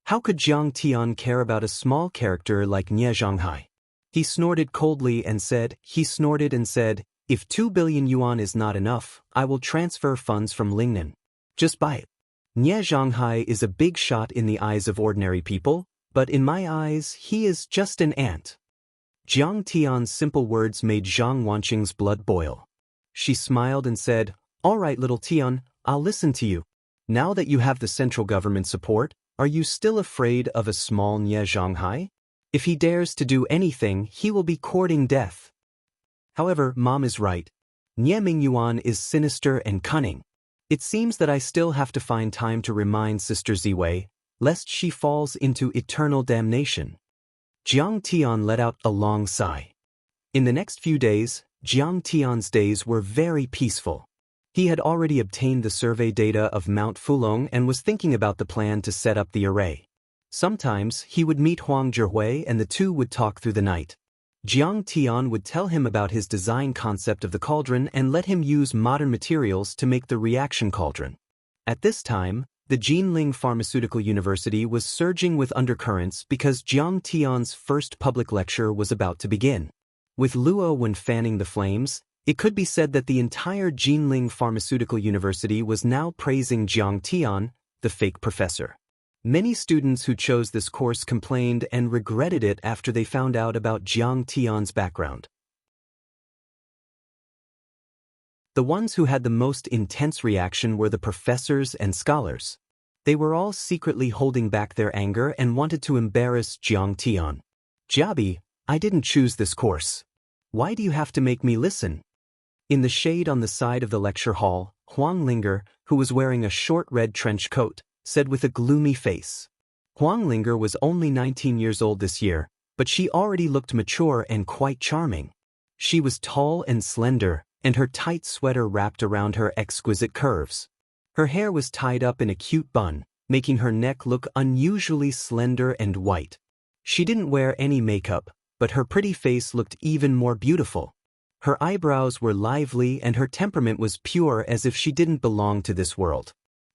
Speaker 1: How could Jiang Tian care about a small character like Nie Zhanghai? He snorted coldly and said, if 2 billion yuan is not enough, I will transfer funds from Lingnan. Just buy it. Nie Zhanghai is a big shot in the eyes of ordinary people, but in my eyes, he is just an ant. Jiang Tian's simple words made Zhang Wanqing's blood boil. She smiled and said, All right, little Tian, I'll listen to you. Now that you have the central government support, are you still afraid of a small Nie Zhanghai? If he dares to do anything, he will be courting death. However, Mom is right. Nie Mingyuan is sinister and cunning. It seems that I still have to find time to remind Sister Ziwei, lest she falls into eternal damnation. Jiang Tian let out a long sigh. In the next few days, Jiang Tian's days were very peaceful. He had already obtained the survey data of Mount Fulong and was thinking about the plan to set up the array. Sometimes he would meet Huang Zhihui and the 2 would talk through the night. Jiang Tian would tell him about his design concept of the cauldron and let him use modern materials to make the reaction cauldron. At this time, the Jinling Pharmaceutical University was surging with undercurrents because Jiang Tian's first public lecture was about to begin. With Luo Wen fanning the flames, it could be said that the entire Jinling Pharmaceutical University was now praising Jiang Tian, the fake professor. Many students who chose this course complained and regretted it after they found out about Jiang Tian's background. The ones who had the most intense reaction were the professors and scholars. They were all secretly holding back their anger and wanted to embarrass Jiang Tian. Jiabi, I didn't choose this course. Why do you have to make me listen? In the shade on the side of the lecture hall, Huang Linger, who was wearing a short red trench coat, said with a gloomy face. Huang Linger was only 19 years old this year, but she already looked mature and quite charming. She was tall and slender, and her tight sweater wrapped around her exquisite curves. Her hair was tied up in a cute bun, making her neck look unusually slender and white. She didn't wear any makeup, but her pretty face looked even more beautiful. Her eyebrows were lively and her temperament was pure, as if she didn't belong to this world.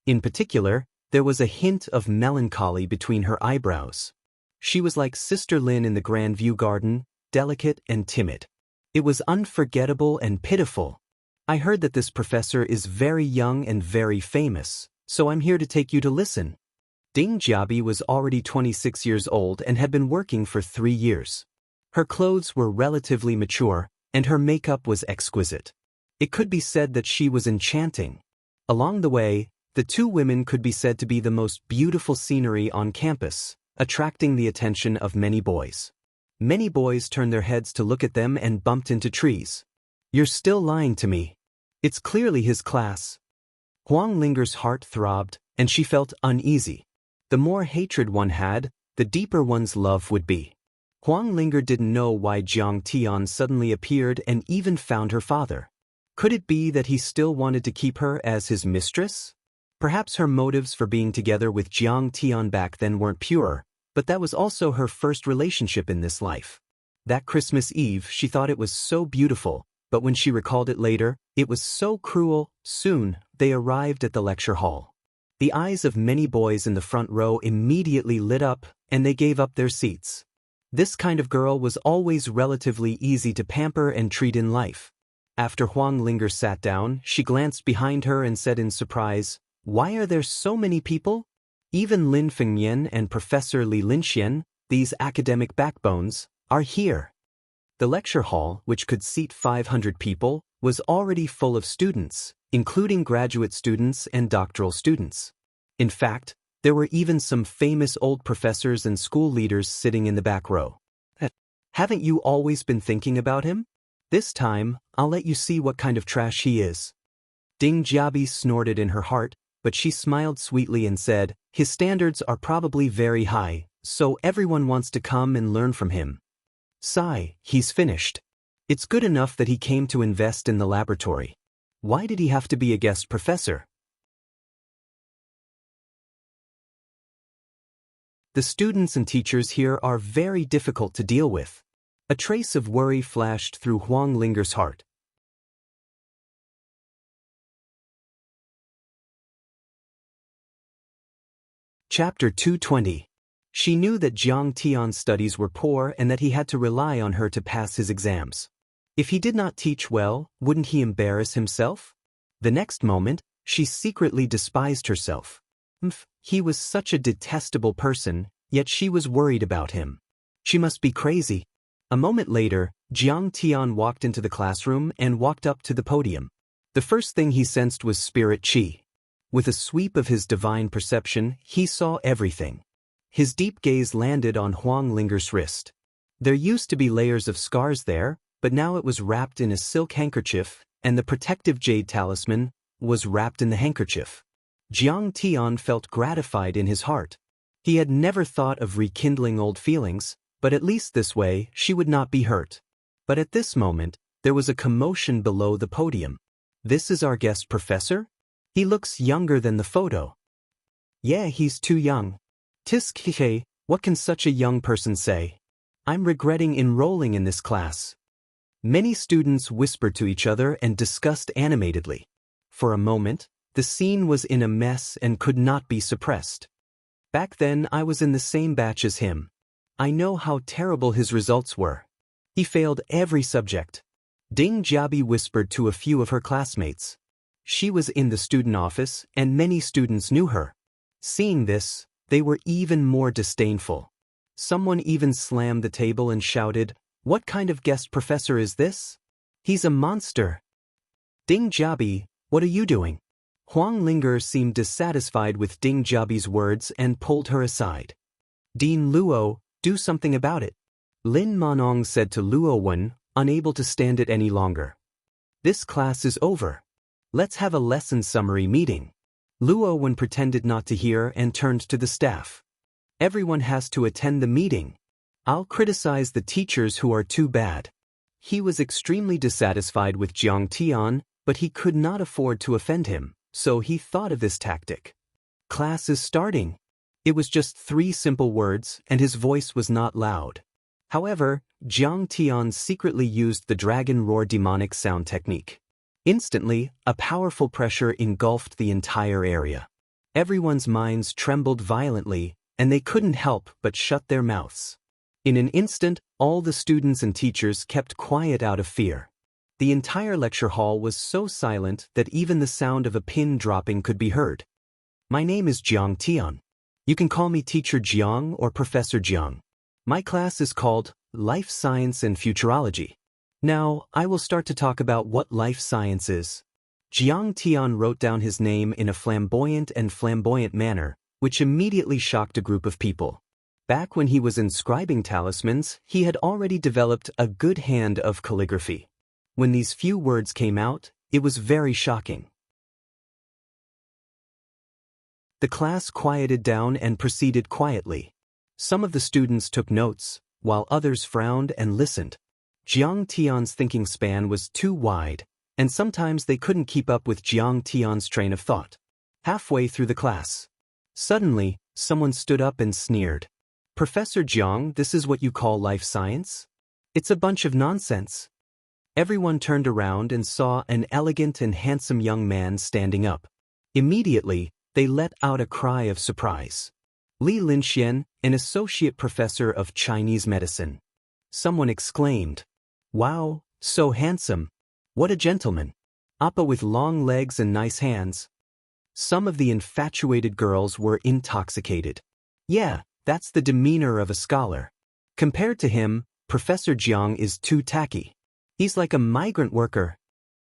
Speaker 1: In particular, there was a hint of melancholy between her eyebrows. She was like Sister Lin in the Grand View Garden, delicate and timid. It was unforgettable and pitiful. I heard that this professor is very young and very famous, so I'm here to take you to listen. Ding Jiabi was already 26 years old and had been working for 3 years. Her clothes were relatively mature, and her makeup was exquisite. It could be said that she was enchanting. Along the way, the two women could be said to be the most beautiful scenery on campus, attracting the attention of many boys. Many boys turned their heads to look at them and bumped into trees. "You're still lying to me. It's clearly his class." Huang Linger's heart throbbed, and she felt uneasy. The more hatred one had, the deeper one's love would be. Huang Linger didn't know why Jiang Tian suddenly appeared and even found her father. Could it be that he still wanted to keep her as his mistress? Perhaps her motives for being together with Jiang Tian back then weren't pure, but that was also her first relationship in this life. That Christmas Eve, she thought it was so beautiful, but when she recalled it later, it was so cruel. Soon, they arrived at the lecture hall. The eyes of many boys in the front row immediately lit up, and they gave up their seats. This kind of girl was always relatively easy to pamper and treat in life. After Huang Linger sat down, she glanced behind her and said in surprise, "Why are there so many people? Even Lin Fengyan and Professor Li Linxian, these academic backbones, are here." The lecture hall, which could seat 500 people, was already full of students, including graduate students and doctoral students. In fact, there were even some famous old professors and school leaders sitting in the back row. "Haven't you always been thinking about him? This time, I'll let you see what kind of trash he is." Ding Jiabi snorted in her heart, but she smiled sweetly and said, "His standards are probably very high, so everyone wants to come and learn from him. Sigh, he's finished. It's good enough that he came to invest in the laboratory. Why did he have to be a guest professor?" The students and teachers here are very difficult to deal with. A trace of worry flashed through Huang Linger's heart. Chapter 220. She knew that Jiang Tian's studies were poor and that he had to rely on her to pass his exams. If he did not teach well, wouldn't he embarrass himself? The next moment, she secretly despised herself. He was such a detestable person, yet she was worried about him. She must be crazy. A moment later, Jiang Tian walked into the classroom and walked up to the podium. The first thing he sensed was spirit qi. With a sweep of his divine perception, he saw everything. His deep gaze landed on Huang Linger's wrist. There used to be layers of scars there, but now it was wrapped in a silk handkerchief, and the protective jade talisman was wrapped in the handkerchief. Jiang Tian felt gratified in his heart. He had never thought of rekindling old feelings, but at least this way she would not be hurt. But at this moment, there was a commotion below the podium. "This is our guest professor? He looks younger than the photo." "Yeah, he's too young. Tisk, what can such a young person say? I'm regretting enrolling in this class." Many students whispered to each other and discussed animatedly. For a moment, the scene was in a mess and could not be suppressed. "Back then I was in the same batch as him. I know how terrible his results were. He failed every subject." Ding Jiabi whispered to a few of her classmates. She was in the student office, and many students knew her. Seeing this, they were even more disdainful. Someone even slammed the table and shouted, "What kind of guest professor is this? He's a monster." "Ding Jiabi, what are you doing?" Huang Linger seemed dissatisfied with Ding Jiabi's words and pulled her aside. "Dean Luo, do something about it," Lin Manong said to Luo Wen, unable to stand it any longer. "This class is over. Let's have a lesson summary meeting. Luo Wen pretended not to hear and turned to the staff. Everyone has to attend the meeting. I'll criticize the teachers who are too bad. He was extremely dissatisfied with Jiang Tian, but he could not afford to offend him, so he thought of this tactic. Class is starting. It was just 3 simple words, and his voice was not loud. However, Jiang Tian secretly used the dragon roar demonic sound technique. Instantly, a powerful pressure engulfed the entire area. Everyone's minds trembled violently, and they couldn't help but shut their mouths. In an instant, all the students and teachers kept quiet out of fear. The entire lecture hall was so silent that even the sound of a pin dropping could be heard. My name is Jiang Tian. You can call me Teacher Jiang or Professor Jiang. My class is called Life Science and Futurology. Now, I will start to talk about what life science is. Jiang Tian wrote down his name in a flamboyant manner, which immediately shocked a group of people. Back when he was inscribing talismans, he had already developed a good hand of calligraphy. When these few words came out, it was very shocking. The class quieted down and proceeded quietly. Some of the students took notes, while others frowned and listened. Jiang Tian's thinking span was too wide, and sometimes they couldn't keep up with Jiang Tian's train of thought. Halfway through the class, suddenly, someone stood up and sneered. Professor Jiang, this is what you call life science? It's a bunch of nonsense. Everyone turned around and saw an elegant and handsome young man standing up. Immediately, they let out a cry of surprise. Li Linxian, an associate professor of Chinese medicine. Someone exclaimed, "Wow, so handsome. What a gentleman. Appa with long legs and nice hands." Some of the infatuated girls were intoxicated. Yeah, that's the demeanor of a scholar. Compared to him, Professor Jiang is too tacky. He's like a migrant worker.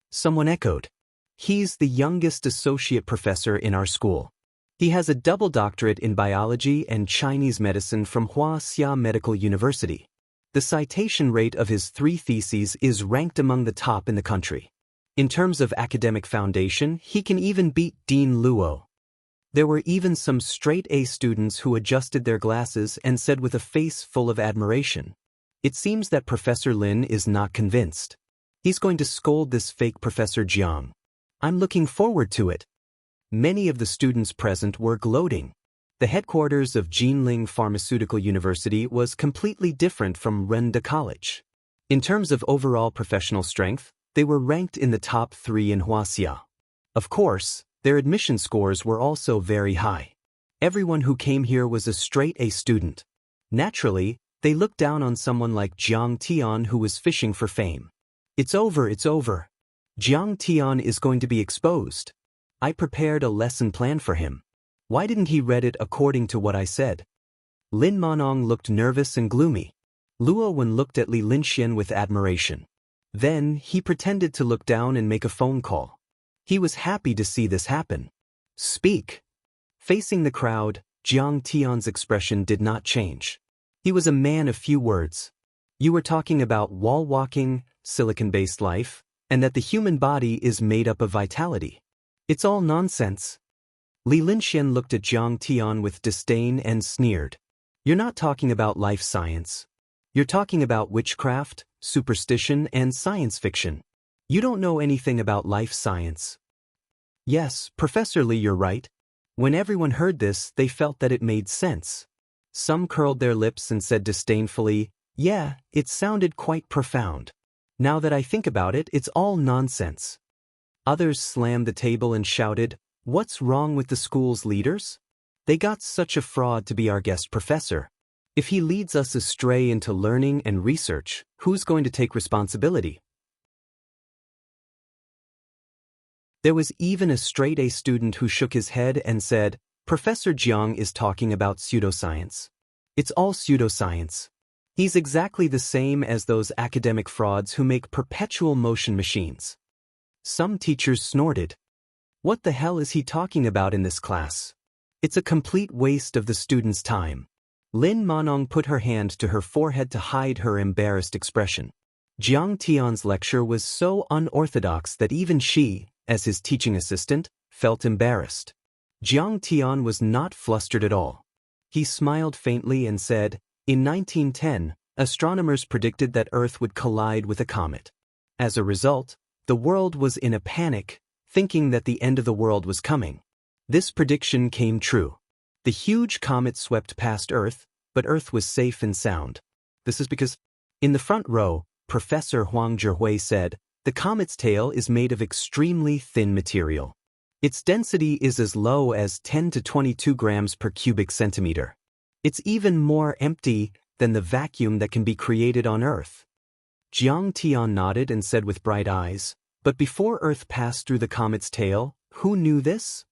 Speaker 1: Someone echoed. He's the youngest associate professor in our school. He has a double doctorate in biology and Chinese medicine from Huaxia Medical University. The citation rate of his 3 theses is ranked among the top in the country. In terms of academic foundation, he can even beat Dean Luo. There were even some straight-A students who adjusted their glasses and said with a face full of admiration. It seems that Professor Lin is not convinced. He's going to scold this fake Professor Jiang. I'm looking forward to it. Many of the students present were gloating. The headquarters of Jinling Pharmaceutical University was completely different from Renda College. In terms of overall professional strength, they were ranked in the top 3 in Huaxia. Of course, their admission scores were also very high. Everyone who came here was a straight-A student. Naturally, they looked down on someone like Jiang Tian who was fishing for fame. It's over, it's over. Jiang Tian is going to be exposed. I prepared a lesson plan for him. Why didn't he read it according to what I said? Lin Monong looked nervous and gloomy. Luo Wen looked at Li Linxian with admiration. Then, he pretended to look down and make a phone call. He was happy to see this happen. Speak. Facing the crowd, Jiang Tian's expression did not change. He was a man of few words. You were talking about wall walking, silicon-based life, and that the human body is made up of vitality. It's all nonsense. Li Linxian looked at Jiang Tian with disdain and sneered. You're not talking about life science. You're talking about witchcraft, superstition, and science fiction. You don't know anything about life science. Yes, Professor Li, you're right. When everyone heard this, they felt that it made sense. Some curled their lips and said disdainfully, yeah, it sounded quite profound. Now that I think about it, it's all nonsense. Others slammed the table and shouted, what's wrong with the school's leaders? They got such a fraud to be our guest professor. If he leads us astray into learning and research, who's going to take responsibility? There was even a straight-A student who shook his head and said, Professor Jiang is talking about pseudoscience. It's all pseudoscience. He's exactly the same as those academic frauds who make perpetual motion machines. Some teachers snorted. What the hell is he talking about in this class? It's a complete waste of the students' time. Lin Monong put her hand to her forehead to hide her embarrassed expression. Jiang Tian's lecture was so unorthodox that even she, as his teaching assistant, felt embarrassed. Jiang Tian was not flustered at all. He smiled faintly and said, "In 1910, astronomers predicted that Earth would collide with a comet. As a result, the world was in a panic, thinking that the end of the world was coming. This prediction came true. The huge comet swept past Earth, but Earth was safe and sound. This is because..." In the front row, Professor Huang Zhihui said, "The comet's tail is made of extremely thin material. Its density is as low as 10 to 22 grams per cubic centimeter. It's even more empty than the vacuum that can be created on Earth." Jiang Tian nodded and said with bright eyes, "But before Earth passed through the comet's tail, who knew this?"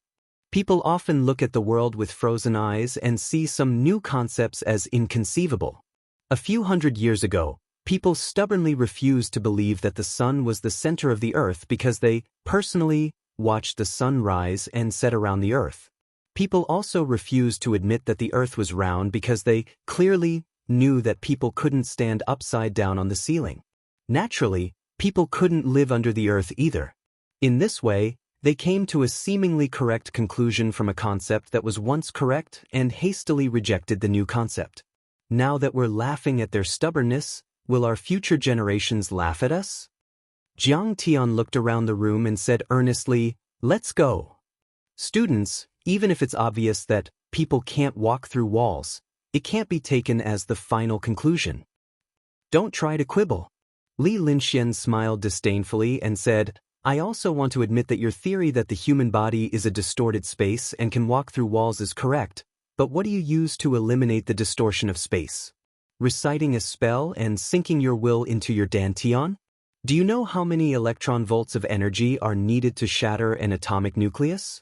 Speaker 1: People often look at the world with frozen eyes and see some new concepts as inconceivable. A few hundred years ago, people stubbornly refused to believe that the sun was the center of the Earth because they, personally, watched the sun rise and set around the Earth. People also refused to admit that the Earth was round because they clearly knew that people couldn't stand upside down on the ceiling. Naturally, people couldn't live under the Earth either. In this way, they came to a seemingly correct conclusion from a concept that was once correct and hastily rejected the new concept. Now that we're laughing at their stubbornness, will our future generations laugh at us? Jiang Tian looked around the room and said earnestly, "Let's go." Students, even if it's obvious that people can't walk through walls, it can't be taken as the final conclusion. Don't try to quibble. Li Linxian smiled disdainfully and said, "I also want to admit that your theory that the human body is a distorted space and can walk through walls is correct, but what do you use to eliminate the distortion of space? Reciting a spell and sinking your will into your dantian? Do you know how many electron volts of energy are needed to shatter an atomic nucleus?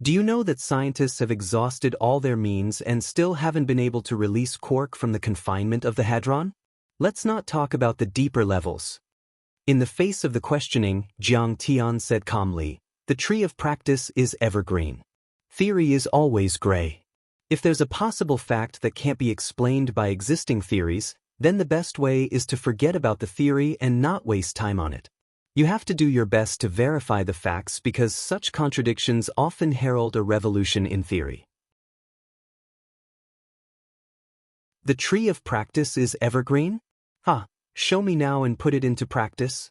Speaker 1: Do you know that scientists have exhausted all their means and still haven't been able to release quark from the confinement of the hadron? Let's not talk about the deeper levels." In the face of the questioning, Jiang Tian said calmly, "The tree of practice is evergreen. Theory is always gray. If there's a possible fact that can't be explained by existing theories, then the best way is to forget about the theory and not waste time on it. You have to do your best to verify the facts because such contradictions often herald a revolution in theory." The tree of practice is evergreen? Show me now and put it into practice.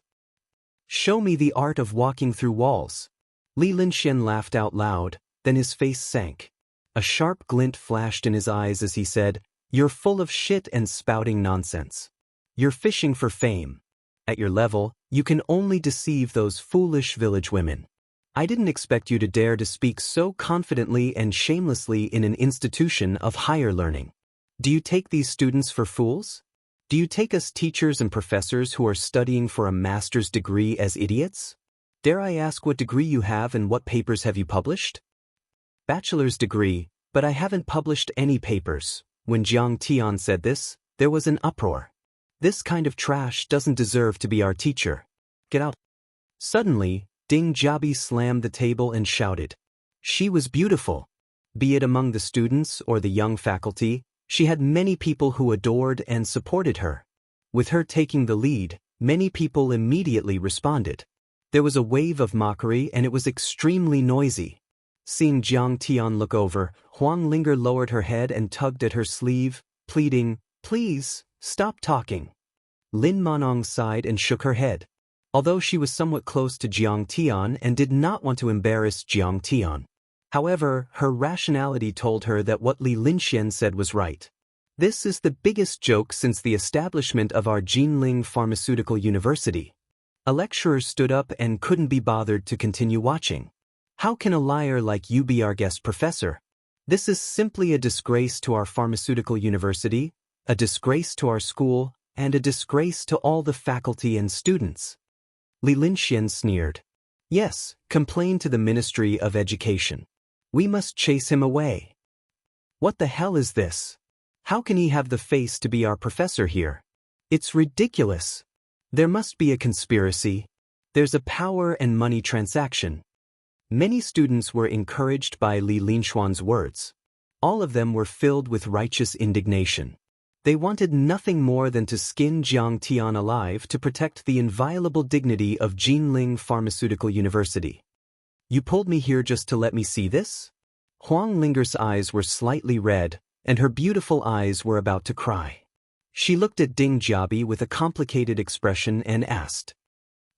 Speaker 1: Show me the art of walking through walls. Li Linxian laughed out loud, then his face sank. A sharp glint flashed in his eyes as he said, "You're full of shit and spouting nonsense. You're fishing for fame. At your level, you can only deceive those foolish village women. I didn't expect you to dare to speak so confidently and shamelessly in an institution of higher learning. Do you take these students for fools? Do you take us teachers and professors who are studying for a master's degree as idiots? Dare I ask what degree you have and what papers have you published?" "Bachelor's degree, but I haven't published any papers." When Jiang Tian said this, there was an uproar. "This kind of trash doesn't deserve to be our teacher. Get out." Suddenly, Ding Jiabi slammed the table and shouted. She was beautiful. Be it among the students or the young faculty, she had many people who adored and supported her. With her taking the lead, many people immediately responded. There was a wave of mockery and it was extremely noisy. Seeing Jiang Tian look over, Huang Linger lowered her head and tugged at her sleeve, pleading, "Please, stop talking." Lin Manong sighed and shook her head. Although she was somewhat close to Jiang Tian and did not want to embarrass Jiang Tian. However, her rationality told her that what Li Linxian said was right. This is the biggest joke since the establishment of our Jinling Pharmaceutical University. A lecturer stood up and couldn't be bothered to continue watching. How can a liar like you be our guest professor? This is simply a disgrace to our pharmaceutical university, a disgrace to our school, and a disgrace to all the faculty and students. Li Linxian sneered. Yes, complain to the Ministry of Education. We must chase him away. What the hell is this? How can he have the face to be our professor here? It's ridiculous. There must be a conspiracy. There's a power and money transaction. Many students were encouraged by Li Linxuan's words. All of them were filled with righteous indignation. They wanted nothing more than to skin Jiang Tian alive to protect the inviolable dignity of Jinling Pharmaceutical University. You pulled me here just to let me see this? Huang Linger's eyes were slightly red, and her beautiful eyes were about to cry. She looked at Ding Jiabi with a complicated expression and asked,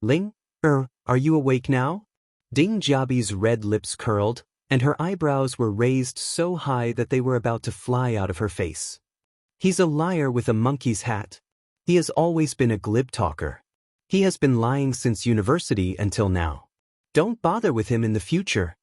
Speaker 1: Ling, are you awake now? Ding Jiabi's red lips curled, and her eyebrows were raised so high that they were about to fly out of her face. He's a liar with a monkey's hat. He has always been a glib talker. He has been lying since university until now. Don't bother with him in the future.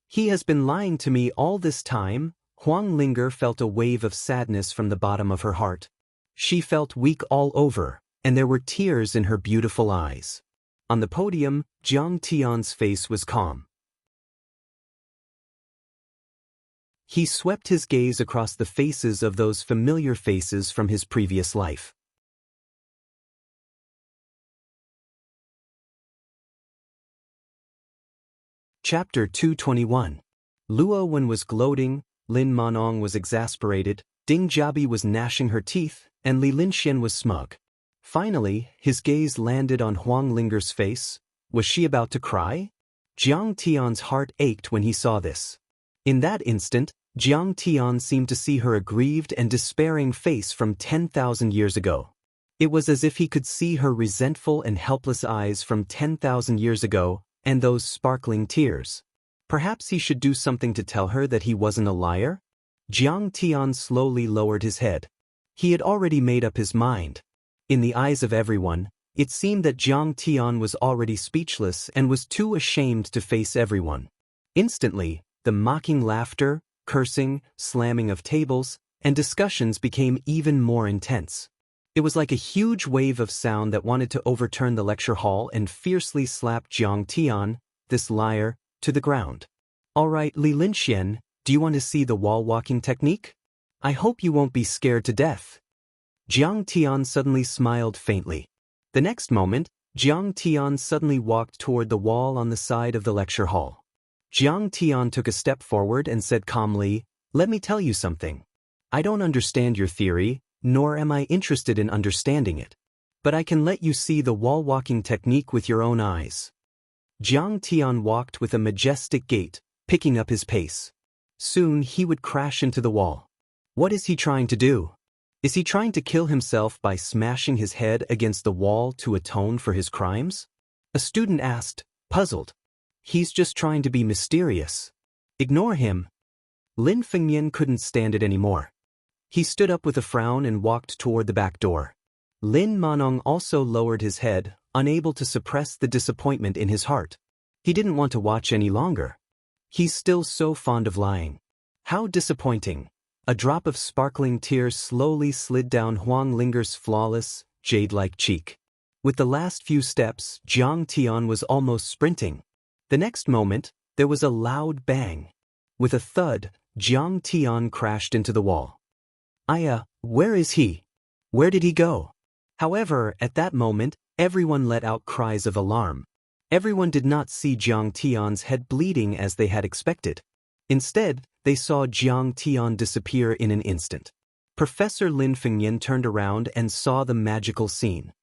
Speaker 1: He has been lying to me all this time. Huang Linger felt a wave of sadness from the bottom of her heart. She felt weak all over, and there were tears in her beautiful eyes. On the podium, Jiang Tian's face was calm. He swept his gaze across the faces of those familiar faces from his previous life. Chapter 221. Luo Wen was gloating, Lin Manong was exasperated, Ding Jiabi was gnashing her teeth, and Li Linxian was smug. Finally, his gaze landed on Huang Linger's face. Was she about to cry? Jiang Tian's heart ached when he saw this. In that instant, Jiang Tian seemed to see her aggrieved and despairing face from 10,000 years ago. It was as if he could see her resentful and helpless eyes from 10,000 years ago, and those sparkling tears. Perhaps he should do something to tell her that he wasn't a liar? Jiang Tian slowly lowered his head. He had already made up his mind. In the eyes of everyone, it seemed that Jiang Tian was already speechless and was too ashamed to face everyone. Instantly, the mocking laughter, cursing, slamming of tables, and discussions became even more intense. It was like a huge wave of sound that wanted to overturn the lecture hall and fiercely slap Jiang Tian, this liar, to the ground. All right, Li Linxian, do you want to see the wall-walking technique? I hope you won't be scared to death. Jiang Tian suddenly smiled faintly. The next moment, Jiang Tian suddenly walked toward the wall on the side of the lecture hall. Jiang Tian took a step forward and said calmly, Let me tell you something. I don't understand your theory, nor am I interested in understanding it. But I can let you see the wall-walking technique with your own eyes. Jiang Tian walked with a majestic gait, picking up his pace. Soon he would crash into the wall. What is he trying to do? Is he trying to kill himself by smashing his head against the wall to atone for his crimes? A student asked, puzzled. He's just trying to be mysterious. Ignore him. Lin Fengyan couldn't stand it anymore. He stood up with a frown and walked toward the back door. Lin Manong also lowered his head, unable to suppress the disappointment in his heart. He didn't want to watch any longer. He's still so fond of lying. How disappointing. A drop of sparkling tears slowly slid down Huang Linger's flawless, jade-like cheek. With the last few steps, Jiang Tian was almost sprinting. The next moment, there was a loud bang. With a thud, Jiang Tian crashed into the wall. Where is he? Where did he go? However, at that moment, everyone let out cries of alarm. Everyone did not see Jiang Tian's head bleeding as they had expected. Instead, they saw Jiang Tian disappear in an instant. Professor Lin Fengyan turned around and saw the magical scene.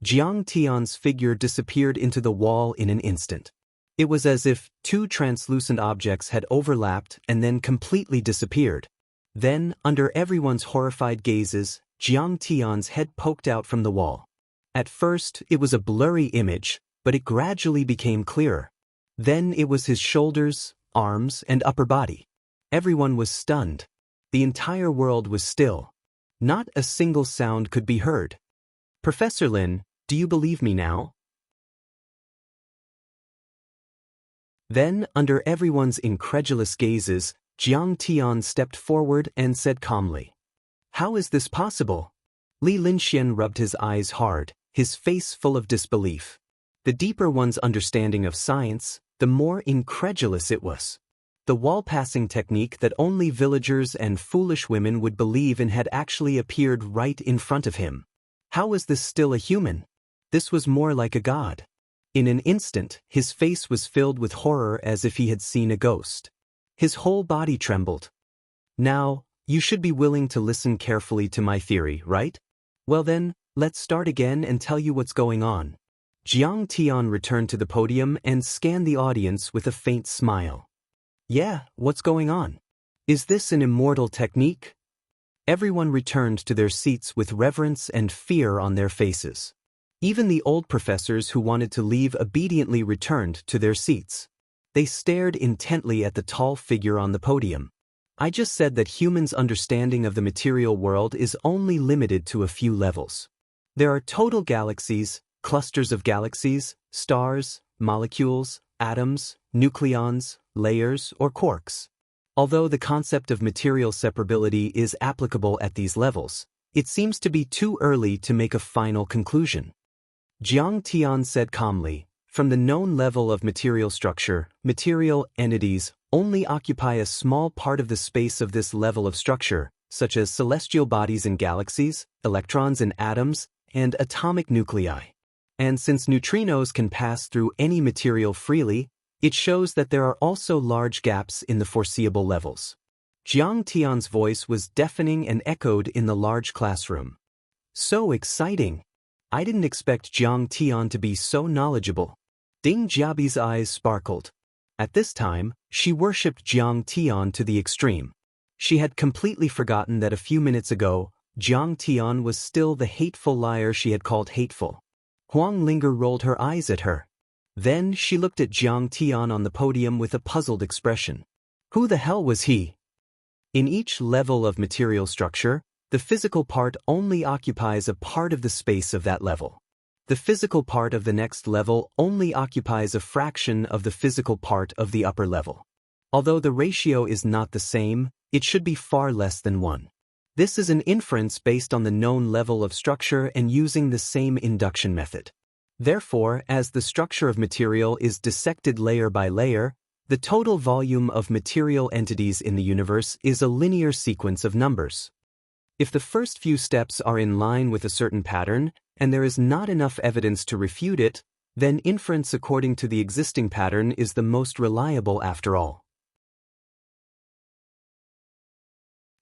Speaker 1: Jiang Tian's figure disappeared into the wall in an instant. It was as if two translucent objects had overlapped and then completely disappeared. Then, under everyone's horrified gazes, Jiang Tian's head poked out from the wall. At first, it was a blurry image, but it gradually became clearer. Then it was his shoulders, arms, and upper body. Everyone was stunned. The entire world was still. Not a single sound could be heard. Professor Lin, do you believe me now? Then, under everyone's incredulous gazes, Jiang Tian stepped forward and said calmly, How is this possible? Li Linxian rubbed his eyes hard, his face full of disbelief. The deeper one's understanding of science, the more incredulous it was. The wall-passing technique that only villagers and foolish women would believe in had actually appeared right in front of him. How was this still a human? This was more like a god. In an instant, his face was filled with horror as if he had seen a ghost. His whole body trembled. Now, you should be willing to listen carefully to my theory, right? Well then, let's start again and tell you what's going on. Jiang Tian returned to the podium and scanned the audience with a faint smile. Yeah, what's going on? Is this an immortal technique? Everyone returned to their seats with reverence and fear on their faces. Even the old professors who wanted to leave obediently returned to their seats. They stared intently at the tall figure on the podium. I just said that humans' understanding of the material world is only limited to a few levels. There are total galaxies, clusters of galaxies, stars, molecules, atoms, nucleons, layers, or quarks. Although the concept of material separability is applicable at these levels, it seems to be too early to make a final conclusion. Jiang Tian said calmly, from the known level of material structure, material entities only occupy a small part of the space of this level of structure, such as celestial bodies in galaxies, electrons in atoms, and atomic nuclei. And since neutrinos can pass through any material freely, it shows that there are also large gaps in the foreseeable levels. Jiang Tian's voice was deafening and echoed in the large classroom. So exciting! I didn't expect Jiang Tian to be so knowledgeable. Ding Jiabi's eyes sparkled. At this time, she worshipped Jiang Tian to the extreme. She had completely forgotten that a few minutes ago, Jiang Tian was still the hateful liar she had called hateful. Huang Linger rolled her eyes at her. Then she looked at Jiang Tian on the podium with a puzzled expression. Who the hell was he? In each level of material structure, the physical part only occupies a part of the space of that level. The physical part of the next level only occupies a fraction of the physical part of the upper level. Although the ratio is not the same, it should be far less than 1. This is an inference based on the known level of structure and using the same induction method. Therefore, as the structure of material is dissected layer by layer, the total volume of material entities in the universe is a linear sequence of numbers. If the first few steps are in line with a certain pattern, and there is not enough evidence to refute it, then inference according to the existing pattern is the most reliable after all.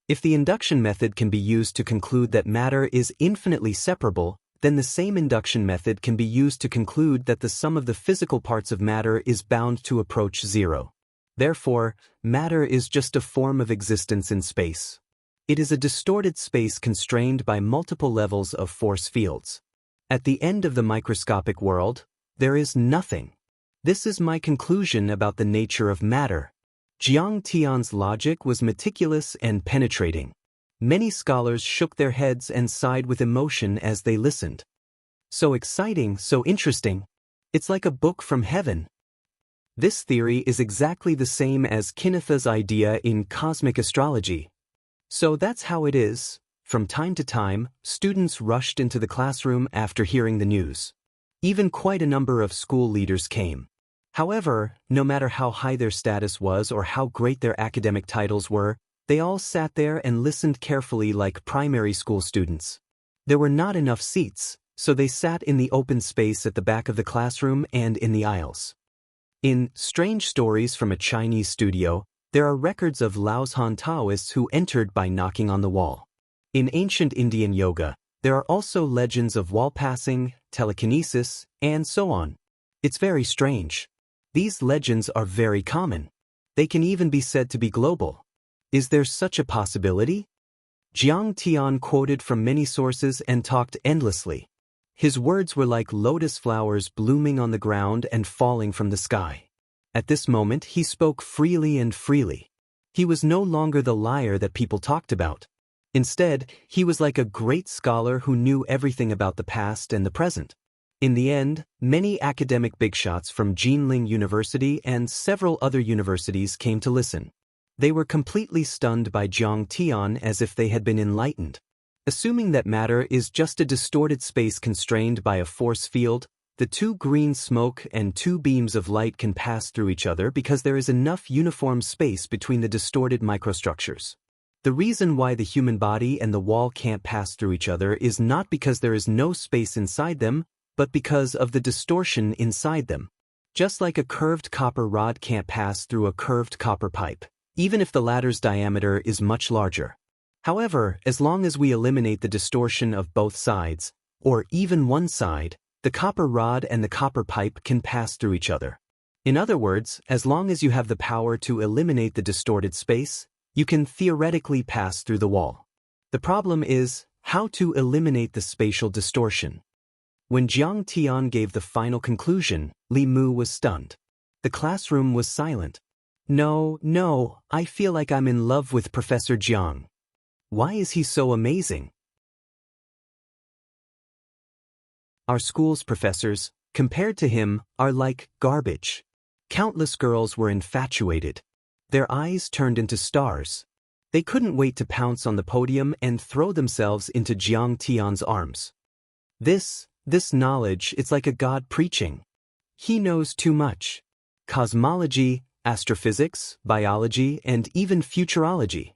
Speaker 1: If the induction method can be used to conclude that matter is infinitely separable, then the same induction method can be used to conclude that the sum of the physical parts of matter is bound to approach zero. Therefore, matter is just a form of existence in space. It is a distorted space constrained by multiple levels of force fields. At the end of the microscopic world, there is nothing. This is my conclusion about the nature of matter. Jiang Tian's logic was meticulous and penetrating. Many scholars shook their heads and sighed with emotion as they listened. So exciting, so interesting. It's like a book from heaven. This theory is exactly the same as Kenneth's idea in cosmic astrology. So that's how it is. From time to time, students rushed into the classroom after hearing the news. Even quite a number of school leaders came. However, no matter how high their status was or how great their academic titles were, they all sat there and listened carefully like primary school students. There were not enough seats, so they sat in the open space at the back of the classroom and in the aisles. In Strange Stories from a Chinese Studio, there are records of Laosan Taoists who entered by knocking on the wall. In ancient Indian yoga, there are also legends of wall passing, telekinesis, and so on. It's very strange. These legends are very common. They can even be said to be global. Is there such a possibility? Jiang Tian quoted from many sources and talked endlessly. His words were like lotus flowers blooming on the ground and falling from the sky. At this moment he spoke freely and freely. He was no longer the liar that people talked about. Instead, he was like a great scholar who knew everything about the past and the present. In the end, many academic bigshots from Jinling University and several other universities came to listen. They were completely stunned by Jiang Tian as if they had been enlightened. Assuming that matter is just a distorted space constrained by a force field, the two green smoke and two beams of light can pass through each other because there is enough uniform space between the distorted microstructures. The reason why the human body and the wall can't pass through each other is not because there is no space inside them, but because of the distortion inside them. Just like a curved copper rod can't pass through a curved copper pipe, even if the latter's diameter is much larger. However, as long as we eliminate the distortion of both sides, or even one side, The copper rod and the copper pipe can pass through each other. In other words, as long as you have the power to eliminate the distorted space, you can theoretically pass through the wall. The problem is how to eliminate the spatial distortion. When Jiang Tian gave the final conclusion, Li Mu was stunned. The classroom was silent. No, I feel like I'm in love with Professor Jiang. Why is he so amazing? Our school's professors, compared to him, are like garbage. Countless girls were infatuated. Their eyes turned into stars. They couldn't wait to pounce on the podium and throw themselves into Jiang Tian's arms. This knowledge, it's like a god preaching. He knows too much. Cosmology, astrophysics, biology, and even futurology.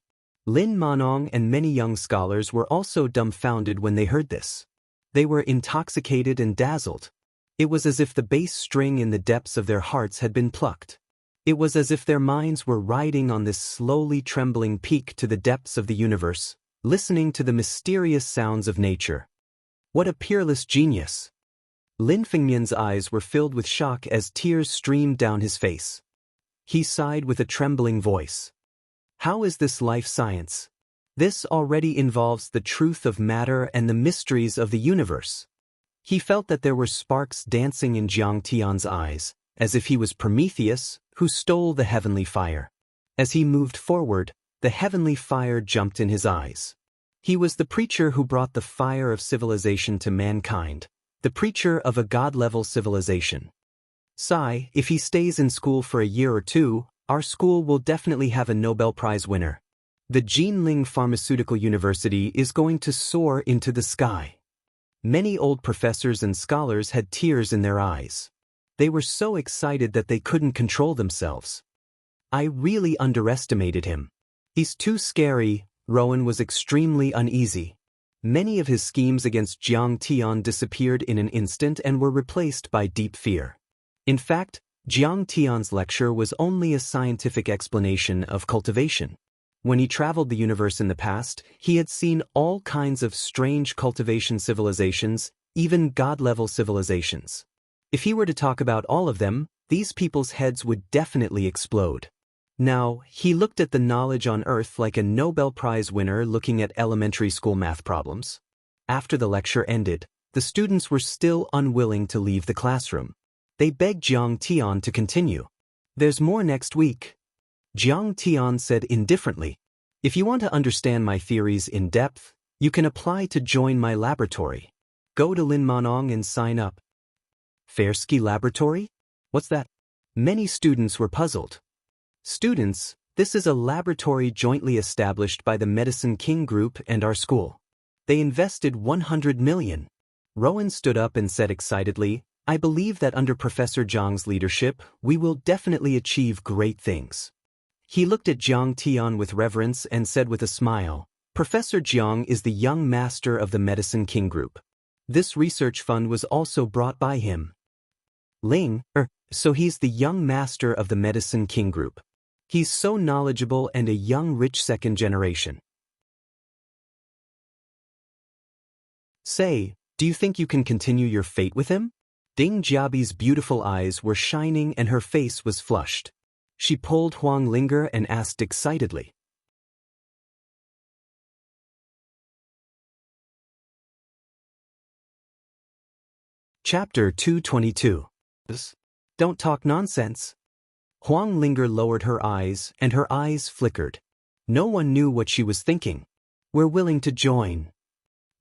Speaker 1: Lin Manong and many young scholars were also dumbfounded when they heard this. They were intoxicated and dazzled. It was as if the bass string in the depths of their hearts had been plucked. It was as if their minds were riding on this slowly trembling peak to the depths of the universe, listening to the mysterious sounds of nature. What a peerless genius! Lin Fengmian's eyes were filled with shock as tears streamed down his face. He sighed with a trembling voice. How is this life science? This already involves the truth of matter and the mysteries of the universe. He felt that there were sparks dancing in Jiang Tian's eyes, as if he was Prometheus, who stole the heavenly fire. As he moved forward, the heavenly fire jumped in his eyes. He was the preacher who brought the fire of civilization to mankind, the preacher of a god-level civilization. Sai, if he stays in school for a year or two, our school will definitely have a Nobel Prize winner. The Jinling Pharmaceutical University is going to soar into the sky. Many old professors and scholars had tears in their eyes. They were so excited that they couldn't control themselves. I really underestimated him. He's too scary. Rowan was extremely uneasy. Many of his schemes against Jiang Tian disappeared in an instant and were replaced by deep fear. In fact, Jiang Tian's lecture was only a scientific explanation of cultivation. When he traveled the universe in the past, he had seen all kinds of strange cultivation civilizations, even god-level civilizations. If he were to talk about all of them, these people's heads would definitely explode. Now, he looked at the knowledge on Earth like a Nobel Prize winner looking at elementary school math problems. After the lecture ended, the students were still unwilling to leave the classroom. They begged Jiang Tian to continue. There's more next week. Jiang Tian said indifferently. If you want to understand my theories in depth, you can apply to join my laboratory. Go to Lin Manong and sign up. Fairsky Laboratory? What's that? Many students were puzzled. Students, this is a laboratory jointly established by the Medicine King Group and our school. They invested 100 million. Rowan stood up and said excitedly, I believe that under Professor Jiang's leadership, we will definitely achieve great things. He looked at Jiang Tian with reverence and said with a smile, Professor Jiang is the young master of the Medicine King Group. This research fund was also brought by him. So he's the young master of the Medicine King Group. He's so knowledgeable and a young rich second generation. Say, do you think you can continue your fate with him? Ding Jiabi's beautiful eyes were shining and her face was flushed. She pulled Huang Linger and asked excitedly. Chapter 222. Don't talk nonsense. Huang Linger lowered her eyes, and her eyes flickered. No one knew what she was thinking. We're willing to join.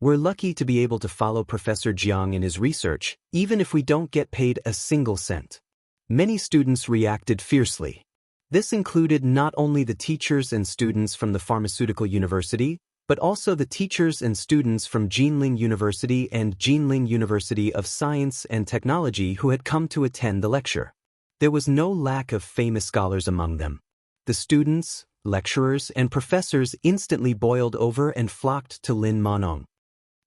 Speaker 1: We're lucky to be able to follow Professor Jiang in his research, even if we don't get paid a single cent. Many students reacted fiercely. This included not only the teachers and students from the Pharmaceutical University, but also the teachers and students from Jinling University and Jinling University of Science and Technology who had come to attend the lecture. There was no lack of famous scholars among them. The students, lecturers, and professors instantly boiled over and flocked to Lin Manong.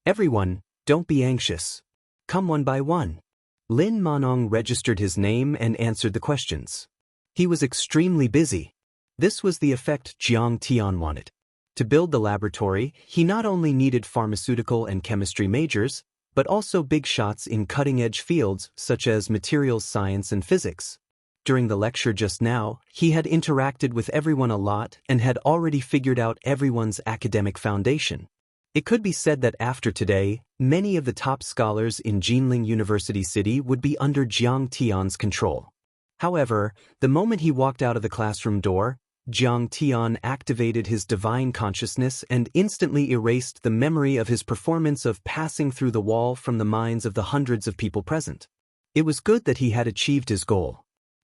Speaker 1: Everyone, don't be anxious. Come one by one. Lin Manong registered his name and answered the questions. He was extremely busy. This was the effect Jiang Tian wanted. To build the laboratory, he not only needed pharmaceutical and chemistry majors, but also big shots in cutting-edge fields such as materials science and physics. During the lecture just now, he had interacted with everyone a lot and had already figured out everyone's academic foundation. It could be said that after today, many of the top scholars in Jinling University City would be under Jiang Tian's control. However, the moment he walked out of the classroom door, Jiang Tian activated his divine consciousness and instantly erased the memory of his performance of passing through the wall from the minds of the hundreds of people present. It was good that he had achieved his goal.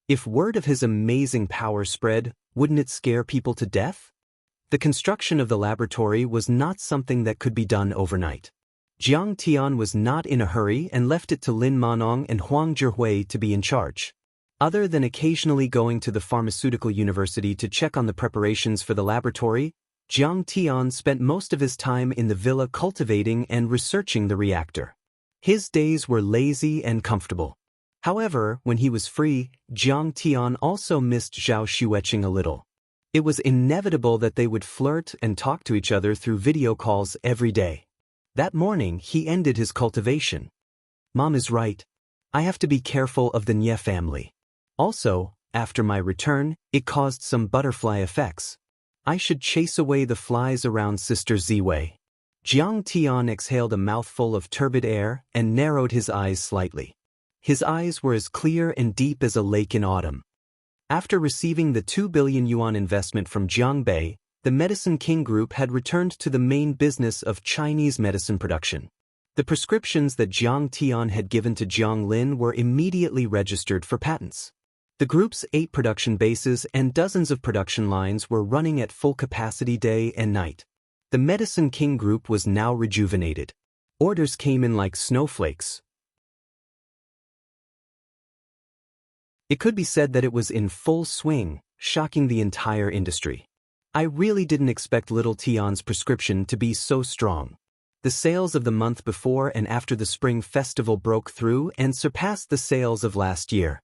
Speaker 1: If word of his amazing power spread, wouldn't it scare people to death? The construction of the laboratory was not something that could be done overnight. Jiang Tian was not in a hurry and left it to Lin Manong and Huang Zhihui to be in charge. Other than occasionally going to the pharmaceutical university to check on the preparations for the laboratory, Jiang Tian spent most of his time in the villa cultivating and researching the reactor. His days were lazy and comfortable. However, when he was free, Jiang Tian also missed Zhao Xueqing a little. It was inevitable that they would flirt and talk to each other through video calls every day. That morning, he ended his cultivation. Mom is right. I have to be careful of the Nye family. Also, after my return, it caused some butterfly effects. I should chase away the flies around Sister Ziwei. Jiang Tian exhaled a mouthful of turbid air and narrowed his eyes slightly. His eyes were as clear and deep as a lake in autumn. After receiving the 2 billion yuan investment from Jiangbei, the Medicine King Group had returned to the main business of Chinese medicine production. The prescriptions that Jiang Tian had given to Jiang Lin were immediately registered for patents. The group's 8 production bases and dozens of production lines were running at full capacity day and night. The Medicine King Group was now rejuvenated. Orders came in like snowflakes. It could be said that it was in full swing, shocking the entire industry. I really didn't expect Little Tian's prescription to be so strong. The sales of the month before and after the Spring Festival broke through and surpassed the sales of last year.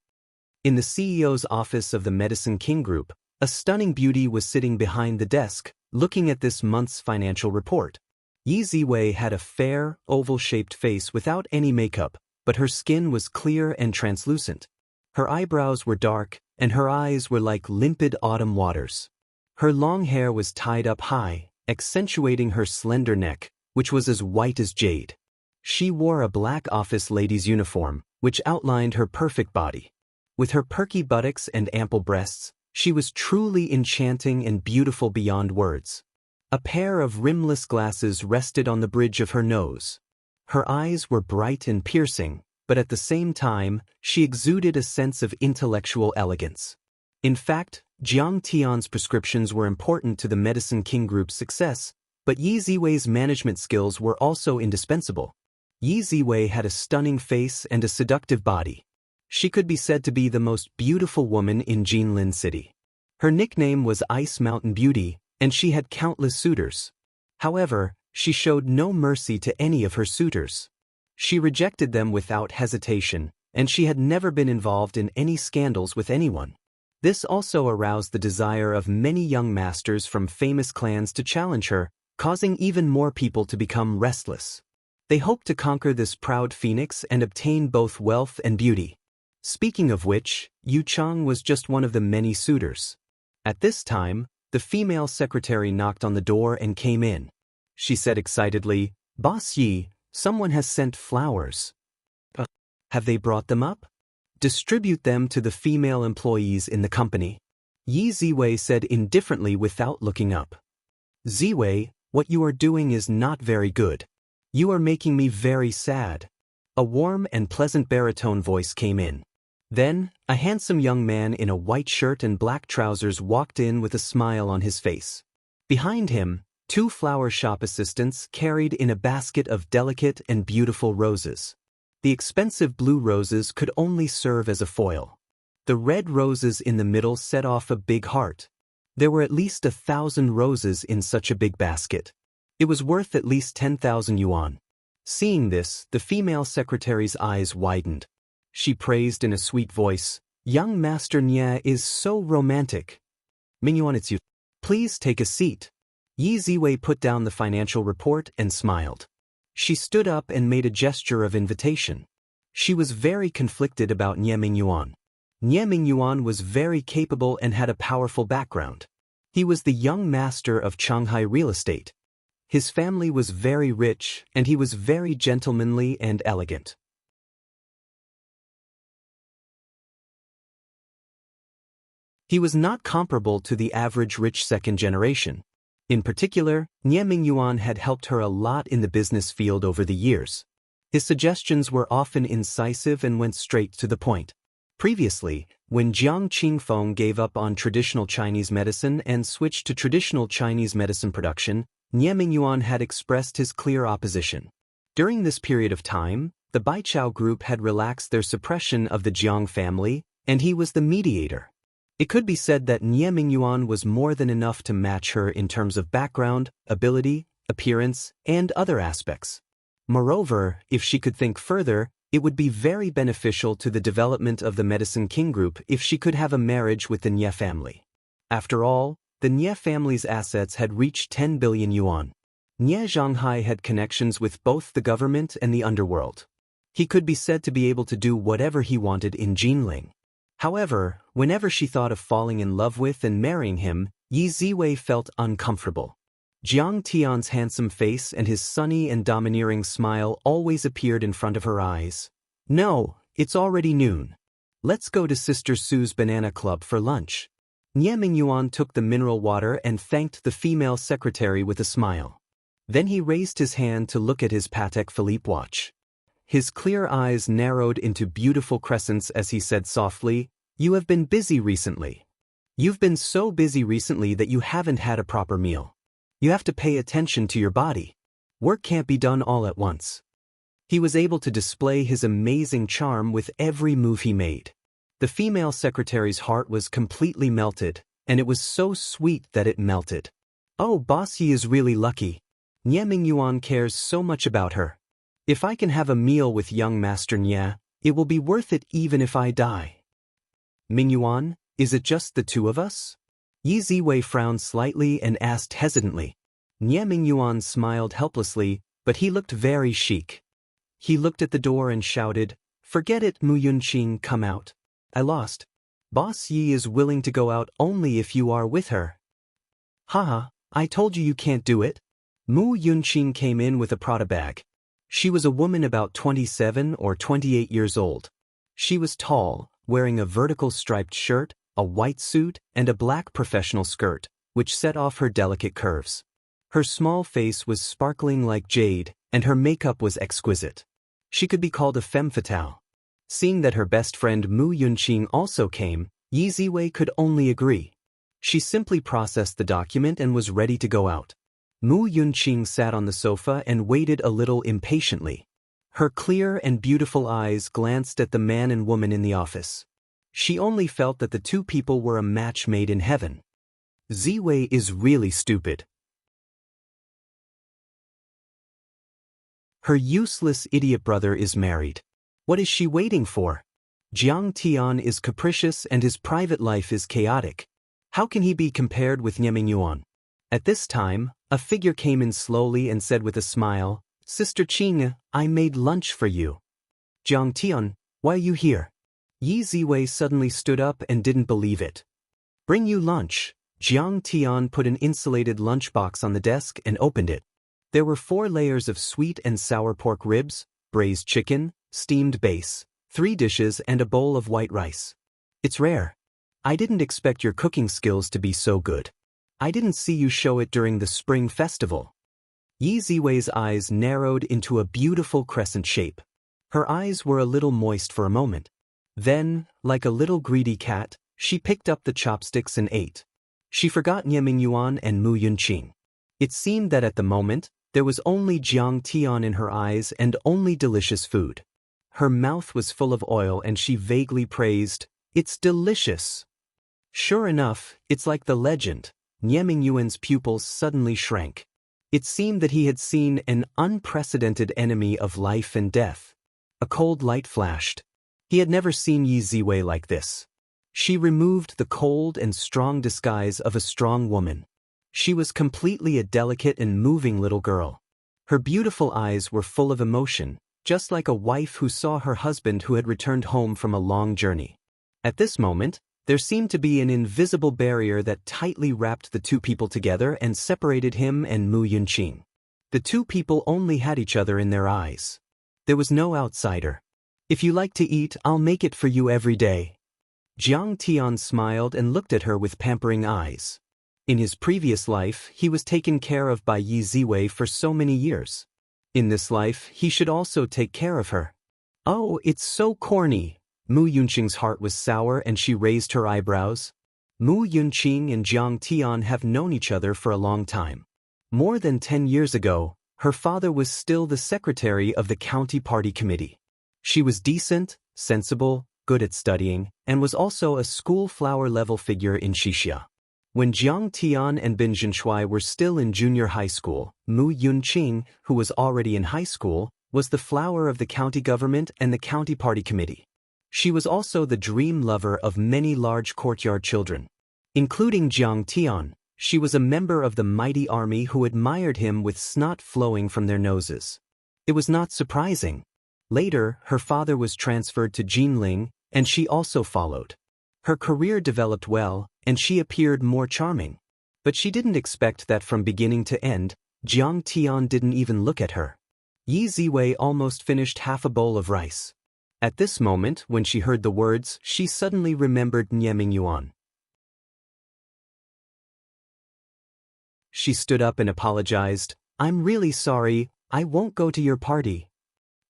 Speaker 1: In the CEO's office of the Medicine King Group, a stunning beauty was sitting behind the desk, looking at this month's financial report. Yi Ziwei had a fair, oval-shaped face without any makeup, but her skin was clear and translucent. Her eyebrows were dark, and her eyes were like limpid autumn waters. Her long hair was tied up high, accentuating her slender neck, which was as white as jade. She wore a black office lady's uniform, which outlined her perfect body. With her perky buttocks and ample breasts, she was truly enchanting and beautiful beyond words. A pair of rimless glasses rested on the bridge of her nose. Her eyes were bright and piercing, but at the same time, she exuded a sense of intellectual elegance. In fact, Jiang Tian's prescriptions were important to the Medicine King Group's success, but Yi Ziwei's management skills were also indispensable. Yi Ziwei had a stunning face and a seductive body. She could be said to be the most beautiful woman in Jinlin City. Her nickname was Ice Mountain Beauty, and she had countless suitors. However, she showed no mercy to any of her suitors. She rejected them without hesitation, and she had never been involved in any scandals with anyone. This also aroused the desire of many young masters from famous clans to challenge her, causing even more people to become restless. They hoped to conquer this proud phoenix and obtain both wealth and beauty. Speaking of which, Yu Chang was just one of the many suitors. At this time, the female secretary knocked on the door and came in. She said excitedly, "Boss Yi, someone has sent flowers. Have they brought them up? Distribute them to the female employees in the company." Yi Ziwei said indifferently without looking up. "Ziwei, what you are doing is not very good. You are making me very sad." A warm and pleasant baritone voice came in. Then, a handsome young man in a white shirt and black trousers walked in with a smile on his face. Behind him, 2 flower shop assistants carried in a basket of delicate and beautiful roses. The expensive blue roses could only serve as a foil. The red roses in the middle set off a big heart. There were at least 1,000 roses in such a big basket. It was worth at least 10,000 yuan. Seeing this, the female secretary's eyes widened. She praised in a sweet voice, "Young Master Nye is so romantic. Mingyuan, it's you. Please take a seat." Yi Ziwei put down the financial report and smiled. She stood up and made a gesture of invitation. She was very conflicted about Nie Mingyuan. Nie Mingyuan was very capable and had a powerful background. He was the young master of Shanghai real estate. His family was very rich, and he was very gentlemanly and elegant. He was not comparable to the average rich second generation. In particular, Nie Mingyuan had helped her a lot in the business field over the years. His suggestions were often incisive and went straight to the point. Previously, when Jiang Qingfeng gave up on traditional Chinese medicine and switched to traditional Chinese medicine production, Nie Mingyuan had expressed his clear opposition. During this period of time, the Baichao group had relaxed their suppression of the Jiang family, and he was the mediator. It could be said that Nie Mingyuan was more than enough to match her in terms of background, ability, appearance, and other aspects. Moreover, if she could think further, it would be very beneficial to the development of the Medicine King group if she could have a marriage with the Nie family. After all, the Nie family's assets had reached 10 billion yuan. Nie Zhonghai had connections with both the government and the underworld. He could be said to be able to do whatever he wanted in Jinling. However, whenever she thought of falling in love with and marrying him, Yi Ziwei felt uncomfortable. Jiang Tian's handsome face and his sunny and domineering smile always appeared in front of her eyes. No, it's already noon. Let's go to Sister Sue's Banana Club for lunch. Nie Mingyuan took the mineral water and thanked the female secretary with a smile. Then he raised his hand to look at his Patek Philippe watch. His clear eyes narrowed into beautiful crescents as he said softly, "You have been busy recently. You've been so busy recently that you haven't had a proper meal. You have to pay attention to your body. Work can't be done all at once." He was able to display his amazing charm with every move he made. The female secretary's heart was completely melted, and it was so sweet that it melted. Oh, Boss Yi is really lucky. Nie Mingyuan cares so much about her. If I can have a meal with young Master Nie, it will be worth it even if I die. Mingyuan, is it just the two of us? Yi Ziwei frowned slightly and asked hesitantly. Nie Mingyuan smiled helplessly, but he looked very chic. He looked at the door and shouted, "Forget it, Mu Yunqing, come out. I lost. Boss Yi is willing to go out only if you are with her." "Haha, I told you can't do it." Mu Yunqing came in with a Prada bag. She was a woman about 27 or 28 years old. She was tall, wearing a vertical striped shirt, a white suit, and a black professional skirt, which set off her delicate curves. Her small face was sparkling like jade, and her makeup was exquisite. She could be called a femme fatale. Seeing that her best friend Mu Yunqing also came, Yi Ziwei could only agree. She simply processed the document and was ready to go out. Mu Yunqing sat on the sofa and waited a little impatiently. Her clear and beautiful eyes glanced at the man and woman in the office. She only felt that the two people were a match made in heaven. Ziwei is really stupid. Her useless idiot brother is married. What is she waiting for? Jiang Tian is capricious and his private life is chaotic. How can he be compared with Nie Mingyuan? At this time, a figure came in slowly and said with a smile, "Sister Qing, I made lunch for you." "Jiang Tian, why are you here?" Yi Ziwei suddenly stood up and didn't believe it. "Bring you lunch." Jiang Tian put an insulated lunchbox on the desk and opened it. There were 4 layers of sweet and sour pork ribs, braised chicken, steamed base, 3 dishes and a bowl of white rice. "It's rare. I didn't expect your cooking skills to be so good. I didn't see you show it during the Spring Festival." Yi Ziwei's eyes narrowed into a beautiful crescent shape. Her eyes were a little moist for a moment. Then, like a little greedy cat, she picked up the chopsticks and ate. She forgot Nie Mingyuan and Mu Yunqing. It seemed that at the moment, there was only Jiang Tian in her eyes and only delicious food. Her mouth was full of oil and she vaguely praised, "It's delicious." Sure enough, it's like the legend. Nie Mingyuan's pupils suddenly shrank. It seemed that he had seen an unprecedented enemy of life and death. A cold light flashed. He had never seen Yi Ziwei like this. She removed the cold and strong disguise of a strong woman. She was completely a delicate and moving little girl. Her beautiful eyes were full of emotion, just like a wife who saw her husband who had returned home from a long journey. At this moment, there seemed to be an invisible barrier that tightly wrapped the two people together and separated him and Mu Yunqing. The two people only had each other in their eyes. There was no outsider. "If you like to eat, I'll make it for you every day." Jiang Tian smiled and looked at her with pampering eyes. In his previous life, he was taken care of by Yi Ziwei for so many years. In this life, he should also take care of her. "Oh, it's so corny." Mu Yunqing's heart was sour and she raised her eyebrows. Mu Yunqing and Jiang Tian have known each other for a long time. More than 10 years ago, her father was still the secretary of the county party committee. She was decent, sensible, good at studying, and was also a school flower-level figure in Xixia. When Jiang Tian and Bin Zhenshui were still in junior high school, Mu Yunqing, who was already in high school, was the flower of the county government and the county party committee. She was also the dream lover of many large courtyard children. Including Jiang Tian, she was a member of the mighty army who admired him with snot flowing from their noses. It was not surprising. Later, her father was transferred to Jinling, and she also followed. Her career developed well, and she appeared more charming. But she didn't expect that from beginning to end, Jiang Tian didn't even look at her. Yi Ziwei almost finished half a bowl of rice. At this moment, when she heard the words, she suddenly remembered Nie Mingyuan. She stood up and apologized. "I'm really sorry, I won't go to your party."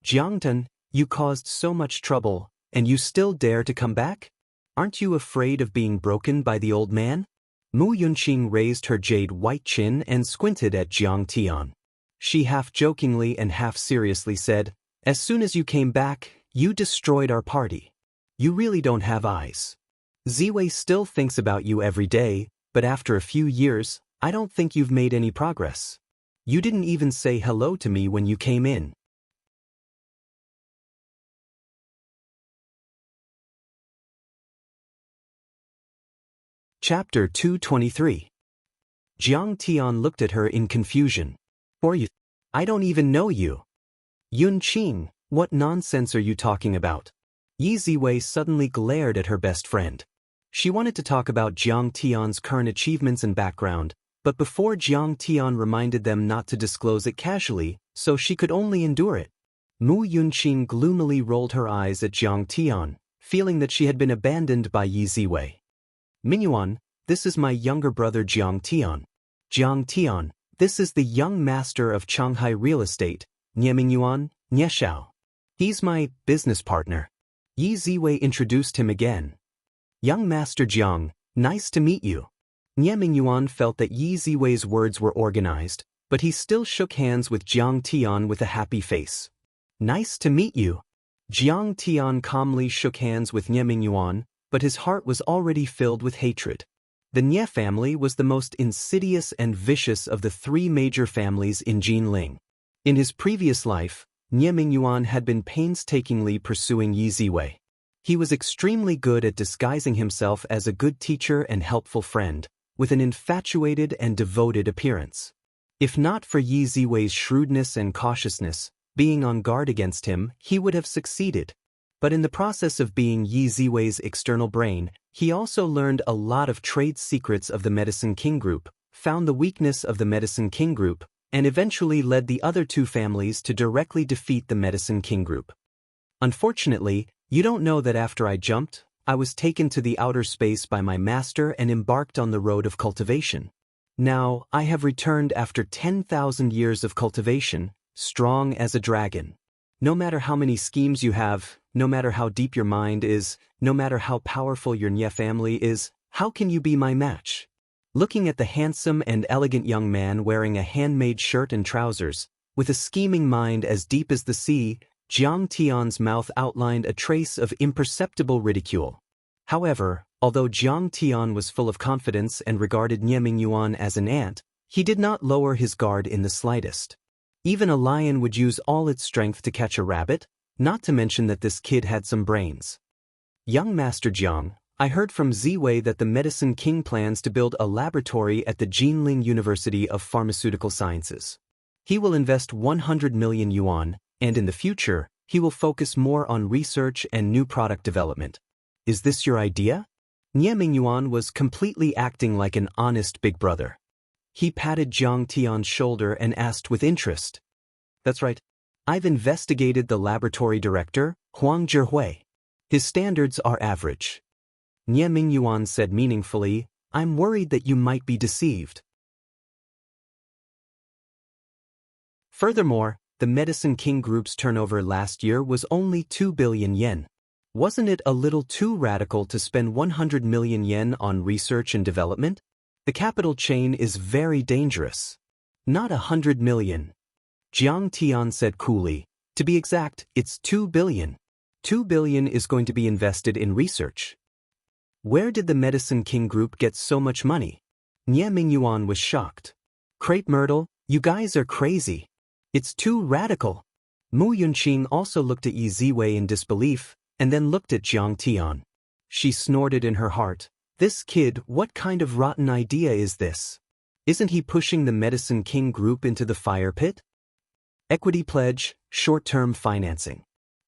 Speaker 1: "Jiangtan, you caused so much trouble, and you still dare to come back? Aren't you afraid of being broken by the old man?" Mu Yunqing raised her jade-white chin and squinted at Jiang Tian. She half-jokingly and half-seriously said, "As soon as you came back, you destroyed our party. You really don't have eyes. Ziwei still thinks about you every day, but after a few years, I don't think you've made any progress. You didn't even say hello to me when you came in." Chapter 223. Jiang Tian looked at her in confusion. "For you? I don't even know you." "Yunqing, what nonsense are you talking about?" Yi Ziwei suddenly glared at her best friend. She wanted to talk about Jiang Tian's current achievements and background, but before Jiang Tian reminded them not to disclose it casually, so she could only endure it. Mu Yunqing gloomily rolled her eyes at Jiang Tian, feeling that she had been abandoned by Yi Ziwei. "Mingyuan, this is my younger brother Jiang Tian. Jiang Tian, this is the young master of Shanghai real estate, Nie Mingyuan, Nie Xiao. He's my business partner." Yi Ziwei introduced him again. "Young Master Jiang, nice to meet you." Nie Mingyuan felt that Yi Ziwei's words were organized, but he still shook hands with Jiang Tian with a happy face. "Nice to meet you." Jiang Tian calmly shook hands with Nie Mingyuan, but his heart was already filled with hatred. The Nie family was the most insidious and vicious of the three major families in Jinling. In his previous life, Nie Mingyuan had been painstakingly pursuing Yi Ziwei. He was extremely good at disguising himself as a good teacher and helpful friend, with an infatuated and devoted appearance. If not for Yi Ziwei's shrewdness and cautiousness, being on guard against him, he would have succeeded. But in the process of being Yi Ziwei's external brain, he also learned a lot of trade secrets of the Medicine King Group, found the weakness of the Medicine King Group, and eventually led the other two families to directly defeat the Medicine King Group. Unfortunately, you don't know that after I jumped, I was taken to the outer space by my master and embarked on the road of cultivation. Now, I have returned after 10,000 years of cultivation, strong as a dragon. No matter how many schemes you have, no matter how deep your mind is, no matter how powerful your Nie family is, how can you be my match?" Looking at the handsome and elegant young man wearing a handmade shirt and trousers, with a scheming mind as deep as the sea, Jiang Tian's mouth outlined a trace of imperceptible ridicule. However, although Jiang Tian was full of confidence and regarded Nie Mingyuan as an ant, he did not lower his guard in the slightest. Even a lion would use all its strength to catch a rabbit, not to mention that this kid had some brains. "Young Master Jiang, I heard from Ziwei that the Medicine King plans to build a laboratory at the Jinling University of Pharmaceutical Sciences. He will invest 100 million yuan, and in the future, he will focus more on research and new product development. Is this your idea? Nie Mingyuan was completely acting like an honest big brother. He patted Jiang Tian's shoulder and asked with interest. That's right. I've investigated the laboratory director, Huang Zhihui. His standards are average. Nie Mingyuan said meaningfully, I'm worried that you might be deceived. Furthermore, the Medicine King Group's turnover last year was only 2 billion yen. Wasn't it a little too radical to spend 100 million yen on research and development? The capital chain is very dangerous. Not 100 million. Jiang Tian said coolly. To be exact, it's 2 billion. 2 billion is going to be invested in research. Where did the Medicine King Group get so much money? Nie Mingyuan was shocked. Crepe Myrtle, you guys are crazy. It's too radical. Mu Yunqing also looked at Yi Ziwei in disbelief, and then looked at Jiang Tian. She snorted in her heart. This kid, what kind of rotten idea is this? Isn't he pushing the Medicine King Group into the fire pit? Equity pledge, short-term financing.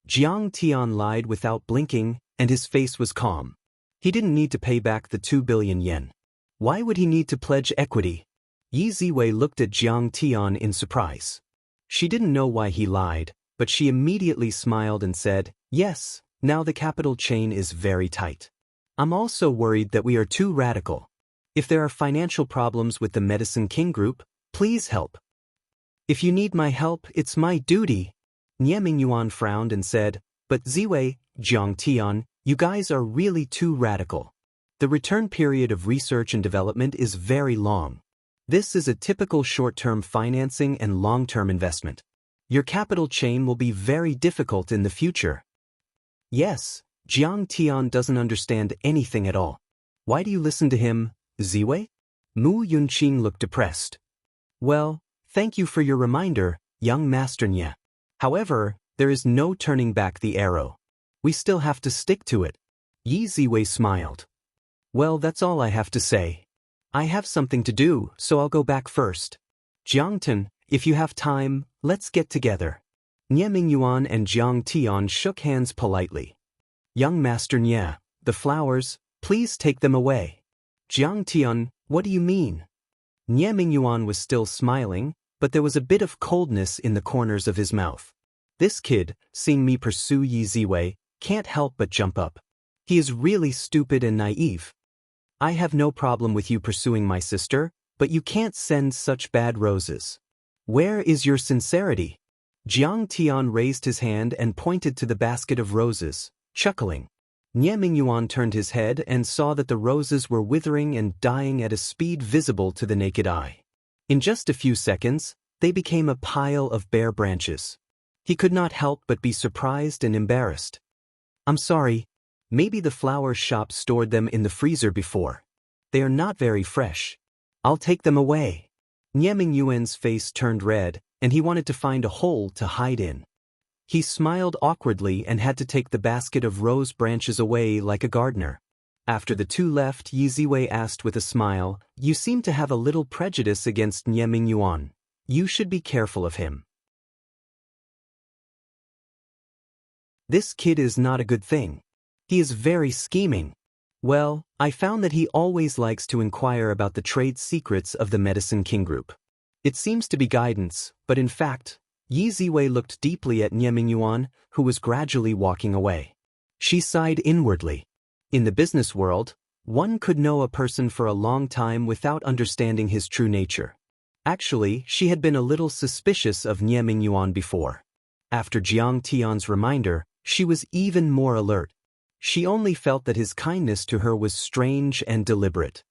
Speaker 1: Jiang Tian lied without blinking, and his face was calm. He didn't need to pay back the 2 billion yen. Why would he need to pledge equity? Yi Ziwei looked at Jiang Tian in surprise. She didn't know why he lied, but she immediately smiled and said, yes, now the capital chain is very tight. I'm also worried that we are too radical. If there are financial problems with the Medicine King Group, please help. If you need my help, it's my duty. Nie Mingyuan frowned and said, but Ziwei, Jiang Tian, you guys are really too radical. The return period of research and development is very long. This is a typical short-term financing and long-term investment. Your capital chain will be very difficult in the future. Yes, Jiang Tian doesn't understand anything at all. Why do you listen to him, Ziwei? Mu Yunqing looked depressed. Well, thank you for your reminder, young Master Nie. However, there is no turning back the arrow. We still have to stick to it. Yi Ziwei smiled. Well, that's all I have to say. I have something to do, so I'll go back first. Jiangtan, if you have time, let's get together. Nie Mingyuan and Jiang Tian shook hands politely. Young Master Nie, the flowers, please take them away. Jiang Tian, what do you mean? Nie Mingyuan was still smiling, but there was a bit of coldness in the corners of his mouth. This kid, seeing me pursue Yi Ziwei, can't help but jump up. He is really stupid and naive. I have no problem with you pursuing my sister, but you can't send such bad roses. Where is your sincerity? Jiang Tian raised his hand and pointed to the basket of roses, chuckling. Nie Mingyuan turned his head and saw that the roses were withering and dying at a speed visible to the naked eye. In just a few seconds, they became a pile of bare branches. He could not help but be surprised and embarrassed. I'm sorry. Maybe the flower shop stored them in the freezer before. They are not very fresh. I'll take them away. Nie Mingyuan's face turned red, and he wanted to find a hole to hide in. He smiled awkwardly and had to take the basket of rose branches away like a gardener. After the two left, Yi Ziwei asked with a smile, you seem to have a little prejudice against Nie Mingyuan. You should be careful of him. This kid is not a good thing. He is very scheming. Well, I found that he always likes to inquire about the trade secrets of the Medicine King Group. It seems to be guidance, but in fact, Yi Ziwei looked deeply at Nie Mingyuan, who was gradually walking away. She sighed inwardly. In the business world, one could know a person for a long time without understanding his true nature. Actually, she had been a little suspicious of Nie Mingyuan before. After Jiang Tian's reminder, she was even more alert. She only felt that his kindness to her was strange and deliberate.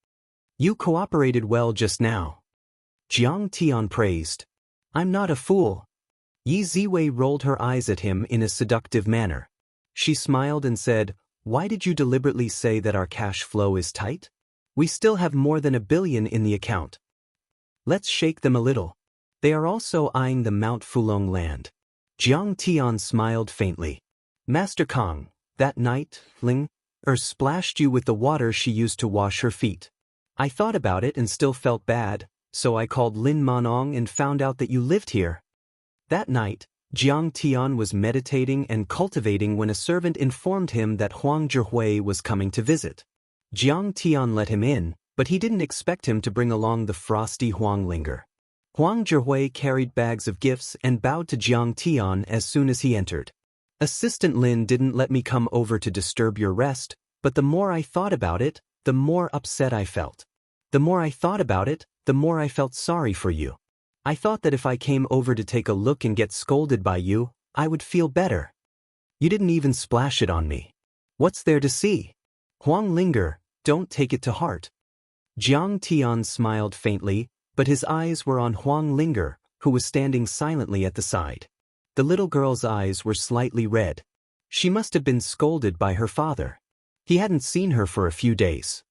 Speaker 1: You cooperated well just now. Jiang Tian praised. I'm not a fool. Yi Ziwei rolled her eyes at him in a seductive manner. She smiled and said, why did you deliberately say that our cash flow is tight? We still have more than 1 billion in the account. Let's shake them a little. They are also eyeing the Mount Fulong land. Jiang Tian smiled faintly. Master Kong, that night, Ling splashed you with the water she used to wash her feet. I thought about it and still felt bad, so I called Lin Manong and found out that you lived here. That night, Jiang Tian was meditating and cultivating when a servant informed him that Huang Zhihui was coming to visit. Jiang Tian let him in, but he didn't expect him to bring along the frosty Huang Linger. Huang Zhihui carried bags of gifts and bowed to Jiang Tian as soon as he entered. Assistant Lin didn't let me come over to disturb your rest, but the more I thought about it, the more upset I felt. The more I thought about it, the more I felt sorry for you. I thought that if I came over to take a look and get scolded by you, I would feel better. You didn't even splash it on me. What's there to see? Huang Linger, don't take it to heart. Jiang Tian smiled faintly, but his eyes were on Huang Linger, who was standing silently at the side. The little girl's eyes were slightly red. She must have been scolded by her father. He hadn't seen her for a few days.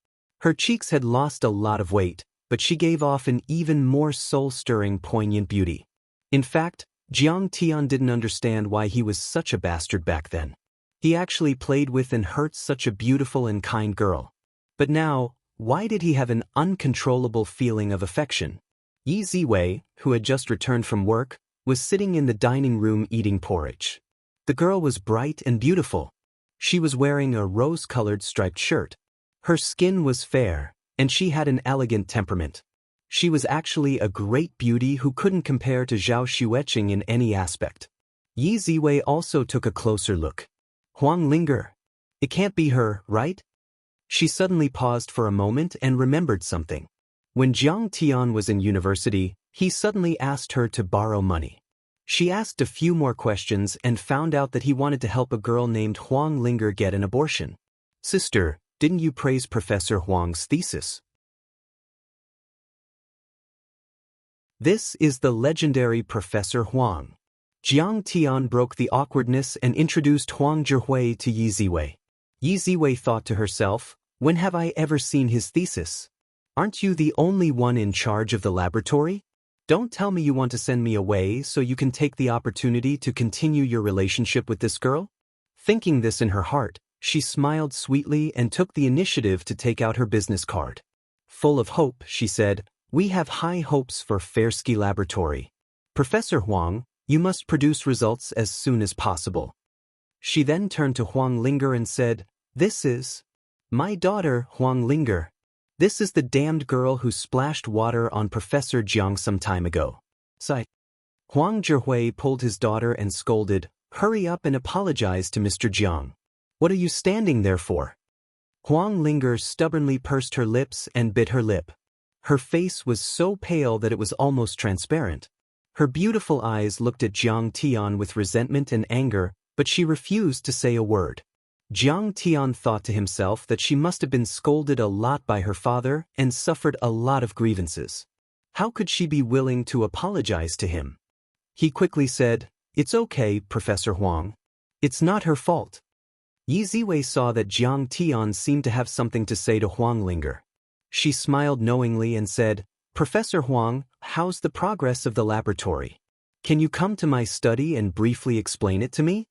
Speaker 1: Her cheeks had lost a lot of weight, but she gave off an even more soul-stirring, poignant beauty. In fact, Jiang Tian didn't understand why he was such a bastard back then. He actually played with and hurt such a beautiful and kind girl. But now, why did he have an uncontrollable feeling of affection? Yi Ziwei, who had just returned from work, was sitting in the dining room eating porridge. The girl was bright and beautiful. She was wearing a rose-colored striped shirt. Her skin was fair, and she had an elegant temperament. She was actually a great beauty who couldn't compare to Zhao Xueqing in any aspect. Yi Ziwei also took a closer look. Huang Linger. It can't be her, right? She suddenly paused for a moment and remembered something. When Jiang Tian was in university, he suddenly asked her to borrow money. She asked a few more questions and found out that he wanted to help a girl named Huang Linger get an abortion. Sister, didn't you praise Professor Huang's thesis? This is the legendary Professor Huang. Jiang Tian broke the awkwardness and introduced Huang Zhihui to Yi Ziwei. Yi Ziwei thought to herself, when have I ever seen his thesis? Aren't you the only one in charge of the laboratory? Don't tell me you want to send me away so you can take the opportunity to continue your relationship with this girl? Thinking this in her heart, she smiled sweetly and took the initiative to take out her business card. Full of hope, she said, we have high hopes for Fairsky Laboratory. Professor Huang, you must produce results as soon as possible. She then turned to Huang Linger and said, this is my daughter, Huang Linger. This is the damned girl who splashed water on Professor Jiang some time ago. Sigh. Huang Zhihui pulled his daughter and scolded, hurry up and apologize to Mr. Jiang. What are you standing there for? Huang Linger stubbornly pursed her lips and bit her lip. Her face was so pale that it was almost transparent. Her beautiful eyes looked at Jiang Tian with resentment and anger, but she refused to say a word. Jiang Tian thought to himself that she must have been scolded a lot by her father and suffered a lot of grievances. How could she be willing to apologize to him? He quickly said, it's okay, Professor Huang. It's not her fault. Yi Ziwei saw that Jiang Tian seemed to have something to say to Huang Linger. She smiled knowingly and said, Professor Huang, how's the progress of the laboratory? Can you come to my study and briefly explain it to me?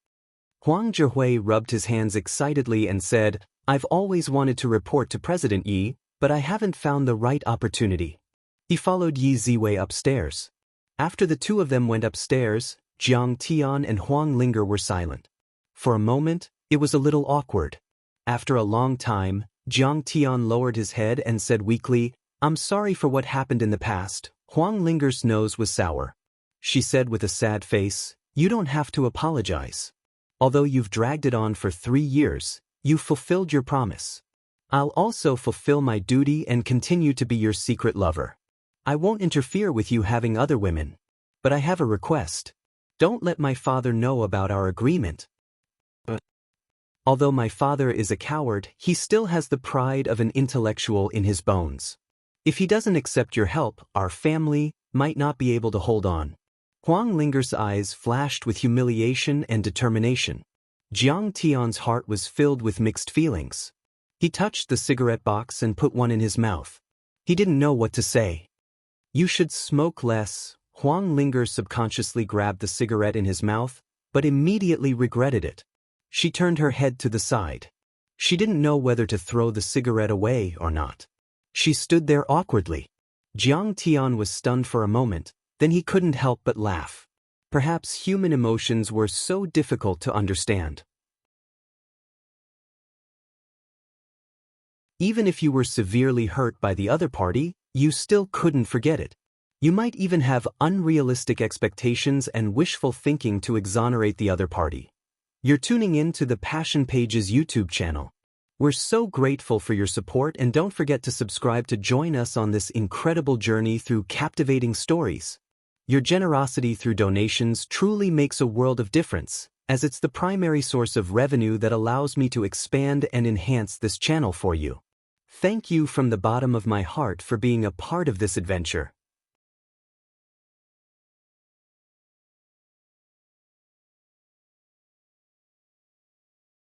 Speaker 1: Huang Zhihui rubbed his hands excitedly and said, I've always wanted to report to President Yi, but I haven't found the right opportunity. He followed Yi Ziwei upstairs. After the two of them went upstairs, Jiang Tian and Huang Linger were silent. For a moment, it was a little awkward. After a long time, Jiang Tian lowered his head and said weakly, I'm sorry for what happened in the past. Huang Linger's nose was sour. She said with a sad face, you don't have to apologize. Although you've dragged it on for 3 years, you've fulfilled your promise. I'll also fulfill my duty and continue to be your secret lover. I won't interfere with you having other women. But I have a request. Don't let my father know about our agreement. Although my father is a coward, he still has the pride of an intellectual in his bones. If he doesn't accept your help, our family might not be able to hold on. Huang Linger's eyes flashed with humiliation and determination. Jiang Tian's heart was filled with mixed feelings. He touched the cigarette box and put one in his mouth. He didn't know what to say. You should smoke less. Huang Linger subconsciously grabbed the cigarette in his mouth, but immediately regretted it. She turned her head to the side. She didn't know whether to throw the cigarette away or not. She stood there awkwardly. Jiang Tian was stunned for a moment, then he couldn't help but laugh. Perhaps human emotions were so difficult to understand. Even if you were severely hurt by the other party, you still couldn't forget it. You might even have unrealistic expectations and wishful thinking to exonerate the other party. You're tuning in to the Passion Pages YouTube channel. We're so grateful for your support, and don't forget to subscribe to join us on this incredible journey through captivating stories. Your generosity through donations truly makes a world of difference, as it's the primary source of revenue that allows me to expand and enhance this channel for you. Thank you from the bottom of my heart for being a part of this adventure.